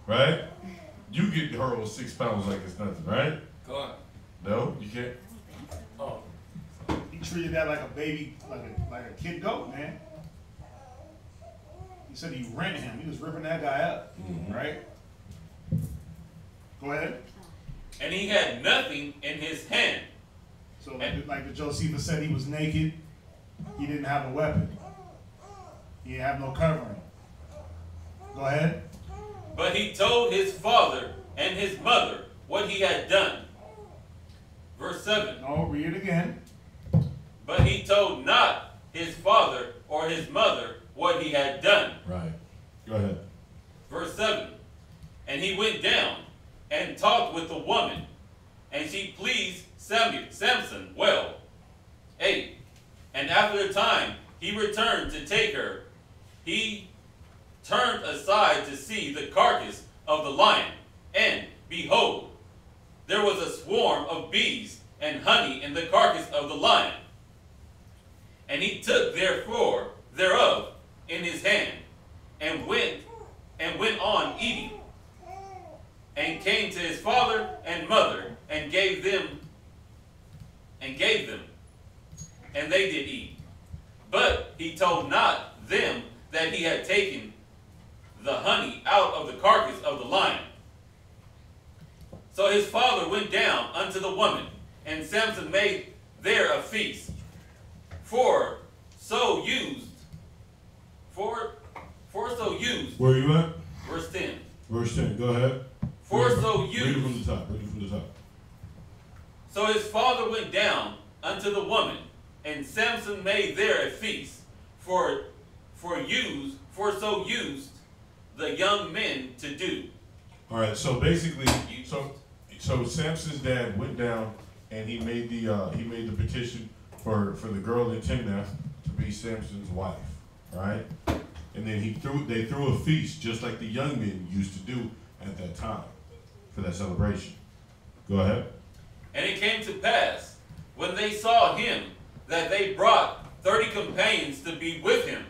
Right? You get hurled 6 pounds like it's nothing, right? Go on. No, you can't. Oh. He treated that like a baby, like a kid goat, man. He said he rent him. He was ripping that guy up, right? Go ahead. And he had nothing in his hand. So like the Josephus said, he was naked. He didn't have a weapon. He didn't have no covering. Go ahead. But he told his father and his mother what he had done. Verse 7. No, read it again. But he told not his father or his mother what he had done. Right. Go ahead. Verse 7. And he went down and talked with the woman, and she pleased Samson well. 8. And after a time he returned to take her. He turned aside to see the carcass of the lion, and behold, there was a swarm of bees and honey in the carcass of the lion. And he took therefore thereof in his hand, and went on eating, and came to his father and mother, and gave them, and they did eat. But he told not them that he had taken the honey out of the carcass of the lion. So his father went down unto the woman, and Samson made there a feast, for so used. Where are you at? Verse 10. Verse 10. Go ahead. For Read it- so Read it used. from the top. Read it from the top. So his father went down unto the woman, and Samson made there a feast, for so used the young men to do. All right. So basically, so So Samson's dad went down and he made the petition for the girl in Timnath to be Samson's wife, right? And then they threw a feast just like the young men used to do at that time for that celebration. Go ahead. And it came to pass, when they saw him, that they brought 30 companions to be with him.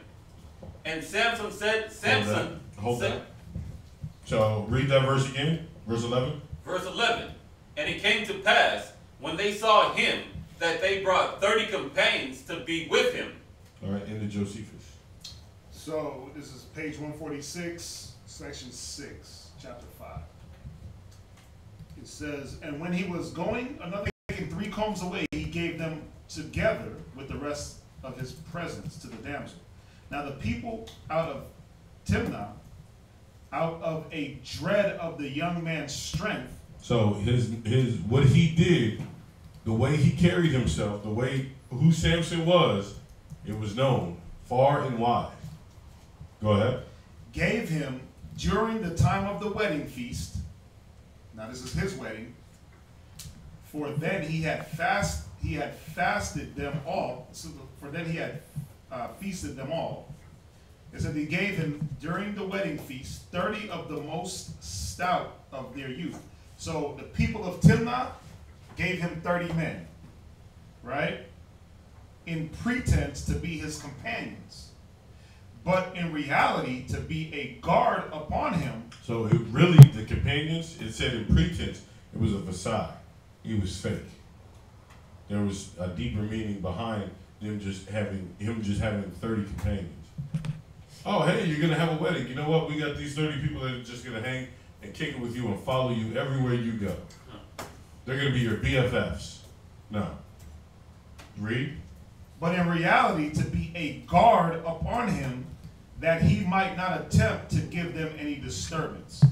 And Samson said, Hold that. So read that verse again, verse 11. Verse 11. And it came to pass, when they saw him, that they brought 30 companions to be with him. All right, into Josephus. So this is page 146, section 6, chapter 5. It says, and when he was going, another taking 3 combs away, he gave them together with the rest of his presents to the damsel. Now the people out of Timnah, out of a dread of the young man's strength. So his what he did, the way he carried himself, the way who Samson was, it was known far and wide. Go ahead. Gave him during the time of the wedding feast. Now this is his wedding. For then he had fasted them all. For then he had feasted them all. It said he gave him during the wedding feast 30 of the most stout of their youth. So the people of Timnah gave him 30 men, right? In pretense to be his companions, but in reality to be a guard upon him. So it really, the companions, it said in pretense, it was a facade. It was fake. There was a deeper meaning behind him just having 30 companions. Oh, hey, you're going to have a wedding. You know what? We got these 30 people that are just going to hang and kick it with you and follow you everywhere you go. They're going to be your BFFs. No. Read. But in reality, to be a guard upon him, that he might not attempt to give them any disturbance.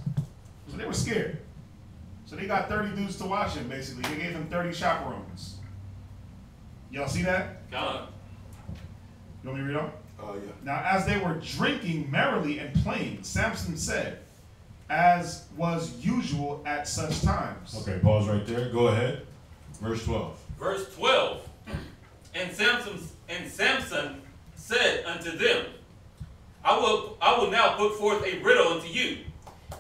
So they were scared. So they got 30 dudes to watch him, basically. They gave him 30 chaperones. Y'all see that? Come on. You want me to read on? Yeah. Now, as they were drinking merrily and playing, Samson said, as was usual at such times. Okay, pause right there. Go ahead. Verse 12. Verse 12. And Samson said unto them, I will now put forth a riddle unto you.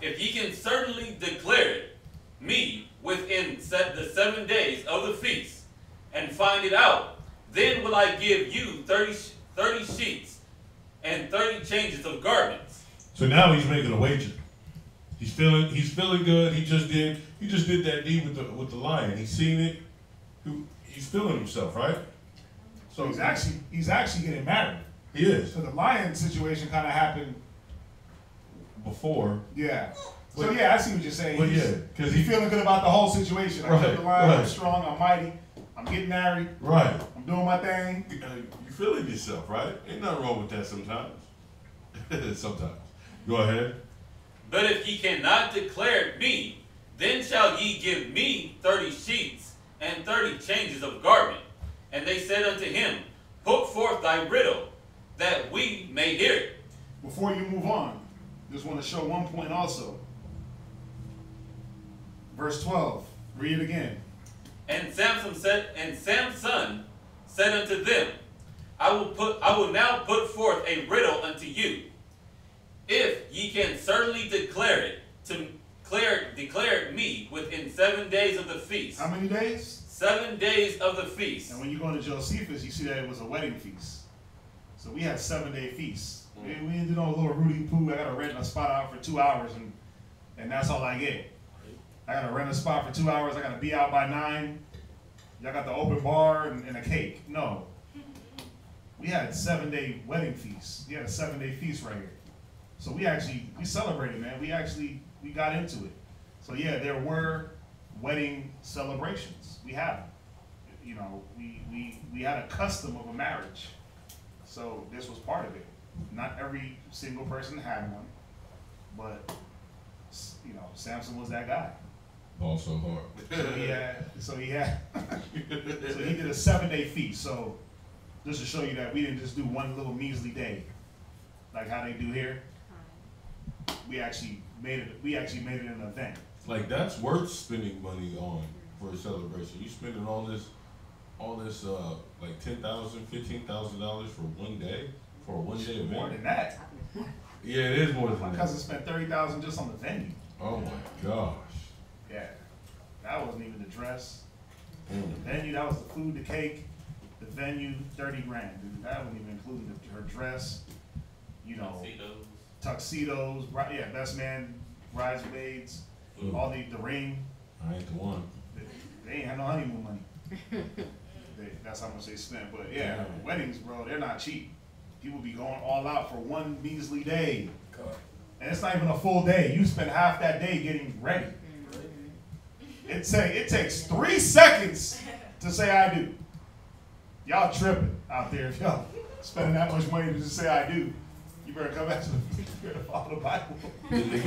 If ye can certainly declare it me within the 7 days of the feast, and find it out, then will I give you 30 sheets and 30 changes of garments. So now he's making a wager. He's feeling good. He just did that deed with the lion. He's seen it. He's feeling himself, right? So he's actually getting married. He is. So the lion situation kind of happened before. Yeah. So yeah, I see what you're saying. Well, yeah, because he's feeling good about the whole situation. I killed the lion. Right. I'm strong. I'm mighty. I'm getting married. Right. I'm doing my thing. You feeling yourself, right? Ain't nothing wrong with that sometimes. Sometimes. Go ahead. But if ye cannot declare it me, then shall ye give me 30 sheets and 30 changes of garment. And they said unto him, put forth thy riddle, that we may hear it. Before you move on, just want to show one point also. Verse 12. Read it again. And Samson said unto them, I will now put forth a riddle unto you. If ye can certainly declare it, declare it me within 7 days of the feast. How many days? 7 days of the feast. And when you go to Josephus, you see that it was a wedding feast. So we had 7-day feasts. We didn't do no little Rudy Poo. I got to rent a spot out for 2 hours and that's all I get. I got to rent a spot for 2 hours. I got to be out by 9. Y'all got the open bar and a cake. No. We had 7-day wedding feasts. We had a 7-day feast right here. So we celebrated, man. We got into it. So yeah, there were wedding celebrations. We had them. You know, we had a custom of a marriage. So this was part of it. Not every single person had one, but you know, Samson was that guy. Ball so hard. So he did a 7-day feast. So just to show you that we didn't just do one little measly day, like how they do here. We actually made it an event. Like that's worth spending money on for a celebration. You spending all this like $10,000, $15,000 for one day, for a one day event. More than that. Yeah, it is more than My that. cousin spent $30,000 just on the venue. Oh my gosh. Yeah, that wasn't even the dress. Mm. The venue, that was the food, the cake, the venue, 30 grand. Dude, that wasn't even including her dress, you know, tuxedos, yeah, best man, bridesmaids, all the ring. I ain't the one. They ain't had no honeymoon money. That's how much they spent. But yeah, weddings, bro, they're not cheap. People be going all out for one measly day. And it's not even a full day. You spend half that day getting ready. It takes 3 seconds to say I do. Y'all tripping out there if y'all spending that much money to just say I do. You better come back to follow the Bible. They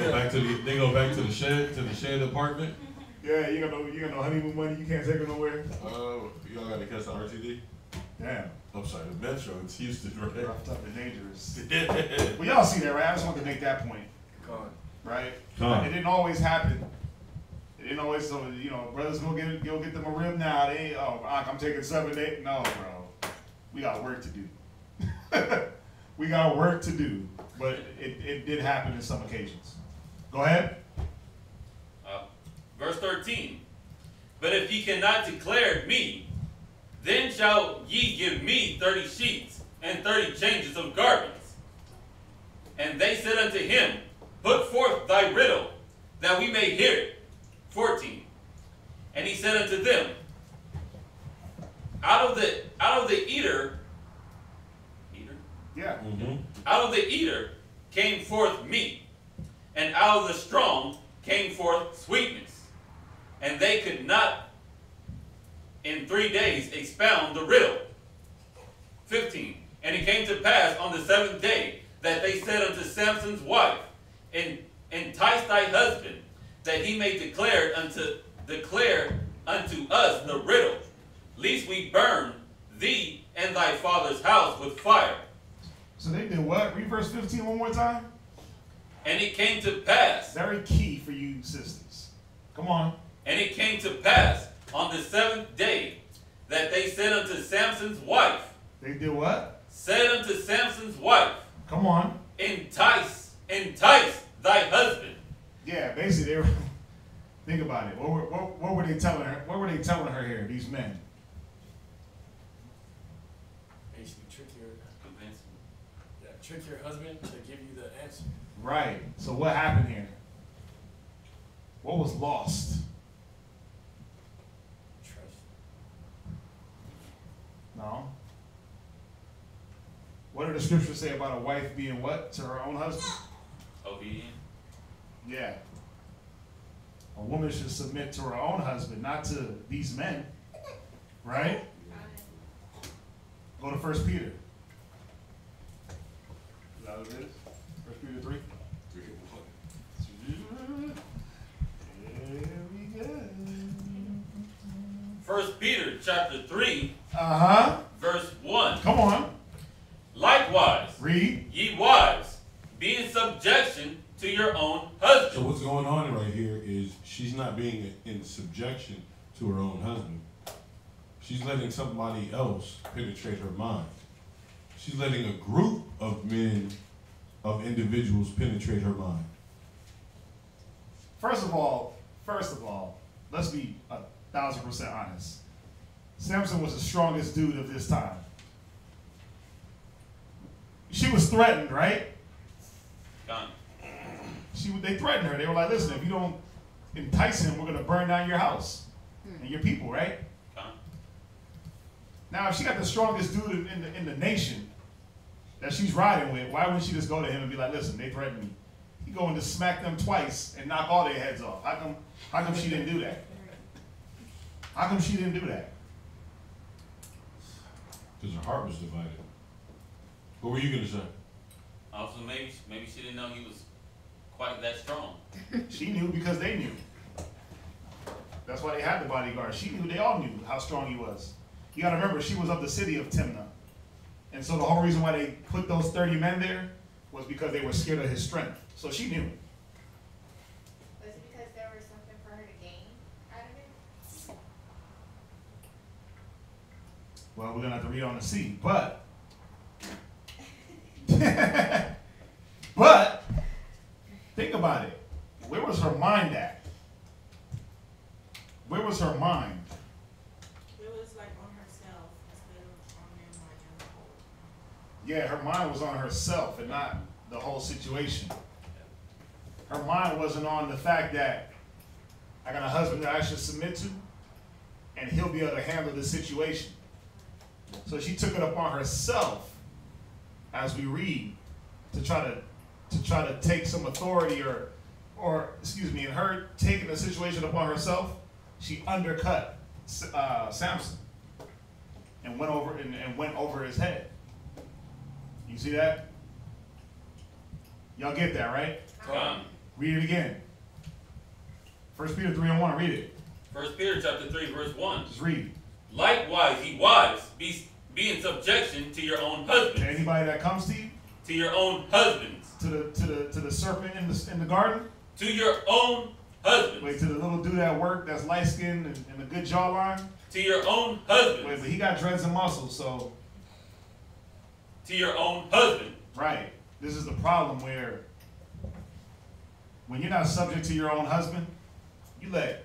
go back to the shed apartment. Yeah, you got no honeymoon money. You can't take her nowhere. Y'all got to catch the RTD. Damn. I'm sorry, the Metro. It's Houston, right? Rough, tough, and dangerous. Well, y'all see that, right? I just want to make that point. Right? It didn't always happen. It didn't always. So brothers go get them a rib now. They I'm taking 7 days. No, bro. We got work to do. We got work to do. But it did happen in some occasions. Go ahead. Verse 13. But if ye cannot declare me, then shall ye give me 30 sheets and 30 changes of garments. And they said unto him, Put forth thy riddle, that we may hear it. 14. And he said unto them, Out of the eater, Yeah. Mm-hmm. out of the eater came forth meat, and out of the strong came forth sweetness. And they could not in 3 days expound the riddle. 15. And it came to pass on the 7th day that they said unto Samson's wife, Entice thy husband, that he may declare unto us the riddle, lest we burn thee and thy father's house with fire. So they did what? Read verse 15 one more time. And it came to pass. Very key for you sisters. Come on. And it came to pass on the 7th day that they said unto Samson's wife. They did what? Said unto Samson's wife. Come on. Entice thy husband. Yeah, basically they were. Think about it. What were they telling her? What were they telling her here? These men. Basically, trick your husband to give you the answer. Right. So what happened here? What was lost? Trust. No. What did the scriptures say about a wife being what to her own husband? Obedient. Yeah. A woman should submit to her own husband, not to these men. Right? Go to 1 Peter. Is that what it is? 1 Peter 3? Here we go. 1 Peter chapter 3, verse 1. Come on. Likewise, Read. ye wives, be in subjection to your own husband. So what's going on right here is she's not being in subjection to her own husband. She's letting somebody else penetrate her mind. She's letting a group of men, of individuals penetrate her mind. First of all, let's be 1,000% honest. Samson was the strongest dude of this time. She was threatened, right? Done. They threatened her. They were like, listen, if you don't entice him, we're going to burn down your house and your people, right? Done. Now, if she got the strongest dude in the nation that she's riding with, why wouldn't she just go to him and be like, listen, they threatened me? He going to smack them twice and knock all their heads off. How come she didn't do that? How come she didn't do that? Because her heart was divided. What were you going to say? Also, maybe she didn't know he was quite that strong. She knew because they knew. That's why they had the bodyguard. She knew, they all knew how strong he was. You got to remember, she was of the city of Timnah. And so the whole reason why they put those 30 men there was because they were scared of his strength. So she knew. Was it because there were something Well, we're gonna have to read on to see, but but think about it. Where was her mind at? Where was her mind? It was like on herself instead of on him like as a whole. Yeah, her mind was on herself and not the whole situation. Her mind wasn't on the fact that I got a husband that I should submit to, and he'll be able to handle the situation. So she took it upon herself, as we read, to try to take some authority, or excuse me, in her taking the situation upon herself, she undercut Samson and went over his head. You see that? Y'all get that, right? Read it again. 1 Peter 3:1, read it. 1 Peter chapter 3, verse 1. Just read. Likewise, ye wives, be in subjection to your own husbands. To anybody that comes to you, To your own husbands. to the serpent in the garden, To your own husbands. wait, to the little dude at work that's light skinned and a good jawline. To your own Wait, husbands. but he got dreads and muscles, so To your own husband. right. This is the problem where when you're not subject to your own husband, you let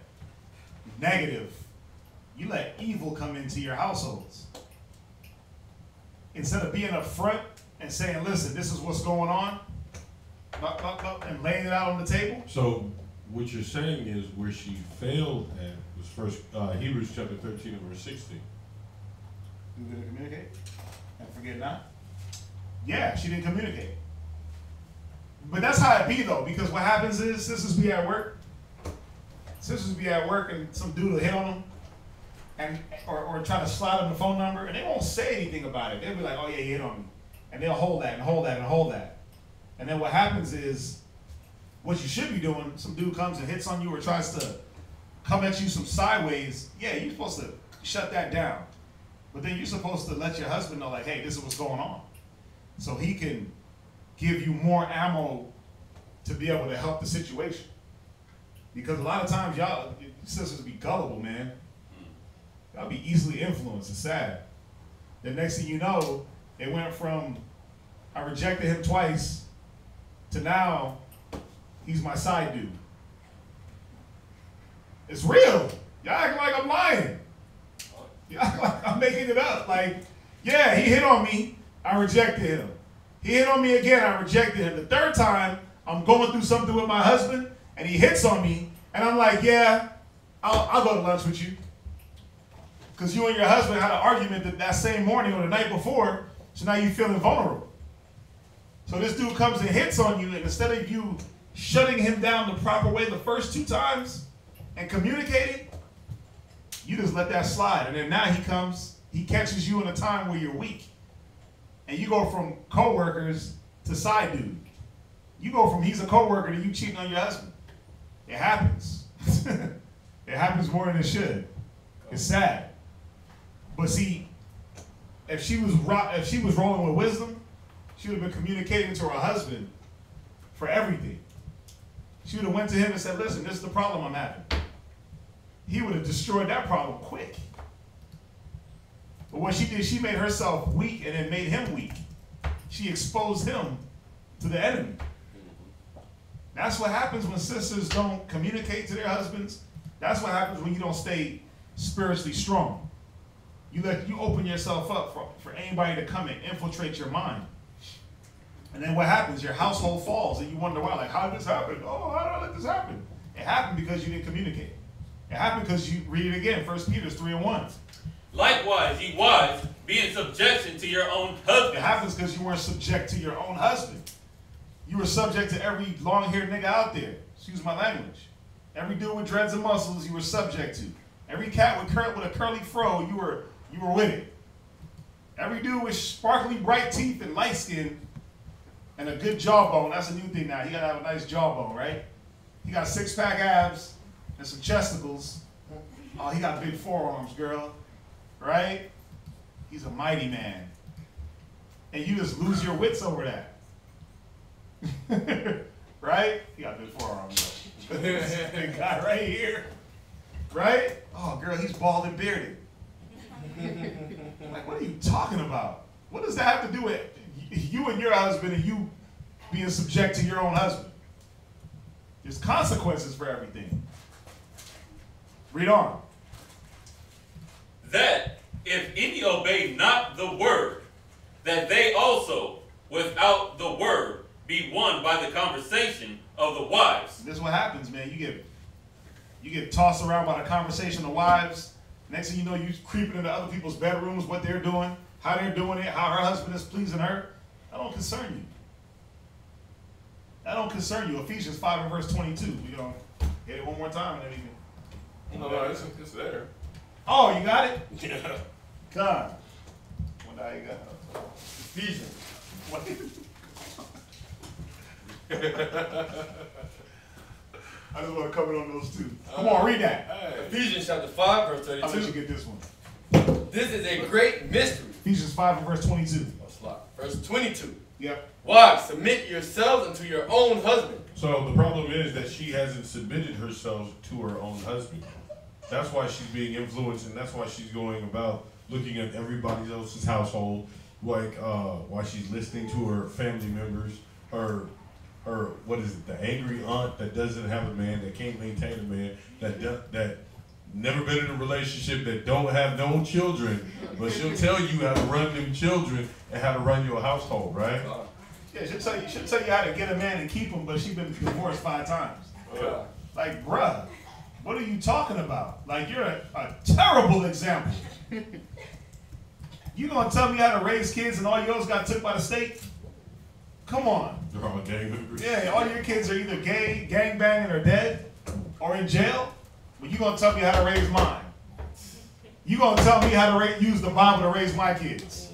evil come into your households. Instead of being up front and saying, listen, this is what's going on, and laying it out on the table. So what you're saying is where she failed at was Hebrews chapter 13 and verse 16. You gonna communicate? And forget not? Yeah, she didn't communicate. But that's how it be though, because what happens is sisters be at work. And some dude will hit on them or try to slide them the phone number, and they won't say anything about it. They'll be like, oh yeah, he hit on me. And they'll hold that and hold that and hold that. And then what happens is, what you should be doing, some dude comes and hits on you or tries to come at you some sideways, yeah, you're supposed to shut that down. But then you're supposed to let your husband know, like, hey, this is what's going on. So he can give you more ammo to be able to help the situation. Because a lot of times y'all sisters be gullible, man. Y'all be easily influenced. It's sad. The next thing you know, it went from I rejected him twice to now he's my side dude. It's real. Y'all act like I'm lying. Y'all act like I'm making it up. Like, yeah, he hit on me. I rejected him. He hit on me again. I rejected him. The third time, I'm going through something with my husband, and he hits on me, and I'm like, yeah, I'll go to lunch with you. Because you and your husband had an argument that same morning or the night before, so now you're feeling vulnerable. So this dude comes and hits on you, and instead of you shutting him down the proper way the first two times and communicating, you just let that slide. And then now he catches you in a time where you're weak. And you go from co-workers to side dude. You go from he's a co-worker to you cheating on your husband. It happens. It happens more than it should. It's sad. But see, if she was rolling with wisdom, she would have been communicating to her husband for everything. She would have went to him and said, listen, this is the problem I'm having. He would have destroyed that problem quick. But what she did, she made herself weak and then made him weak. She exposed him to the enemy. That's what happens when sisters don't communicate to their husbands. That's what happens when you don't stay spiritually strong. You open yourself up for anybody to come and infiltrate your mind. And then what happens? Your household falls and you wonder why. Like, how did this happen? Oh, how did I let this happen? It happened because you didn't communicate. It happened because you, read it again, 1 Peter 3:1. Likewise, ye wives, be in subjection to your own husbands. It happens because you weren't subject to your own husband. You were subject to every long-haired nigga out there. Excuse my language. Every dude with dreads and muscles, you were subject to. Every cat with a curly fro, you were with it. Every dude with sparkly bright teeth and light skin and a good jawbone. That's a new thing now. He gotta have a nice jawbone, right? He got six-pack abs and some chesticles. Oh, he got big forearms, girl. Right? He's a mighty man. And you just lose your wits over that. Right? He got big forearms, though. This big guy right here. Right? Oh, girl, he's bald and bearded. I'm like, what are you talking about? What does that have to do with you and your husband and you being subject to your own husband? There's consequences for everything. Read on. That if any obey not the word, that they also, without the word, be won by the conversation of the wives. This is what happens, man. You get tossed around by the conversation of wives. Next thing you know, you creeping into other people's bedrooms, what they're doing, how they're doing it, how her husband is pleasing her. That don't concern you. That don't concern you. Ephesians 5 and verse 22. We're going to hit it one more time and then we can. No, it's there. Oh, you got it? Yeah. God. What now you got? Ephesians. What? I just want to comment on those two. Come on, read that. Ephesians chapter 5, verse I'll let 32. you get this one. This is a great mystery. Ephesians 5 and verse 22. Oh, slop. Verse 22. Yep. Wives, submit yourselves unto your own husband. So the problem is that she hasn't submitted herself to her own husband. That's why she's being influenced, and that's why she's going about looking at everybody else's household, like why she's listening to her family members, her what is it, the angry aunt that doesn't have a man, that can't maintain a man, that never been in a relationship, that don't have no children, but she'll tell you how to run them children and how to run your household, right? Yeah, she'll tell you how to get a man and keep him, but she's been divorced 5 times. Like, bruh, what are you talking about? Like, you're a terrible example. You gonna tell me how to raise kids and all yours got took by the state? Come on. They're all gang members. Yeah, all your kids are either gay, gang banging, or dead, or in jail. But you gonna tell me how to raise mine? You gonna tell me how to use the Bible to raise my kids?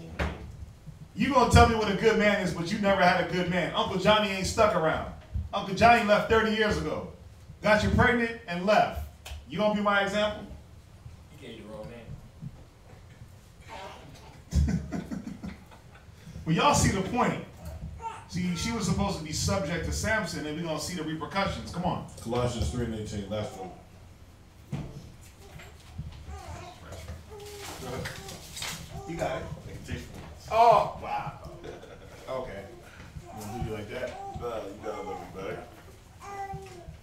You gonna tell me what a good man is, but you never had a good man. Uncle Johnny ain't stuck around. Uncle Johnny left 30 years ago. Got you pregnant and left. You gonna be my example? You gave the wrong name. Well, y'all see the point. See, she was supposed to be subject to Samson, and we're gonna see the repercussions. Come on. Colossians 3 and 18, last one. You got it. I can teach you. Oh, wow. Okay. I'm gonna do you like that. Nah, you gotta love me back.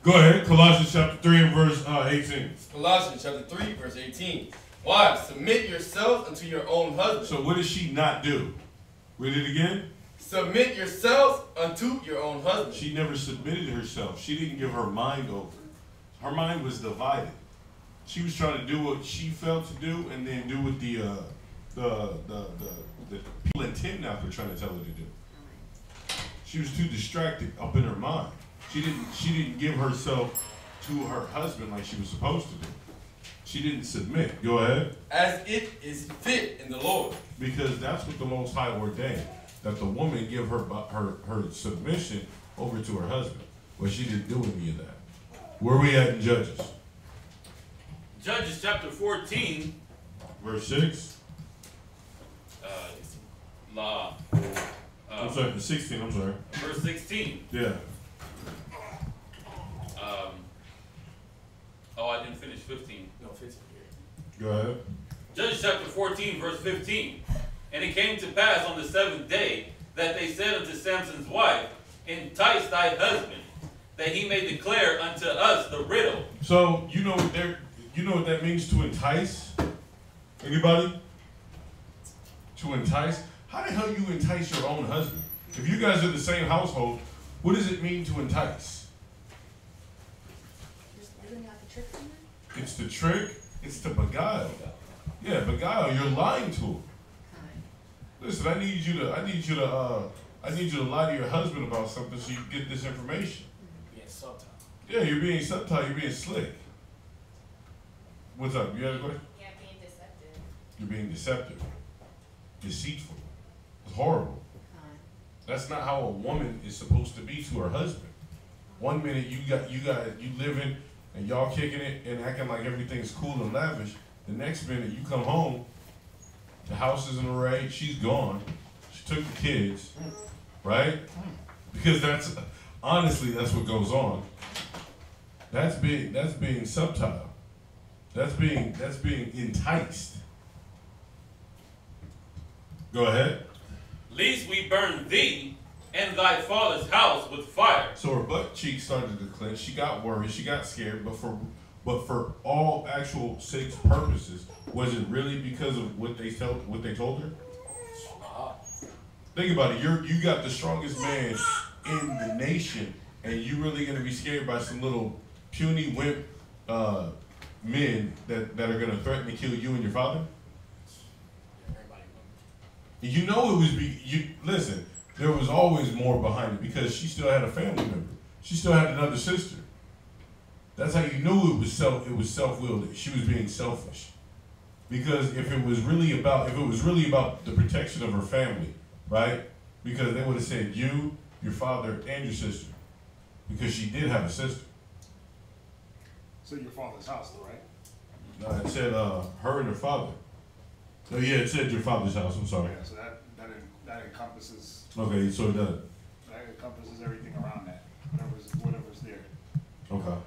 Go ahead, Colossians chapter 3 and verse 18. Colossians chapter 3, verse 18. Wives, submit yourselves unto your own husband. So what does she not do? Read it again. Submit yourselves unto your own husband. She never submitted herself. She didn't give her mind over. Her mind was divided. She was trying to do what she felt to do, and then do what the people in Timnath were trying to tell her to do. She was too distracted up in her mind. She didn't give herself to her husband like she was supposed to do. She didn't submit. Go ahead. As it is fit in the Lord. Because that's what the Most High ordained, that the woman give her submission over to her husband. But she didn't do any of that. Where are we at in Judges? Judges chapter 14. Verse 6. I'm sorry, 16, I'm sorry. Verse 16. Yeah. I didn't finish 15. No, 15 here. Go ahead. Judges chapter 14, verse 15. And it came to pass on the 7th day that they said unto Samson's wife, entice thy husband, that he may declare unto us the riddle. So you know what that means, to entice? Anybody? To entice? How the hell you entice your own husband? If you guys are the same household, what does it mean to entice? Isn't that the trick somewhere? It's the trick. It's to beguile. Yeah, beguile. You're lying to him. Listen, I need you to lie to your husband about something so you can get this information. Being subtle. Yeah, you're being subtle. You're being slick. What's up? You had a question? Yeah, being deceptive. You're being deceptive, deceitful. It's horrible. That's not how a woman is supposed to be to her husband. One minute you living and y'all kicking it and acting like everything's cool and lavish. The next minute you come home, the house is in array, she's gone. She took the kids, right? Because that's what goes on. That's being subtle. That's being enticed. Go ahead. Lest we burn thee and thy father's house with fire. So her butt cheeks started to clench. She got worried. She got scared. But for all actual sakes purposes, was it really because of what they told her? Think about it. You got the strongest man in the nation, and you really gonna be scared by some little puny wimp men that are gonna threaten to kill you and your father? You know it was. Listen. There was always more behind it because she still had a family member. She still had another sister. That's how you knew it was self-willed. She was being selfish. Because if it was really about the protection of her family, right? Because they would have said you, your father, and your sister. Because she did have a sister. So your father's house, though, right? No, it said her and her father. Oh yeah, it said your father's house. I'm sorry. Yeah, so that encompasses. Okay, so it does. That encompasses everything around that. Whatever's there. Okay.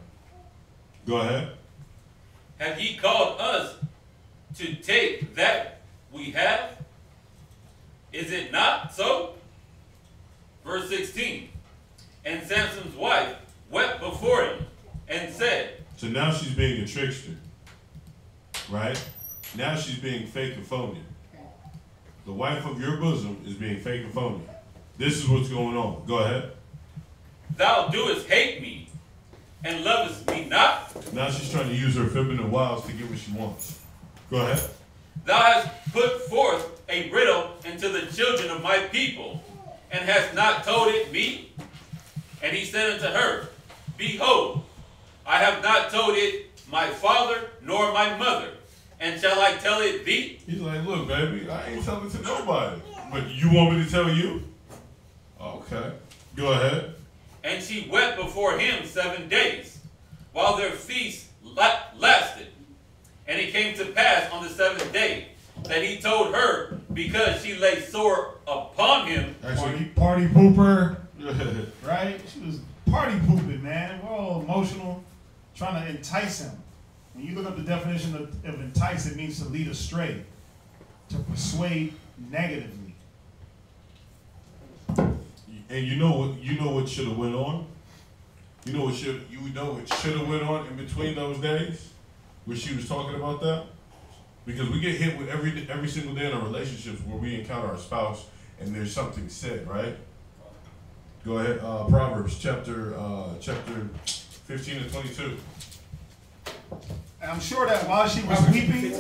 Go ahead. Have ye called us to take that we have? Is it not so? Verse 16. And Samson's wife wept before him and said. So now she's being a trickster. Right? Now she's being fake and phony. The wife of your bosom is being fake and phony. This is what's going on. Go ahead. Thou doest hate me, and lovest me not. Now she's trying to use her feminine wiles to get what she wants. Go ahead. Thou hast put forth a riddle into the children of my people, and hast not told it me. And he said unto her, Behold, I have not told it my father nor my mother. And shall I tell it thee? He's like, look, baby, I ain't telling it to nobody. But you want me to tell you? Okay. Go ahead. And she wept before him 7 days, while their feast lasted. And it came to pass on the 7th day that he told her, because she lay sore upon him. Party pooper. Right? She was party pooping, man. We're all emotional, trying to entice him. When you look up the definition of entice, it means to lead astray, to persuade negatively. And you know what should have went on? You know what should have went on in between those days where she was talking about that? Because we get hit with every single day in our relationships where we encounter our spouse and there's something said, right? Go ahead, Proverbs chapter 15 and 22. And I'm sure that while she was weeping,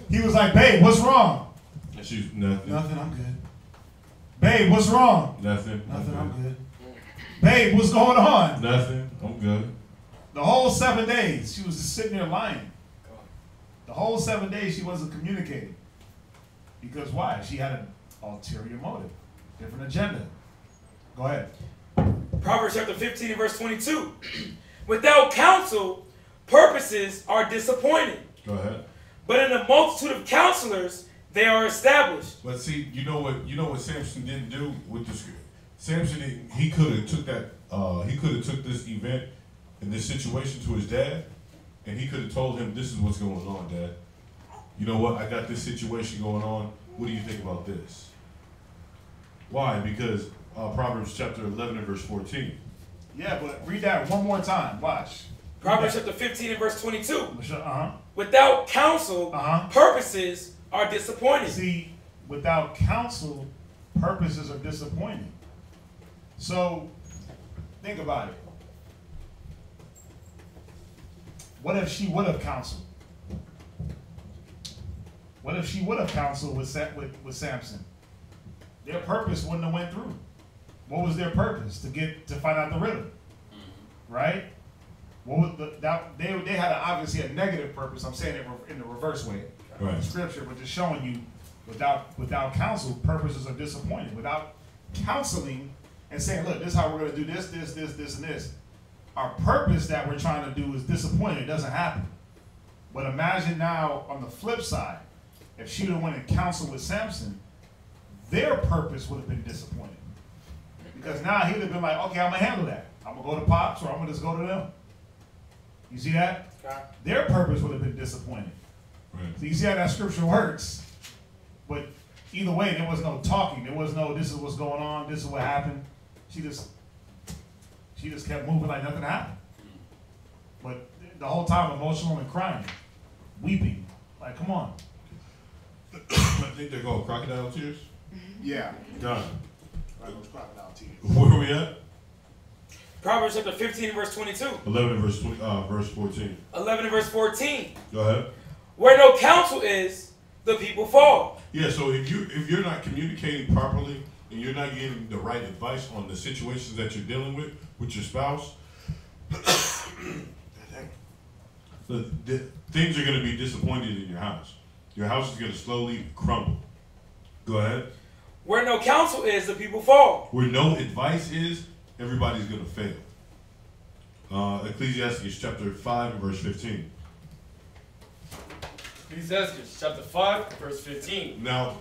he was like, babe, what's wrong? And she's nothing. Nothing, I'm good. Babe, what's wrong? Nothing. Nothing, I'm good. Babe, what's going on? Nothing, I'm good. The whole 7 days, she was just sitting there lying. The whole 7 days, she wasn't communicating. Because why? She had an ulterior motive, different agenda. Go ahead. Proverbs chapter 15 and verse 22. Without counsel, purposes are disappointed. Go ahead. But in a multitude of counselors, they are established. But see, you know what Samson didn't do with the script. Samson, he could have took this event and this situation to his dad, and he could have told him, this is what's going on, Dad. You know what? I got this situation going on. What do you think about this? Why? Because Proverbs chapter 11 and verse 14. Yeah, but read that one more time. Watch. Proverbs chapter 15 and verse 22. Uh-huh. Without counsel, purposes are disappointed. See, without counsel, purposes are disappointed. So, think about it. What if she would have counseled? What if she would have counseled with Samson? Their purpose wouldn't have went through. What was their purpose? To find out the riddle, right? What was they had obviously a negative purpose. I'm saying it in the reverse way, right. Of Scripture, but just showing you without counsel, purposes are disappointed. Without counseling and saying, look, this is how we're going to do this, and this. Our purpose that we're trying to do is disappointed. It doesn't happen. But imagine now on the flip side, if she'd have went and counseled with Samson, their purpose would have been disappointed. Because now he'd have been like, okay, I'm going to handle that. I'm going to go to Pops or I'm going to just go to them. You see that? Their purpose would have been disappointed. Right. So you see how that scripture works? But either way, there was no talking. There was no, this is what's going on, this is what happened. She just kept moving like nothing happened. But the whole time emotional and crying, weeping. Like, come on. I think they're called crocodile tears. Yeah. Done. Right, those crocodile tears. Where are we at? Proverbs chapter 15 and verse 22. 11 and verse 14. 11 and verse 14. Go ahead. Where no counsel is, the people fall. Yeah, so if you're not communicating properly and you're not getting the right advice on the situations that you're dealing with your spouse, the things are going to be disappointed in your house. Your house is going to slowly crumble. Go ahead. Where no counsel is, the people fall. Where no advice is, everybody's going to fail. Ecclesiastes chapter 5 and verse 15. Ecclesiastes chapter 5, verse 15. Now,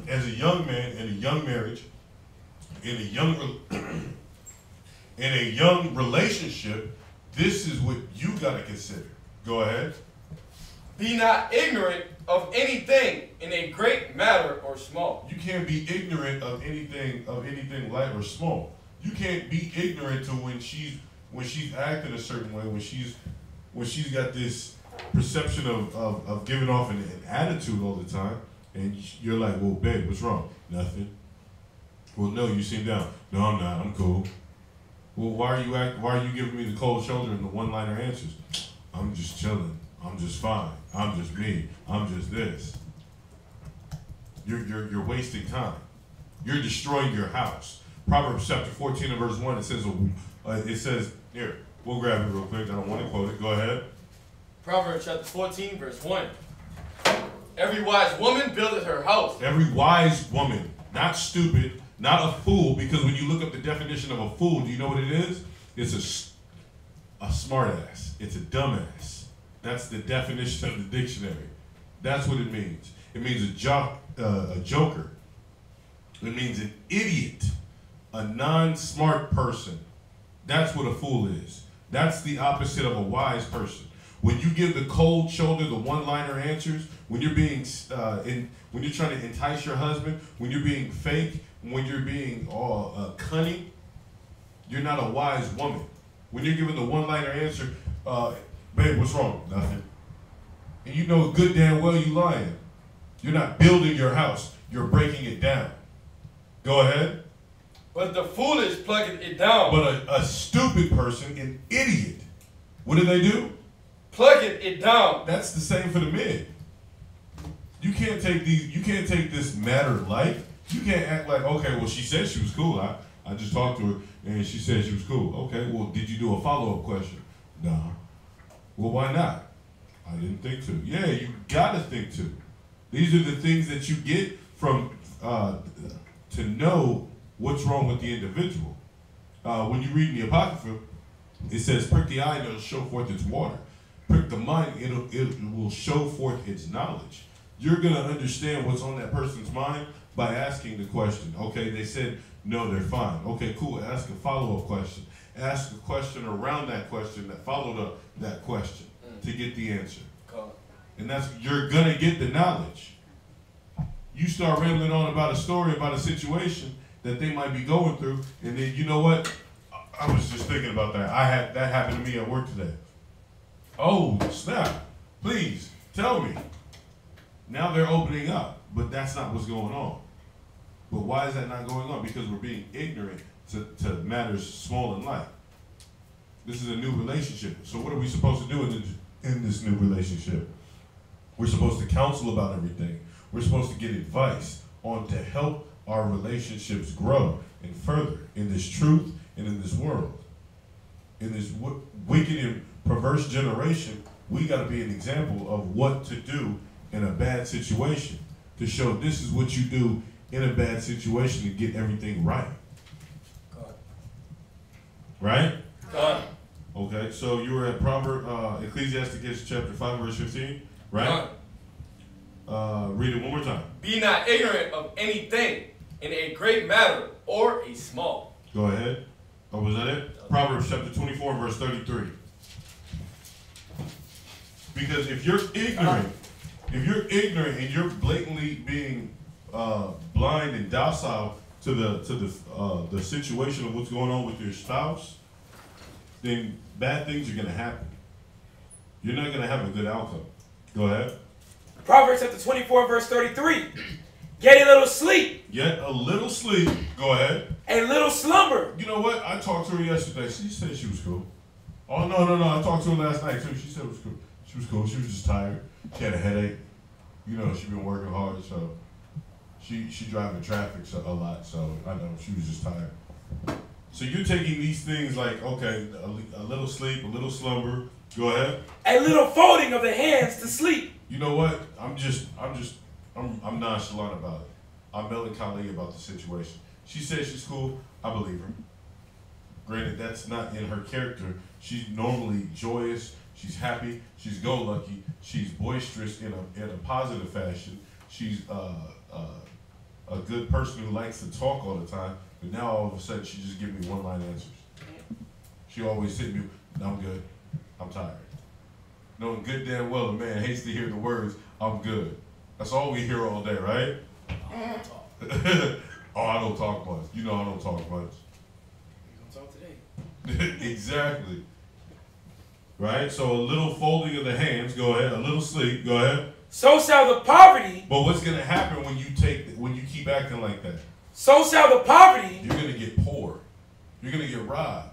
as a young man in a young marriage, in a young relationship, this is what you got to consider. Go ahead. Be not ignorant of anything in a great matter or small. You can't be ignorant of anything light or small. You can't be ignorant to when she's acting a certain way, when she's got this perception of giving off an attitude all the time, and you're like, well, babe, what's wrong? Nothing. Well, no, you seem down. No, I'm not. I'm cool. Well, why are you giving me the cold shoulder and the one-liner answers? I'm just chilling. I'm just fine. I'm just me. I'm just this. You're wasting time. You're destroying your house. Proverbs chapter 14 and verse 1, it says, here, we'll grab it real quick. I don't want to quote it. Go ahead. Proverbs chapter 14, verse 1. Every wise woman buildeth her house. Every wise woman, not stupid, not a fool, because when you look up the definition of a fool, do you know what it is? It's a smart ass. It's a dumbass. That's the definition of the dictionary. That's what it means. It means a joker. It means an idiot, a non-smart person. That's what a fool is. That's the opposite of a wise person. When you give the cold shoulder, the one-liner answers, when you're being when you're trying to entice your husband, when you're being fake, when you're being cunning, you're not a wise woman. When you're giving the one-liner answer, babe, what's wrong? Nothing. And you know good damn well you lying. You're not building your house. You're breaking it down. Go ahead. But the foolish plucketh it down. But a stupid person, an idiot, what do? Plucketh it down. That's the same for the men. You can't take this matter light. You can't act like, okay, well, she said she was cool. I just talked to her and she said she was cool. Okay, well, did you do a follow-up question? No. Well, why not? I didn't think to. Yeah, you gotta think to. These are the things that you get from to know what's wrong with the individual. When you read in the Apocrypha, it says, prick the eye and it'll show forth its water. Prick the mind, it will show forth its knowledge. You're gonna understand what's on that person's mind by asking the question. Okay, they said, no, they're fine. Okay, cool, ask a follow-up question. Ask a question around that question that followed that question to get the answer. And you're gonna get the knowledge. You start rambling on about a story, about a situation that they might be going through, and then you know what? I was just thinking about that. That happened to me at work today. Oh, snap. Please, tell me. Now they're opening up, but that's not what's going on. But why is that not going on? Because we're being ignorant to matters small in life. This is a new relationship. So what are we supposed to do in this new relationship? We're supposed to counsel about everything. We're supposed to get advice on to help our relationships grow and further in this truth and in this world. In this wicked and perverse generation, we got to be an example of what to do in a bad situation, to show this is what you do in a bad situation to get everything right. God. Right? God. Okay, so you were at Ecclesiastes chapter 5, verse 15, right? Read it one more time. Be not ignorant of anything in a great matter or a small. Go ahead. Oh, was that it? Proverbs chapter 24, verse 33. Because if you're ignorant and you're blatantly being blind and docile to the situation of what's going on with your spouse, then bad things are going to happen. You're not going to have a good outcome. Go ahead. Proverbs chapter 24, verse 33. Get a little sleep. Get a little sleep. Go ahead. A little slumber. You know what? I talked to her yesterday. She said she was cool. Oh, no. I talked to her last night, too. She said it was cool. She was cool. She was just tired. She had a headache. You know, she's been working hard, so she driving traffic a lot, so I know she was just tired. So you're taking these things like, okay, a little sleep, a little slumber. Go ahead. A little folding of the hands to sleep. You know what? I'm nonchalant about it. I'm melancholy about the situation. She says she's cool. I believe her. Granted, that's not in her character. She's normally joyous. She's happy. She's go-lucky. She's boisterous in a positive fashion. She's a good person who likes to talk all the time. But now all of a sudden she just gives me one-line answers. She always hit me, I'm good. I'm tired. Knowing good damn well a man hates to hear the words, I'm good. That's all we hear all day, right? Oh, I don't talk much. You know I don't talk much. You gonna talk today? Exactly. Right? So a little folding of the hands, go ahead. A little sleep, go ahead. So shall the poverty. But what's gonna happen when you keep acting like that? So shall the poverty. You're gonna get poor. You're gonna get robbed.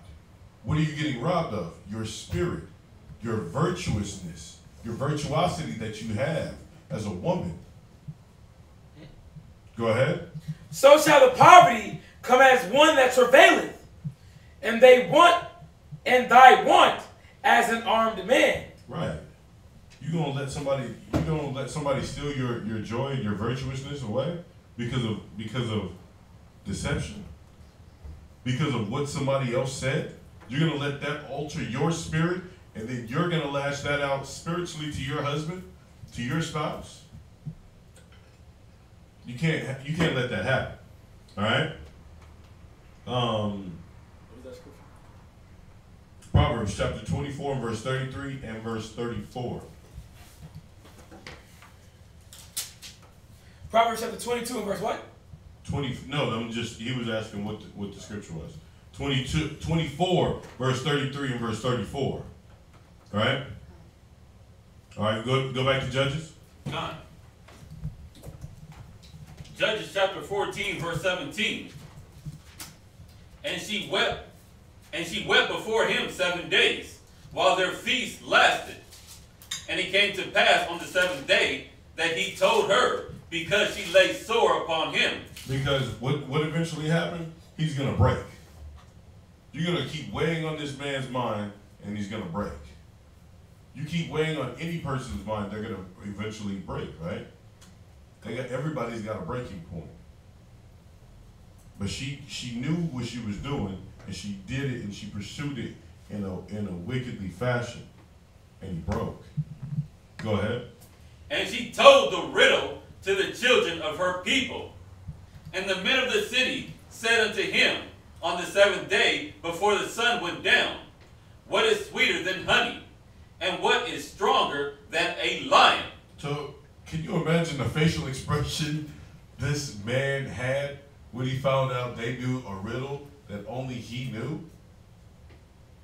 What are you getting robbed of? Your spirit, your virtuousness, your virtuosity that you have as a woman. Go ahead. So shall the poverty come as one that travaileth, and thy want as an armed man. Right. You're gonna let somebody steal your joy and your virtuousness away because of deception? Because of what somebody else said? You're gonna let that alter your spirit, and then you're gonna lash that out spiritually to your husband, to your spouse? You can't let that happen. All right? What was that scripture? Proverbs chapter 24 and verse 33 and verse 34. Proverbs chapter 22 and verse what? He was asking what the scripture was. 24 verse 33 and verse 34. All right? All right, go back to Judges. Gone. Judges chapter 14, verse 17. And she wept before him 7 days, while their feast lasted. And it came to pass on the 7th day that he told her, because she lay sore upon him. Because what eventually happened? He's going to break. You're going to keep weighing on this man's mind, and he's going to break. You keep weighing on any person's mind, they're going to eventually break, right? Everybody's got a breaking point. But she knew what she was doing, and she did it, and she pursued it in a wickedly fashion, and he broke. Go ahead. And she told the riddle to the children of her people. And the men of the city said unto him on the 7th day before the sun went down, what is sweeter than honey? And what is stronger than a lion? So, can you imagine the facial expression this man had when he found out they knew a riddle that only he knew?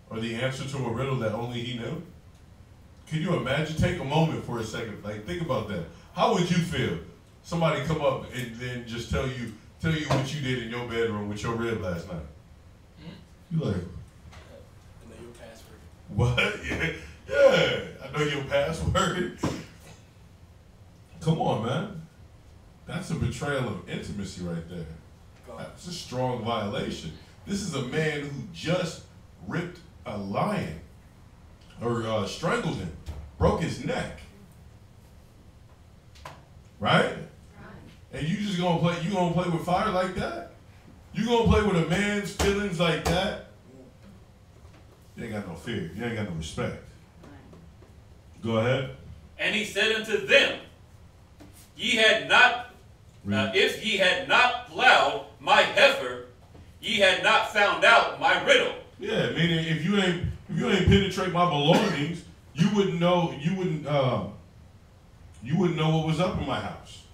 Or the answer to a riddle that only he knew? Can you imagine? Take a moment for a second. Like, think about that. How would you feel? Somebody come up and then just tell you what you did in your bedroom with your rib last night. You like, I know your password. what? Yeah, I know your password. Come on, man. That's a betrayal of intimacy right there. That's a strong violation. This is a man who just ripped a lion or strangled him, broke his neck. Right? And you just gonna play with fire like that? You gonna play with a man's feelings like that? You ain't got no fear. You ain't got no respect. Go ahead. And he said unto them, ye had not, if ye had not plowed my heifer, ye had not found out my riddle. Yeah, meaning if you ain't penetrate my belongings, you wouldn't know what was up in my house,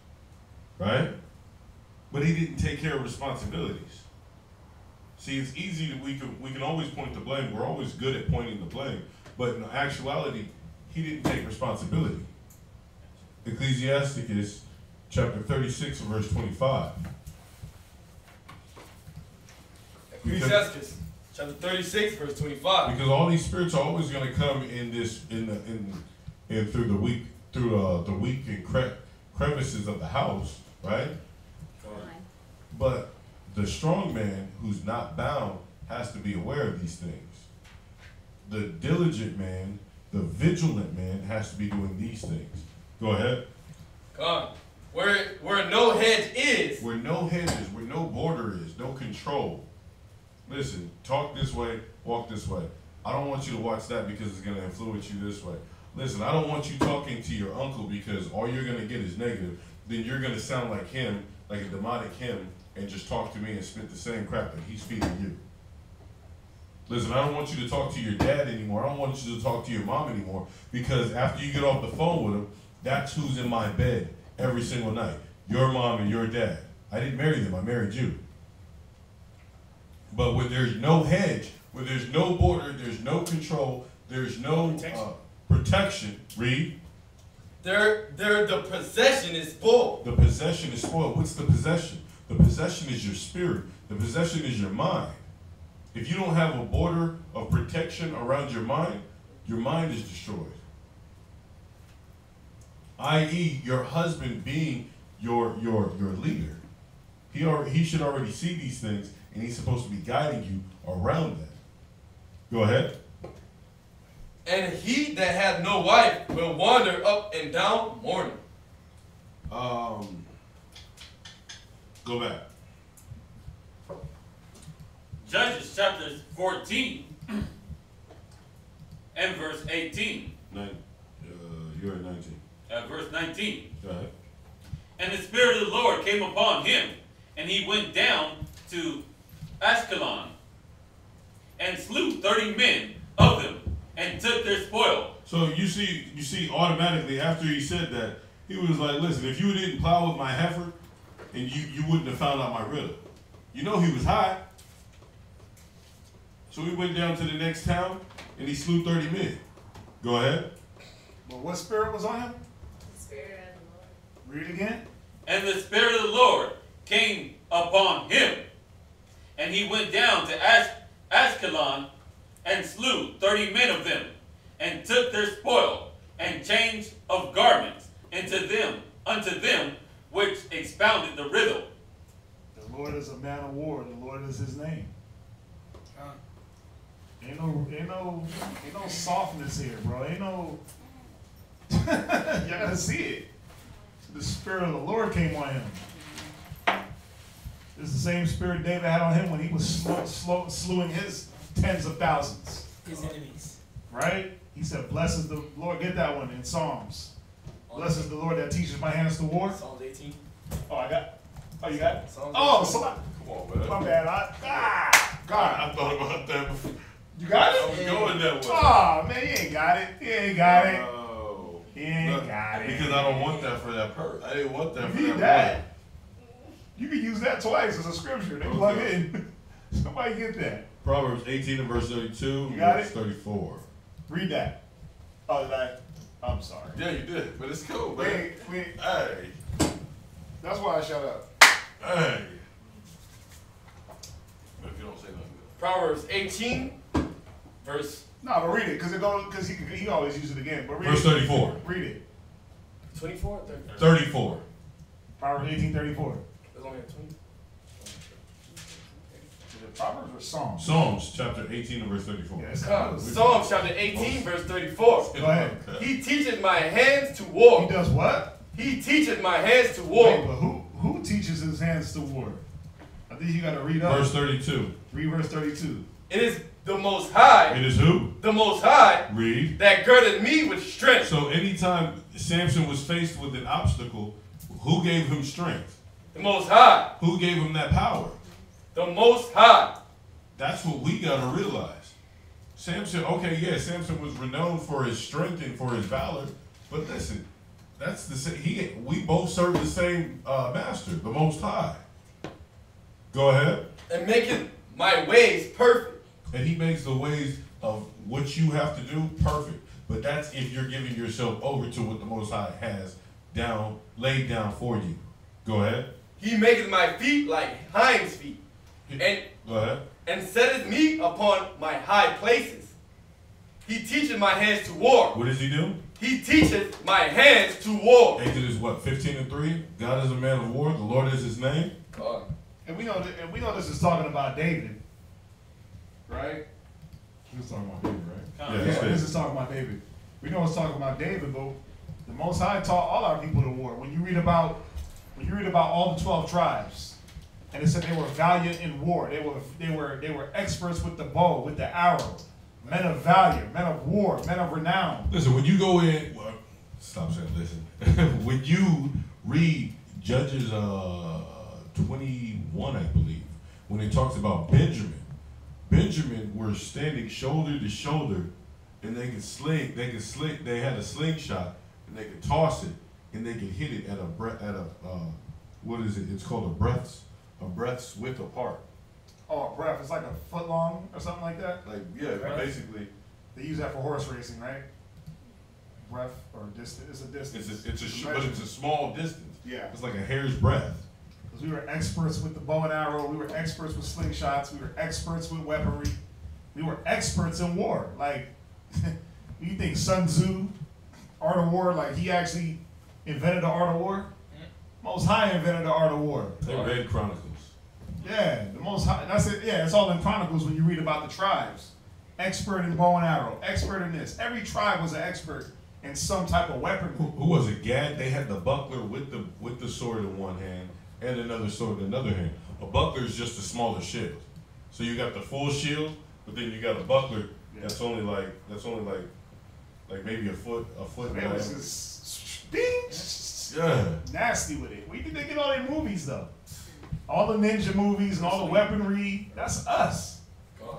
right? but he didn't take care of responsibilities. See, it's easy that we can always point the blame. We're always good at pointing the blame, but in actuality, he didn't take responsibility. Ecclesiasticus chapter 36 verse 25. Ecclesiasticus chapter 36 verse 25. Because all these spirits are always going to come in through the weak and crevices of the house, right? But the strong man who's not bound has to be aware of these things. The diligent man, the vigilant man, has to be doing these things. Go ahead. God, where no hedge is. Where no hedge is, where no border is, no control. Listen, talk this way, walk this way. I don't want you to watch that because it's going to influence you this way. Listen, I don't want you talking to your uncle because all you're going to get is negative. Then you're going to sound like him, like a demonic him, and just talk to me and spit the same crap that he's feeding you. Listen, I don't want you to talk to your dad anymore. I don't want you to talk to your mom anymore because after you get off the phone with him, that's who's in my bed every single night. Your mom and your dad. I didn't marry them. I married you. But where there's no hedge, where there's no border, there's no control, there's no protection. Read. The possession is spoiled. The possession is spoiled. What's the possession? The possession is your spirit. The possession is your mind. If you don't have a border of protection around your mind is destroyed. I.e., your husband being your leader. He should already see these things, and he's supposed to be guiding you around them. Go ahead. And he that hath no wife will wander up and down mourning. Go back. Judges chapter 14 and verse 18. You're at 19. Verse 19. Go ahead. And the Spirit of the Lord came upon him, and he went down to Ashkelon, and slew 30 men of them, and took their spoil. So you see automatically after he said that, he was like, listen, if you didn't plow with my heifer, and you wouldn't have found out my riddle. You know he was high. So he went down to the next town, and he slew 30 men. Go ahead. But what spirit was on him? The Spirit of the Lord. Read again. And the Spirit of the Lord came upon him, and he went down to Ashkelon, and slew 30 men of them, and took their spoil, and change of garments unto them which expounded the riddle. The Lord is a man of war. The Lord is his name. Ain't no softness here, bro. Ain't no. Y'all gotta see it. The Spirit of the Lord came on him. It's the same spirit David had on him when he was slewing his tens of thousands. His enemies. Right? He said, "Blessed is the Lord." Get that one in Psalms. Blessed is the Lord that teaches my hands to war. Psalms 18. Oh, you got it? Psalms Oh, 18. somebody. Come on, man. My bad. God. I thought about that before. You got it? I was going that way. Oh, man, you ain't got it. You ain't got it. Oh. You ain't got it. Because I don't want that for that purpose. I didn't want that You for need that. that. You can use that twice as a scripture. They Okay. plug in. Somebody get that. Proverbs 18 and verse 32. You got verse it? 34. Read that. Oh, did I? I'm sorry. Yeah, you did. But it's cool, man. Wait. Hey. That's why I shut up. Hey. But if you don't say nothing good. Proverbs 18, verse No, but read it, because he always uses it again. But read Verse it. 34. Read it. 24 or 30? 34. Proverbs 18:34. There's only a 20. Is it Proverbs or Psalms? Psalms chapter 18 and verse 34. Yes. Psalms chapter 18, verse 34. Go ahead. He teacheth my hands to war. He does what? He teacheth my hands to Wait, war. but who teaches his hands to war? I think you got to read up. Verse 32. Read verse 32. It is the Most High, It is who? the Most High, Read. that girded me with strength. So anytime Samson was faced with an obstacle, who gave him strength? The Most High, Who gave him that power? the Most High. That's what we got to realize. Samson was renowned for his strength and for his valor. But listen, that's the same. We both serve the same master, the Most High. Go ahead. And maketh my ways perfect. And he makes the ways of what you have to do perfect. But that's if you're giving yourself over to what the Most High has laid down for you. Go ahead. He maketh my feet like hinds feet. And Go ahead. And setteth me upon my high places. He teacheth my hands to war. What does he do? He teacheth my hands to war. Exodus what? 15:3. God is a man of war. The Lord is his name. And we know this is talking about David, right? This is talking about David, right? Yeah, Yeah, this is talking about David. We know it's talking about David, but the Most High taught all our people to war. When you read about all the 12 tribes, and it said they were valiant in war. They were experts with the bow, with the arrow, men of valor, men of war, men of renown. Listen, when you go in, well, stop saying listen. When you read Judges 21, I believe, when it talks about Benjamin were standing shoulder to shoulder, and they could sling. They had a slingshot, and they could toss it, and they could hit it at a what is it? It's called a breath's width apart. Oh, a breath. It's like a foot long or something like that. Like, yeah, Right. basically. They use that for horse racing, right? Breath or distance. It's a distance. But it's a small distance. Yeah. It's like a hair's breadth. Because we were experts with the bow and arrow. We were experts with slingshots. We were experts with weaponry. We were experts in war. Like, you think Sun Tzu, art of war, like he actually invented the art of war? Most High invented the art of war. They read Chronicles. Yeah, the Most High. That's it. Yeah, it's all in Chronicles when you read about the tribes. Expert in bow and arrow. Expert in this. Every tribe was an expert in some type of weaponry. Who was it? Gad? They had the buckler with the sword in one hand and another sword in another hand. A buckler is just a smaller shield. So you got the full shield, but then you got a buckler that's only like maybe a foot. They was just ding, nasty with it. Where did they get all their movies though? All the ninja movies and all the weaponry. That's us.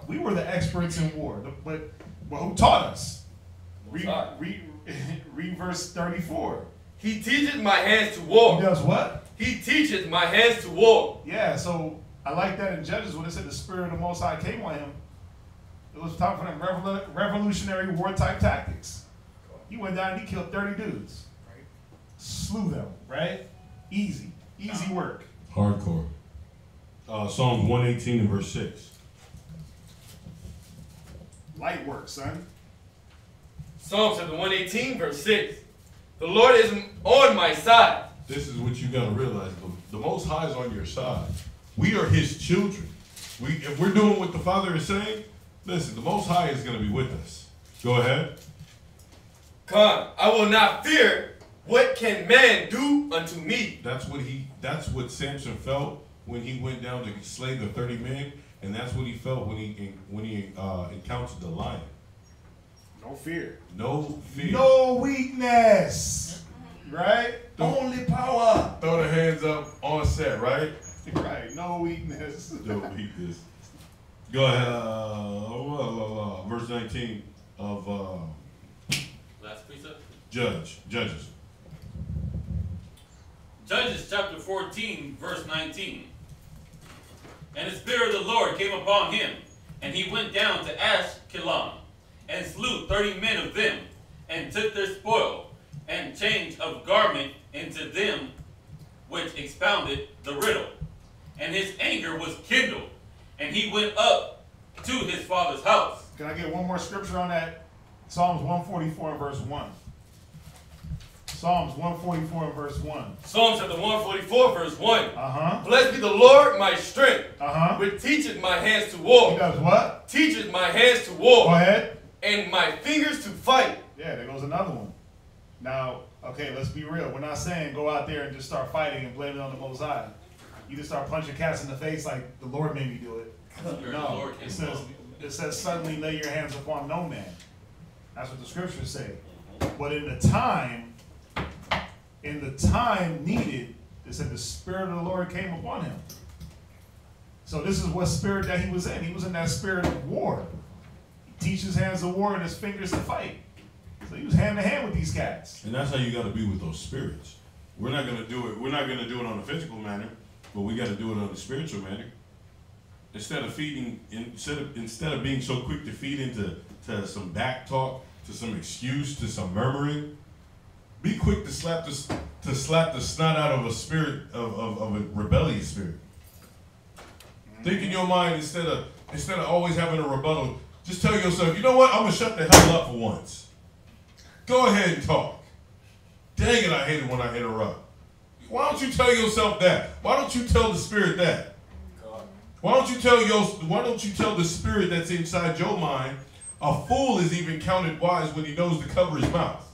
We were the experts in war. But who taught us? Read verse 34. He teacheth my hands to war. He does what? He teacheth my hands to war. Yeah, so I like that in Judges when it said the Spirit of the Most High came on him. It was talking for them revolutionary war type tactics. He went down and he killed 30 dudes. Right? Slew them, right? Easy work. Hardcore. Psalms 118 and verse 6. Light work, son. Psalms chapter 118, verse 6. The Lord is on my side. This is what you got to realize. The Most High is on your side. We are his children. If we're doing what the Father is saying, listen, the Most High is going to be with us. Go ahead. Come, I will not fear. What can man do unto me? That's what Samson felt when he went down to slay the 30 men, and that's what he felt when he encountered the lion. No fear. No fear. No weakness. Right? Only power. Throw the hands up on set, right? Right. No weakness. No weakness. Go ahead. Verse 19 of Last precept? Judges. Judges chapter 14, verse 19. And the Spirit of the Lord came upon him, and he went down to Ashkelon, and slew 30 men of them, and took their spoil, and change of garment into them which expounded the riddle. And his anger was kindled, and he went up to his father's house. Can I get one more scripture on that? Psalms 144 and verse 1. Psalms 144 and verse 1. Psalms chapter 144, verse 1. Uh-huh. Blessed be the Lord, my strength, Uh-huh. which teacheth my hands to war. He does what? Teacheth my hands to war. Go ahead. And my fingers to fight. Yeah, there goes another one. Now, okay, let's be real. We're not saying go out there and just start fighting and blame it on the Most High. You just start punching cats in the face like the Lord made me do it. No, it says suddenly lay your hands upon no man. That's what the scriptures say. But in the time needed, it said the Spirit of the Lord came upon him. So this is what spirit that he was in. He was in that spirit of war. He teaches his hands to war and his fingers to fight. So he was hand to hand with these cats. And that's how you got to be with those spirits. We're not going to do it. We're not going to do it on a physical manner, but we got to do it on a spiritual manner. instead of being so quick to feed into some back talk, to some excuse, to some murmuring, be quick to slap the snot out of a spirit of a rebellious spirit. Think in your mind instead of always having a rebuttal. Just tell yourself, you know what? I'm gonna shut the hell up for once. Go ahead and talk. Dang it, I hate it when I interrupt. Why don't you tell yourself that? Why don't you tell the spirit that? Why don't you tell the spirit that's inside your mind, a fool is even counted wise when he knows to cover his mouth.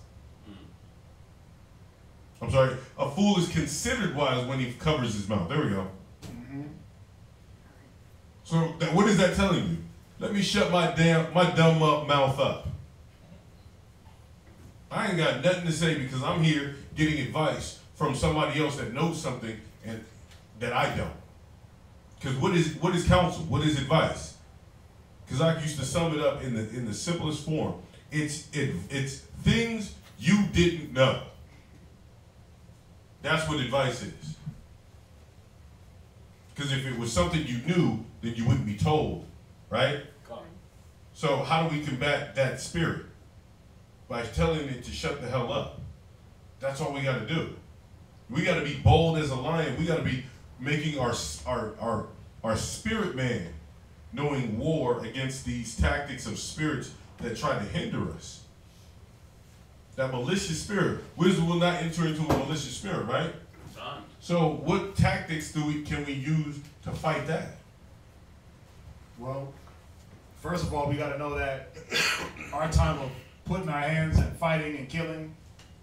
I'm sorry, a fool is considered wise when he covers his mouth. There we go. So what is that telling you? Let me shut my dumb mouth up. I ain't got nothing to say because I'm here getting advice from somebody else that knows something and that I don't. Because what is counsel? What is advice? Because I used to sum it up in the simplest form. It's things you didn't know. That's what advice is. Because if it was something you knew, then you wouldn't be told, right? So how do we combat that spirit? By telling it to shut the hell up. That's all we got to do. We got to be bold as a lion. We got to be making our spirit man knowing war against these tactics of spirits that try to hinder us. That malicious spirit. Wisdom will not enter into a malicious spirit, right? So what tactics can we use to fight that? Well, first of all, we got to know that our time of putting our hands and fighting and killing,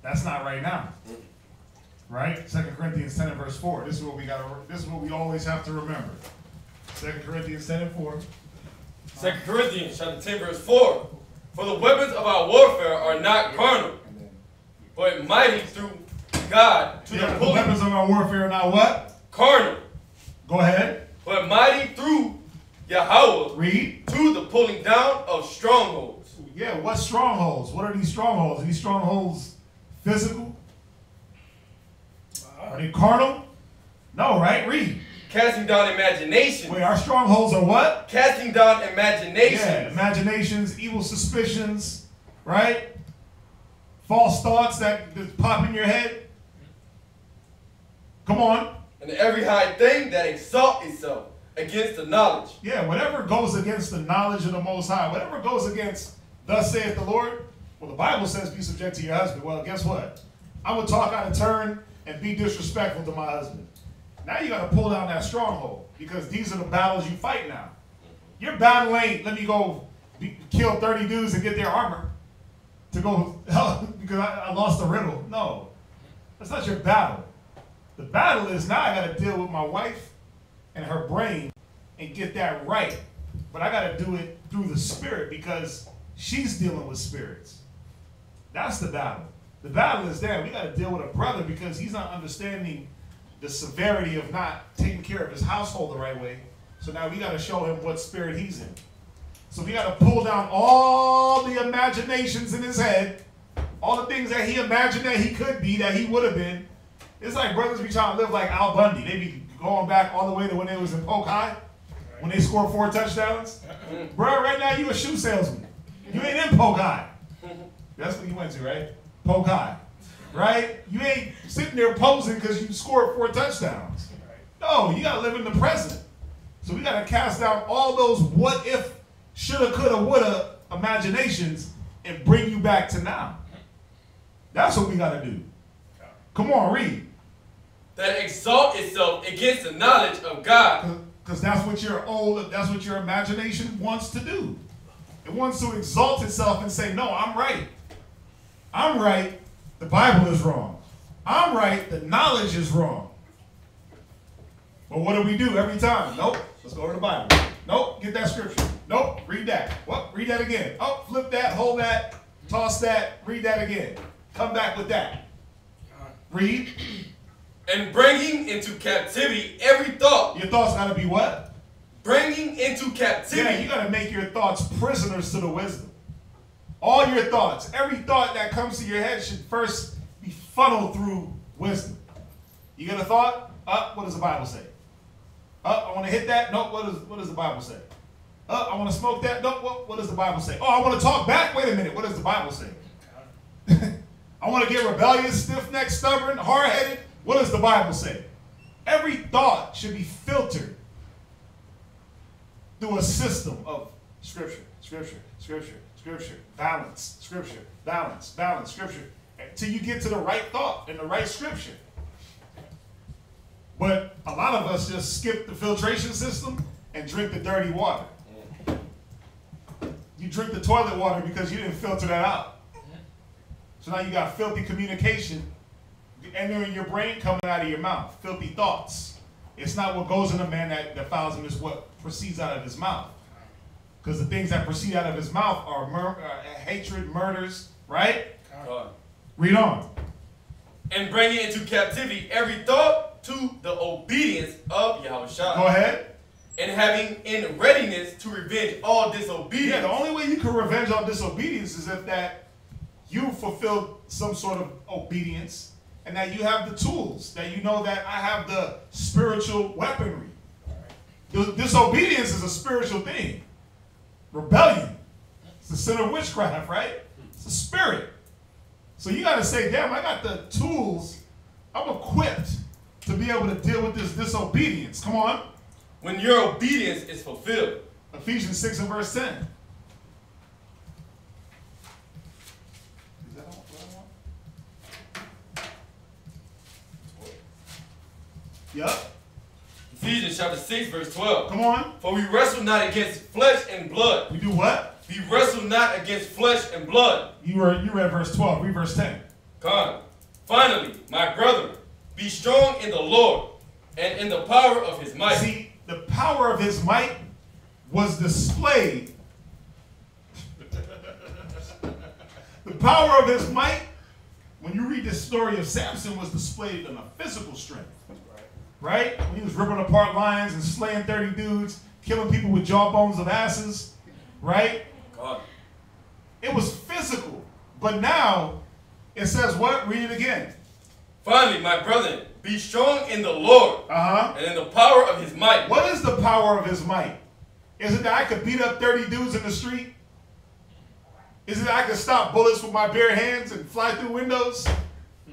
that's not right now. Right? 2 Corinthians 10 and verse 4. This is what we always have to remember. 2 Corinthians 10 and 4. 2 Corinthians chapter 10 verse 4. For the weapons of our warfare are not carnal, but mighty through God to the pulling. The weapons of our warfare are not what? Carnal. Go ahead. But mighty through Yahweh. Read. To the pulling down of strongholds. Yeah, what strongholds? What are these strongholds? Are these strongholds physical? Are they carnal? No, right? Read. Casting down imaginations. Wait, our strongholds are what? Casting down imaginations. Yeah, imaginations, evil suspicions, right? False thoughts that just pop in your head. Come on. And every high thing that exalts itself against the knowledge. Yeah, whatever goes against the knowledge of the Most High, whatever goes against, thus saith the Lord. Well, the Bible says be subject to your husband. Well, guess what? I would talk out of turn and be disrespectful to my husband. Now you got to pull down that stronghold because these are the battles you fight now. Your battle ain't let me go kill 30 dudes and get their armor to go because I lost the riddle. No, that's not your battle. The battle is now I got to deal with my wife and her brain and get that right. But I got to do it through the spirit because she's dealing with spirits. That's the battle. The battle is there. We got to deal with a brother because he's not understanding the severity of not taking care of his household the right way. So now we got to show him what spirit he's in. So we got to pull down all the imaginations in his head, all the things that he imagined that he could be, that he would have been. It's like brothers be trying to live like Al Bundy. They be going back all the way to when they was in Polk High, when they scored 4 touchdowns. Bro, right now you a shoe salesman. You ain't in Polk High. That's what you went to, right? Polk High. Right? You ain't sitting there posing because you scored 4 touchdowns. No, you got to live in the present. So we got to cast down all those what if, shoulda, coulda, woulda imaginations and bring you back to now. That's what we got to do. Come on, read. That exalt itself against the knowledge of God. Because that's what your imagination wants to do. It wants to exalt itself and say, no, I'm right. I'm right. The Bible is wrong. I'm right. The knowledge is wrong. But what do we do every time? Nope. Let's go to the Bible. Nope. Get that scripture. Nope. Read that. What? Read that again. Oh, flip that. Hold that. Toss that. Read that again. Come back with that. Read. And bringing into captivity every thought. Your thoughts got to be what? Bringing into captivity. Yeah, you got to make your thoughts prisoners to the wisdom. All your thoughts, every thought that comes to your head should first be funneled through wisdom. You get a thought? What does the Bible say? I want to hit that. No, what does the Bible say? I want to smoke that. No, what does the Bible say? Oh, I want to talk back. Wait a minute. What does the Bible say? I want to get rebellious, stiff-necked, stubborn, hard-headed. What does the Bible say? Every thought should be filtered through a system of Scripture, Scripture, Scripture, Scripture, balance, Scripture, balance, balance, Scripture, until you get to the right thought and the right Scripture. But a lot of us just skip the filtration system and drink the dirty water. You drink the toilet water because you didn't filter that out. So now you got filthy communication entering your brain, coming out of your mouth. Filthy thoughts. It's not what goes in a man that defiles him, it's what proceeds out of his mouth. Because the things that proceed out of his mouth are hatred, murders, right? Read on. And bring into captivity every thought to the obedience of Yahushua. Go ahead. And having in readiness to revenge all disobedience. Yeah, the only way you can revenge all disobedience is if that you fulfilled some sort of obedience and that you have the tools, that you know that I have the spiritual weaponry. Disobedience is a spiritual thing. Rebellion. It's the sin of witchcraft, right? It's a spirit. So you got to say, damn, I got the tools. I'm equipped to be able to deal with this disobedience. Come on. When your obedience is fulfilled. Ephesians 6 and verse 10. Is that what I want? Yep. Ephesians chapter 6 verse 12. Come on. For we wrestle not against flesh and blood. We do what? We wrestle not against flesh and blood. You read verse 12. Read verse 10. Come. Finally, my brethren, be strong in the Lord and in the power of his might. See, the power of his might was displayed. The power of his might, when you read the story of Samson, was displayed in a physical strength. Right? When he was ripping apart lions and slaying 30 dudes, killing people with jawbones of asses. Right? God. It was physical. But now, it says what? Read it again. Finally, my brethren, be strong in the Lord and in the power of his might. What is the power of his might? Is it that I could beat up 30 dudes in the street? Is it that I could stop bullets with my bare hands and fly through windows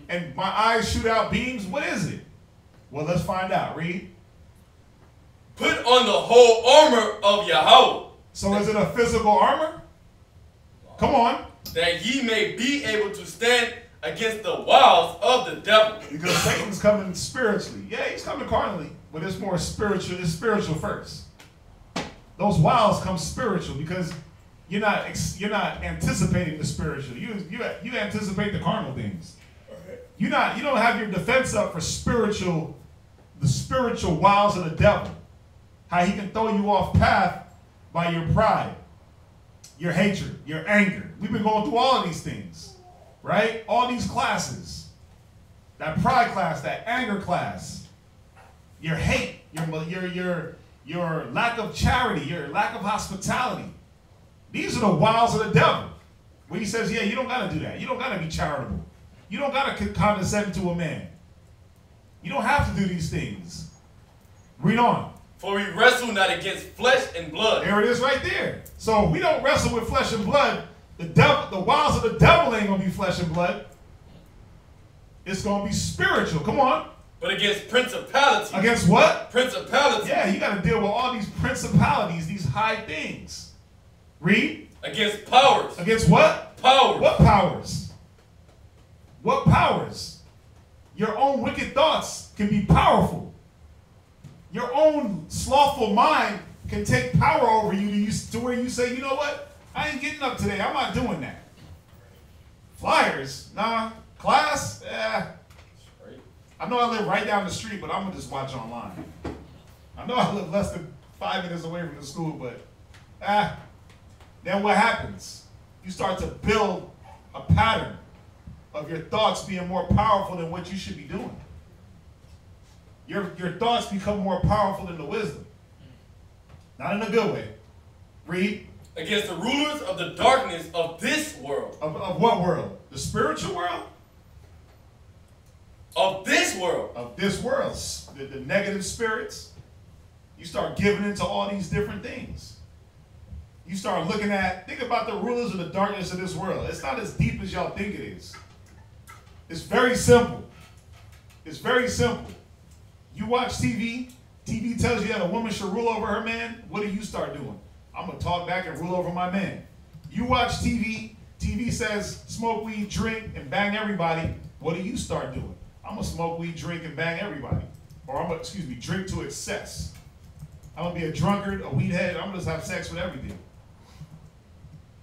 and my eyes shoot out beams? What is it? Well, let's find out. Read. Put on the whole armor of Yahweh. So is it a physical armor? Come on. That ye may be able to stand against the wiles of the devil. Because Satan's coming spiritually. Yeah, he's coming carnally, but it's more spiritual. It's spiritual first. Those wiles come spiritual because you're not anticipating the spiritual. You anticipate the carnal things. You don't have your defense up for the spiritual wiles of the devil. How he can throw you off path by your pride, your hatred, your anger. We've been going through all of these things. Right? All these classes. That pride class, that anger class. Your hate, your lack of charity, your lack of hospitality. These are the wiles of the devil. When he says, yeah, you don't got to do that. You don't got to be charitable. You don't got to condescend to a man. You don't have to do these things. Read on. For we wrestle not against flesh and blood. There it is right there. So we don't wrestle with flesh and blood. The wiles of the devil ain't going to be flesh and blood. It's going to be spiritual. Come on. But against principalities. Against what? Principalities. Yeah, you got to deal with all these principalities, these high things. Read. Against powers. Against what? Powers. What powers? What powers? Your own wicked thoughts can be powerful. Your own slothful mind can take power over you to where you say, you know what? I ain't getting up today. I'm not doing that. Flyers? Nah. Class? I know I live right down the street, but I'm going to just watch online. I know I live less than 5 minutes away from the school, but then what happens? You start to build a pattern of your thoughts being more powerful than what you should be doing. Your thoughts become more powerful than the wisdom. Not in a good way. Read. Against the rulers of the darkness of this world. Of what world? The spiritual world? Of this world. Of this world. The negative spirits. You start giving into all these different things. You start looking at, think about the rulers of the darkness of this world. It's not as deep as y'all think it is. It's very simple. It's very simple. You watch TV, TV tells you that a woman should rule over her man. What do you start doing? I'm going to talk back and rule over my man. You watch TV, TV says smoke weed, drink, and bang everybody. What do you start doing? I'm going to smoke weed, drink, and bang everybody. Or I'm going to, drink to excess. I'm going to be a drunkard, a weed head. I'm going to just have sex with everything.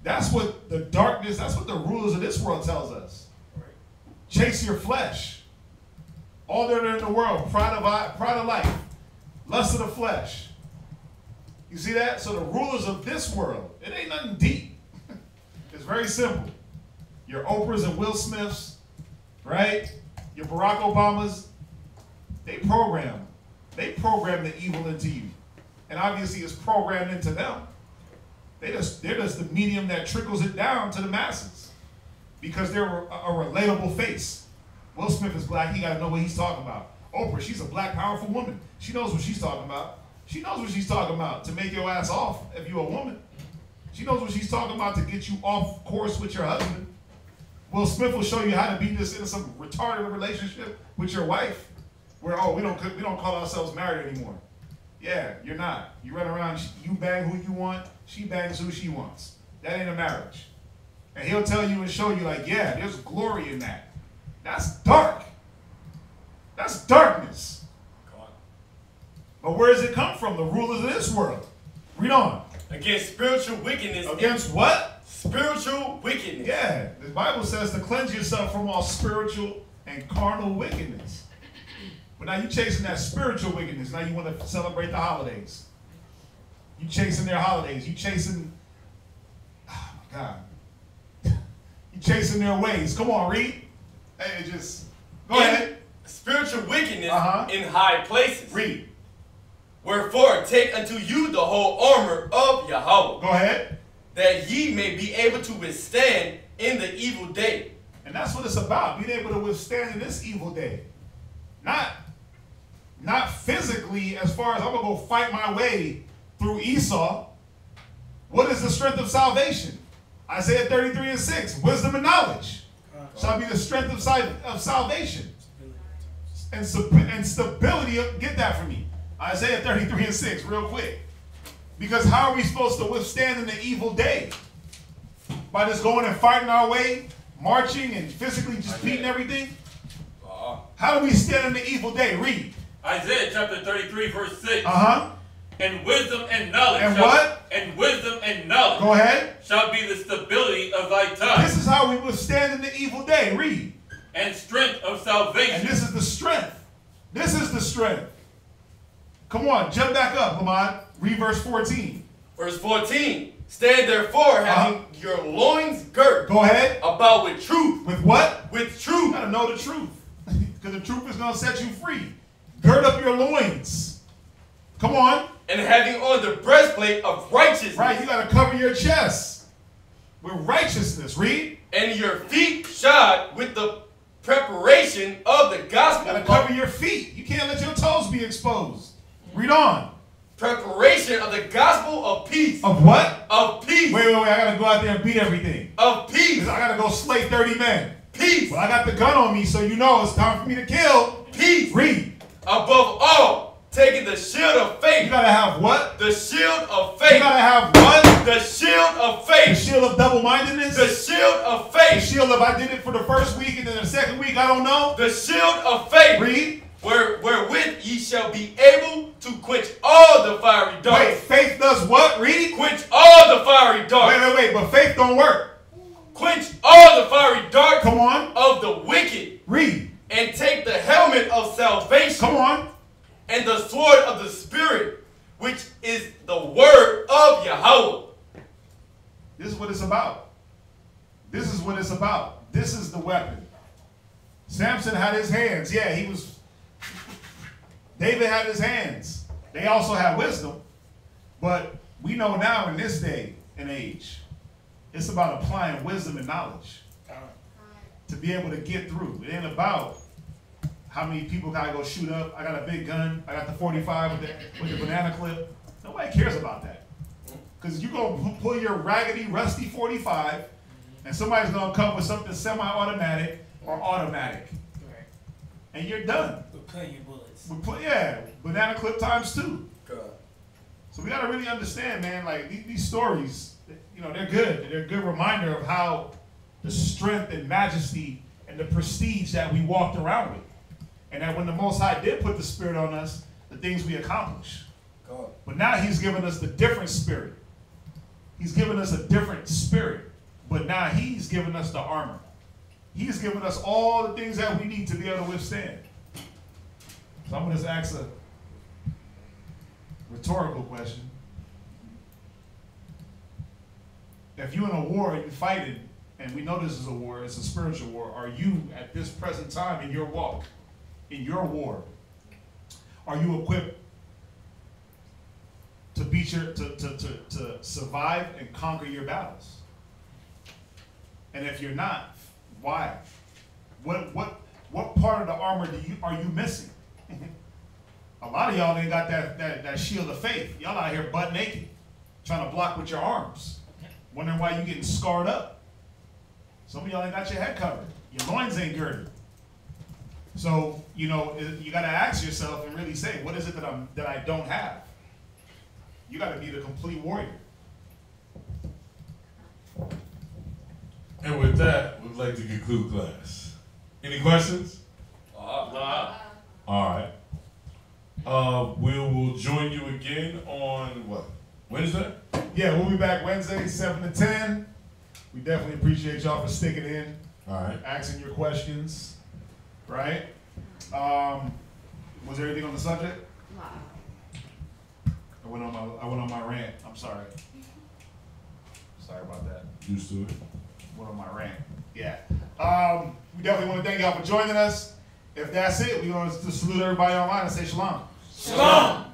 That's what the darkness, that's what the rulers of this world tells us. Chase your flesh. All that are in the world, pride of life, lust of the flesh. You see that? So the rulers of this world, it ain't nothing deep. It's very simple. Your Oprahs and Will Smiths, right? Your Barack Obamas, they program the evil into you. And obviously it's programmed into them. They're just the medium that trickles it down to the masses because they're a relatable face. Will Smith is black. He got to know what he's talking about. Oprah, she's a black, powerful woman. She knows what she's talking about. She knows what she's talking about to make your ass off if you're a woman. She knows what she's talking about to get you off course with your husband. Will Smith will show you how to be this in some retarded relationship with your wife where, oh, we don't call ourselves married anymore. Yeah, you're not. You run around, you bang who you want, she bangs who she wants. That ain't a marriage. And he'll tell you and show you like, yeah, there's glory in that. That's dark. That's darkness. But where does it come from? The rulers of this world. Read on. Against spiritual wickedness. Against what? Spiritual wickedness. Yeah, the Bible says to cleanse yourself from all spiritual and carnal wickedness. But now you're chasing that spiritual wickedness. Now you want to celebrate the holidays. You chasing their holidays. You chasing, oh my God. You chasing their ways. Come on, read. Hey, just, go ahead. Spiritual wickedness in high places. Read. Wherefore, take unto you the whole armor of Yahweh. Go ahead. That ye may be able to withstand in the evil day. And that's what it's about, being able to withstand in this evil day. Not physically, as far as I'm going to go fight my way through Esau. What is the strength of salvation? Isaiah 33:6, wisdom and knowledge shall be the strength of salvation. And stability, get that for me. Isaiah 33:6, real quick. Because how are we supposed to withstand in the evil day? By just going and fighting our way, marching and physically just beating everything? How do we stand in the evil day? Read. Isaiah chapter 33, verse 6. And wisdom and knowledge. And what? And wisdom and knowledge. Go ahead. Shall be the stability of thy tongue. This is how we withstand in the evil day. Read. And strength of salvation. And this is the strength. This is the strength. Come on, jump back up, Lamont. Read verse 14. Verse 14. Stand therefore, having your loins girt. Go ahead. About with truth. With what? With truth. You gotta know the truth. Because the truth is gonna set you free. Gird up your loins. Come on. And having on the breastplate of righteousness. Right, you gotta cover your chest with righteousness. Read. And your feet shod with the preparation of the gospel. You gotta cover your feet. You can't let your toes be exposed. Read on. Preparation of the gospel of peace. Of what? Of peace. Wait, I gotta go out there and beat everything. Of peace. I gotta go slay 30 men. Peace. Well, I got the gun on me, so you know it's time for me to kill. Peace. Read. Above all, taking the shield of faith. You gotta have what? The shield of faith. You gotta have what? The shield of faith. The shield of double-mindedness? The shield of faith. The shield of I did it for the first week and then the second week, I don't know? The shield of faith. Read. Wherewith ye shall be able to quench all the fiery darts. Wait, faith does what? Read. Quench all the fiery darts. Wait, but faith don't work. Quench all the fiery darts. Come on. Of the wicked. Read. And take the helmet of salvation. Come on. And the sword of the Spirit, which is the word of Yahweh. This is what it's about. This is what it's about. This is the weapon. Samson had his hands. Yeah, he was... David had his hands. They also had wisdom. But we know now in this day and age, it's about applying wisdom and knowledge to be able to get through. It ain't about how many people gotta go shoot up? I got a big gun. I got the 45 with the banana clip. Nobody cares about that. Because you gonna pull your raggedy, rusty 45, and somebody's gonna come with something semi-automatic or automatic, Right. and you're done. We'll cut your bullets. Yeah, banana clip times 2. God. So we gotta really understand, man. Like these stories, you know, they're good. They're a good reminder of how the strength and majesty and the prestige that we walked around with, and that when the Most High did put the Spirit on us, the things we accomplished. God. But now He's given us the different spirit. He's given us a different spirit, but now He's given us the armor. He's given us all the things that we need to be able to withstand. So I'm going to just ask a rhetorical question. If you're in a war and you're fighting, and we know this is a war, it's a spiritual war, are you at this present time in your walk, in your war, are you equipped to beat to survive and conquer your battles? And if you're not, why? What part of the armor are you missing? A lot of y'all ain't got that shield of faith. Y'all out here butt naked, trying to block with your arms, wondering why you getting scarred up. Some of y'all ain't got your head covered. Your loins ain't girded. So you know you got to ask yourself and really say, what is it that I don't have? You got to be the complete warrior. And with that, we'd like to conclude class. Any questions? All right. We will join you again on what? Wednesday? Yeah, we'll be back Wednesday, 7 to 10. We definitely appreciate y'all for sticking in. All right. Asking your questions. Right? Was there anything on the subject? I went on my rant. I'm sorry. Sorry about that. Used to it. Went on my rant. Yeah. We definitely want to thank y'all for joining us. If that's it, we're going to salute everybody online and say shalom. Shalom.